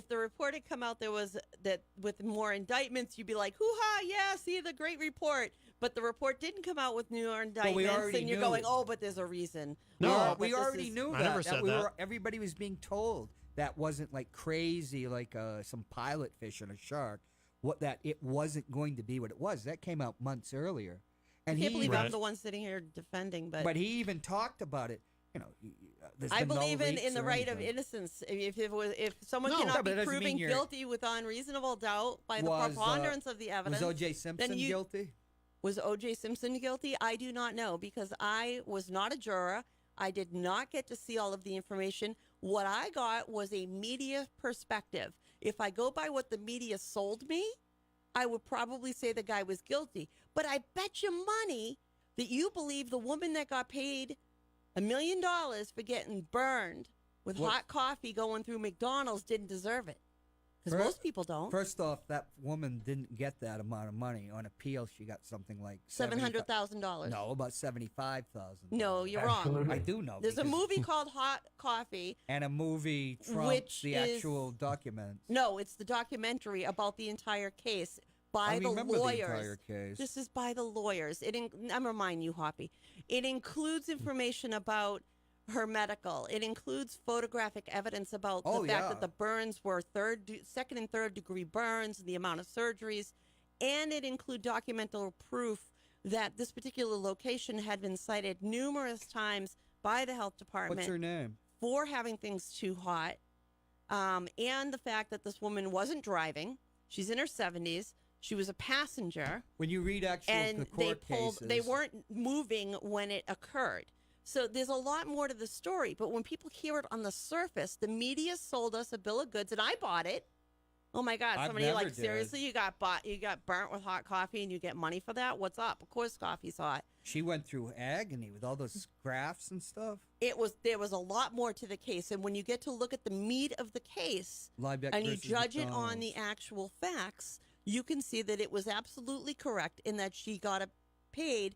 [SPEAKER 16] the report had come out, there was that with more indictments, you'd be like, hoo-ha, yeah, see the great report. But the report didn't come out with new indictments, and you're going, oh, but there's a reason.
[SPEAKER 19] No,
[SPEAKER 16] but
[SPEAKER 19] we
[SPEAKER 16] this
[SPEAKER 19] already
[SPEAKER 16] is-
[SPEAKER 19] knew
[SPEAKER 2] I
[SPEAKER 19] that.
[SPEAKER 2] never said that.
[SPEAKER 19] Everybody was being told that wasn't like crazy, like some pilot fish on a shark. That it wasn't going to be what it was. That came out months earlier. And
[SPEAKER 16] I can't believe
[SPEAKER 19] even,
[SPEAKER 16] I'm the one sitting here defending, but
[SPEAKER 19] he even talked about it. There's
[SPEAKER 16] I
[SPEAKER 19] been no
[SPEAKER 16] believe in
[SPEAKER 19] leaks
[SPEAKER 16] the
[SPEAKER 19] or
[SPEAKER 16] right of
[SPEAKER 19] anything.
[SPEAKER 16] innocence. If someone
[SPEAKER 19] No,
[SPEAKER 16] cannot
[SPEAKER 19] but it
[SPEAKER 16] be
[SPEAKER 19] doesn't mean
[SPEAKER 16] proven
[SPEAKER 19] you're-
[SPEAKER 16] guilty with unreasonable doubt by the
[SPEAKER 19] Was,
[SPEAKER 16] preponderance of the evidence,
[SPEAKER 19] Was O.J. Simpson
[SPEAKER 16] then
[SPEAKER 19] guilty?
[SPEAKER 16] Was O.J. Simpson guilty? I do not know because I was not a juror. I did not get to see all of the information. What I got was a media perspective. If I go by what the media sold me, I would probably say the guy was guilty. But I bet you money that you believe the woman that got paid $1 million for getting burned with hot coffee going through McDonald's didn't deserve it. Because most people don't.
[SPEAKER 19] First off, that woman didn't get that amount of money. On appeal, she got something like
[SPEAKER 16] $700,000.
[SPEAKER 19] No, about $75,000.
[SPEAKER 16] No, you're wrong.
[SPEAKER 19] I do know.
[SPEAKER 16] There's a
[SPEAKER 19] because-
[SPEAKER 16] movie called Hot Coffee.
[SPEAKER 19] and a movie trumps
[SPEAKER 16] Which
[SPEAKER 19] the
[SPEAKER 16] is-
[SPEAKER 19] actual documents.
[SPEAKER 16] No, it's the documentary about the entire case by
[SPEAKER 19] I
[SPEAKER 16] the
[SPEAKER 19] remember
[SPEAKER 16] lawyers.
[SPEAKER 19] the entire case.
[SPEAKER 16] This is by the lawyers. I'm reminding you, Hoppy. It includes information about her medical. It includes photographic evidence about the fact that the burns were second and third degree burns, the amount of surgeries, and it includes documental proof that this particular location had been cited numerous times by the health department.
[SPEAKER 19] What's her name?
[SPEAKER 16] For having things too hot, and the fact that this woman wasn't driving. She's in her 70s. She was a passenger.
[SPEAKER 19] When you read actual
[SPEAKER 16] And
[SPEAKER 19] the court cases,
[SPEAKER 16] they weren't moving when it occurred. So there's a lot more to the story. But when people hear it on the surface, the media sold us a bill of goods, and I bought it. Oh my God!
[SPEAKER 19] I've
[SPEAKER 16] Somebody
[SPEAKER 19] never
[SPEAKER 16] like
[SPEAKER 19] did.
[SPEAKER 16] seriously, you got burnt with hot coffee, and you get money for that? What's up? Of course, coffee's hot.
[SPEAKER 19] She went through agony with all those graphs and stuff.
[SPEAKER 16] There was a lot more to the case, and when you get to look at the meat of the case,
[SPEAKER 19] Liebeck
[SPEAKER 16] and you
[SPEAKER 19] versus
[SPEAKER 16] judge it on
[SPEAKER 19] McDonald's.
[SPEAKER 16] the actual facts, you can see that it was absolutely correct in that she got paid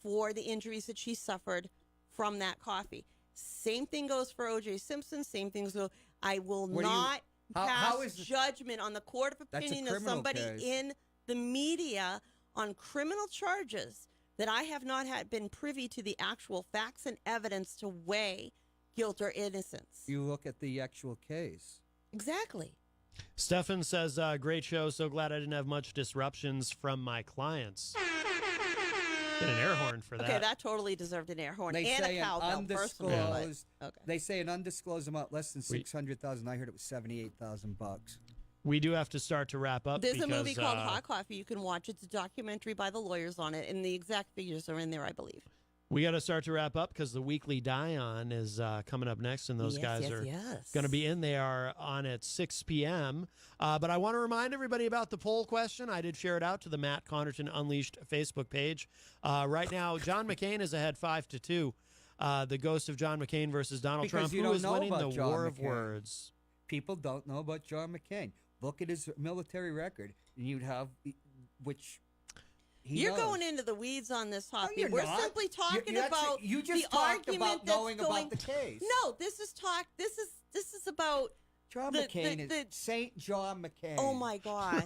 [SPEAKER 16] for the injuries that she suffered from that coffee. Same thing goes for O.J. Simpson. Same things go. I will not
[SPEAKER 19] how
[SPEAKER 16] pass judgment on the court of
[SPEAKER 19] That's a
[SPEAKER 16] opinion of
[SPEAKER 19] criminal
[SPEAKER 16] somebody
[SPEAKER 19] case.
[SPEAKER 16] in the media on criminal charges that I have not been privy to the actual facts and evidence to weigh guilt or innocence.
[SPEAKER 19] You look at the actual case.
[SPEAKER 16] Exactly.
[SPEAKER 2] Stefan says, great show. So glad I didn't have much disruptions from my clients. Get an air horn for that.
[SPEAKER 16] Okay, that totally deserved an air horn
[SPEAKER 19] They
[SPEAKER 16] and
[SPEAKER 19] say
[SPEAKER 16] a cowbell.
[SPEAKER 19] an
[SPEAKER 16] Personally,
[SPEAKER 19] undisclosed.
[SPEAKER 16] but, okay.
[SPEAKER 19] They say an undisclosed amount less than $600,000. I heard it was $78,000.
[SPEAKER 2] We do have to start to wrap up.
[SPEAKER 16] There's a movie
[SPEAKER 2] because,
[SPEAKER 16] called Hot Coffee you can watch. It's a documentary by the lawyers on it, and the exact figures are in there, I believe.
[SPEAKER 2] We got to start to wrap up because the weekly die-on is coming up next, and those
[SPEAKER 16] Yes,
[SPEAKER 2] guys
[SPEAKER 16] yes,
[SPEAKER 2] are
[SPEAKER 16] yes.
[SPEAKER 2] going to be in. They are on at 6 p.m. But I want to remind everybody about the poll question. I did share it out to the Matt Connarton Unleashed Facebook page. Right now, John McCain is ahead 5-2. The ghost of John McCain versus Donald
[SPEAKER 19] Because
[SPEAKER 2] Trump.
[SPEAKER 19] you
[SPEAKER 2] Who
[SPEAKER 19] don't
[SPEAKER 2] is
[SPEAKER 19] know
[SPEAKER 2] winning
[SPEAKER 19] about
[SPEAKER 2] the
[SPEAKER 19] John
[SPEAKER 2] war of
[SPEAKER 19] McCain.
[SPEAKER 2] words?
[SPEAKER 19] People don't know about John McCain. Look at his military record, and you'd have which.
[SPEAKER 16] You're going into the weeds on this, Hoppy.
[SPEAKER 19] you're
[SPEAKER 16] We're
[SPEAKER 19] not.
[SPEAKER 16] simply talking
[SPEAKER 19] You're
[SPEAKER 16] about
[SPEAKER 19] you just
[SPEAKER 16] the
[SPEAKER 19] talked
[SPEAKER 16] argument
[SPEAKER 19] about
[SPEAKER 16] that's
[SPEAKER 19] knowing
[SPEAKER 16] going.
[SPEAKER 19] about the case.
[SPEAKER 16] No, this is talk. This is about
[SPEAKER 19] John McCain is Saint John McCain.
[SPEAKER 16] Oh my gosh!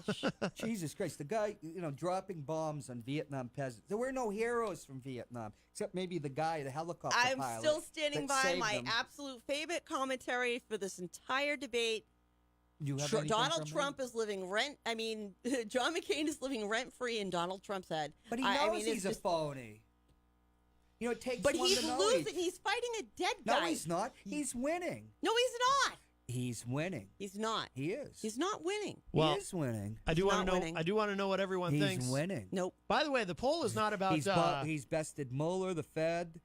[SPEAKER 19] Jesus Christ, the guy, dropping bombs on Vietnam peasants. There were no heroes from Vietnam, except maybe the guy, the helicopter
[SPEAKER 16] I'm
[SPEAKER 19] pilot.
[SPEAKER 16] still standing
[SPEAKER 19] that
[SPEAKER 16] by
[SPEAKER 19] saved
[SPEAKER 16] my
[SPEAKER 19] them.
[SPEAKER 16] absolute favorite commentary for this entire debate.
[SPEAKER 19] You have anything
[SPEAKER 16] Donald
[SPEAKER 19] from
[SPEAKER 16] Trump
[SPEAKER 19] him?
[SPEAKER 16] is living John McCain is living rent free in Donald Trump's head.
[SPEAKER 19] But he knows he's a phony. It takes
[SPEAKER 16] But
[SPEAKER 19] one
[SPEAKER 16] he's
[SPEAKER 19] to know
[SPEAKER 16] losing. He's fighting a dead guy.
[SPEAKER 19] No, he's not. He's winning.
[SPEAKER 16] No, he's not.
[SPEAKER 19] He's winning.
[SPEAKER 16] He's not.
[SPEAKER 19] He is.
[SPEAKER 16] He's not winning.
[SPEAKER 2] Well,
[SPEAKER 19] he is winning.
[SPEAKER 2] I do
[SPEAKER 16] He's
[SPEAKER 2] want
[SPEAKER 16] not
[SPEAKER 2] to know.
[SPEAKER 16] winning.
[SPEAKER 2] I do want to know what everyone
[SPEAKER 19] He's
[SPEAKER 2] thinks.
[SPEAKER 19] winning.
[SPEAKER 16] Nope.
[SPEAKER 2] By the way, the poll is not about.
[SPEAKER 19] He's bested Mueller, the Fed.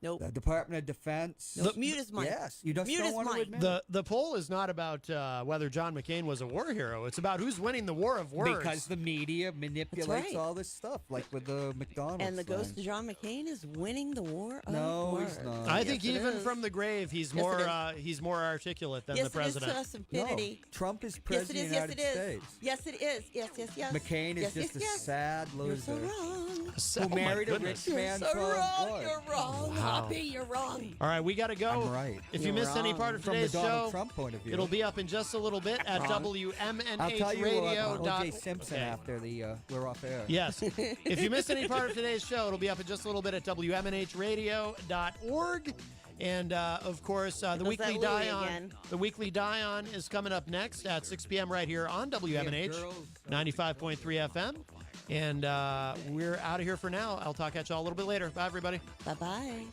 [SPEAKER 16] Nope.
[SPEAKER 19] The Department of Defense.
[SPEAKER 16] Mute his mic.
[SPEAKER 19] Yes. You just
[SPEAKER 16] Mute
[SPEAKER 19] don't
[SPEAKER 16] his
[SPEAKER 19] want to
[SPEAKER 16] mic.
[SPEAKER 19] admit
[SPEAKER 2] The poll is not about whether John McCain was a war hero. It's about who's winning the war of words.
[SPEAKER 19] Because the media manipulates
[SPEAKER 16] right.
[SPEAKER 19] all this stuff, like with the McDonald's
[SPEAKER 16] And the
[SPEAKER 19] thing.
[SPEAKER 16] ghost of John McCain is winning the war of
[SPEAKER 19] No,
[SPEAKER 16] words.
[SPEAKER 19] he's not.
[SPEAKER 2] I think
[SPEAKER 16] Yes, it
[SPEAKER 2] even
[SPEAKER 16] is.
[SPEAKER 2] from the grave, he's
[SPEAKER 16] Yes, it
[SPEAKER 2] more articulate than
[SPEAKER 16] Yes,
[SPEAKER 2] the president.
[SPEAKER 16] it is to us infinity.
[SPEAKER 19] No, Trump is
[SPEAKER 16] Yes,
[SPEAKER 19] president
[SPEAKER 16] it is.
[SPEAKER 19] of the
[SPEAKER 16] Yes,
[SPEAKER 19] United
[SPEAKER 16] it is.
[SPEAKER 19] States.
[SPEAKER 16] Yes, it is. Yes, yes, yes.
[SPEAKER 19] McCain is
[SPEAKER 16] yes,
[SPEAKER 19] just
[SPEAKER 16] yes,
[SPEAKER 19] a
[SPEAKER 16] yes.
[SPEAKER 19] sad
[SPEAKER 16] You're
[SPEAKER 19] loser.
[SPEAKER 16] so wrong.
[SPEAKER 2] Oh,
[SPEAKER 19] Who
[SPEAKER 2] my
[SPEAKER 19] married a
[SPEAKER 2] goodness.
[SPEAKER 19] rich man
[SPEAKER 16] You're so
[SPEAKER 19] from
[SPEAKER 16] wrong.
[SPEAKER 19] what?
[SPEAKER 16] You're wrong.
[SPEAKER 2] Wow.
[SPEAKER 16] Hoppy, you're wrong.
[SPEAKER 2] All right, we got to go.
[SPEAKER 19] I'm right.
[SPEAKER 2] If you
[SPEAKER 16] You're
[SPEAKER 2] missed any
[SPEAKER 16] wrong.
[SPEAKER 2] part of
[SPEAKER 19] From the
[SPEAKER 2] today's
[SPEAKER 19] Donald
[SPEAKER 2] show,
[SPEAKER 19] Trump point of view.
[SPEAKER 2] it'll be up in just a little bit at
[SPEAKER 16] Wrong.
[SPEAKER 19] I'll tell you
[SPEAKER 2] WMNHradio.
[SPEAKER 19] O.J. Simpson after we're off air.
[SPEAKER 2] Yes. If you missed any part of today's show, it'll be up in just a little bit at WMNHradio.org. And, of course, the Weekly
[SPEAKER 16] Louis
[SPEAKER 2] Die-On.
[SPEAKER 16] again.
[SPEAKER 2] The Weekly Die-On is coming up next at 6 p.m. right here on WMNH 95.3 FM. And we're out of here for now. I'll talk at you all a little bit later. Bye, everybody.
[SPEAKER 16] Bye-bye.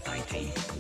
[SPEAKER 4] Fighting.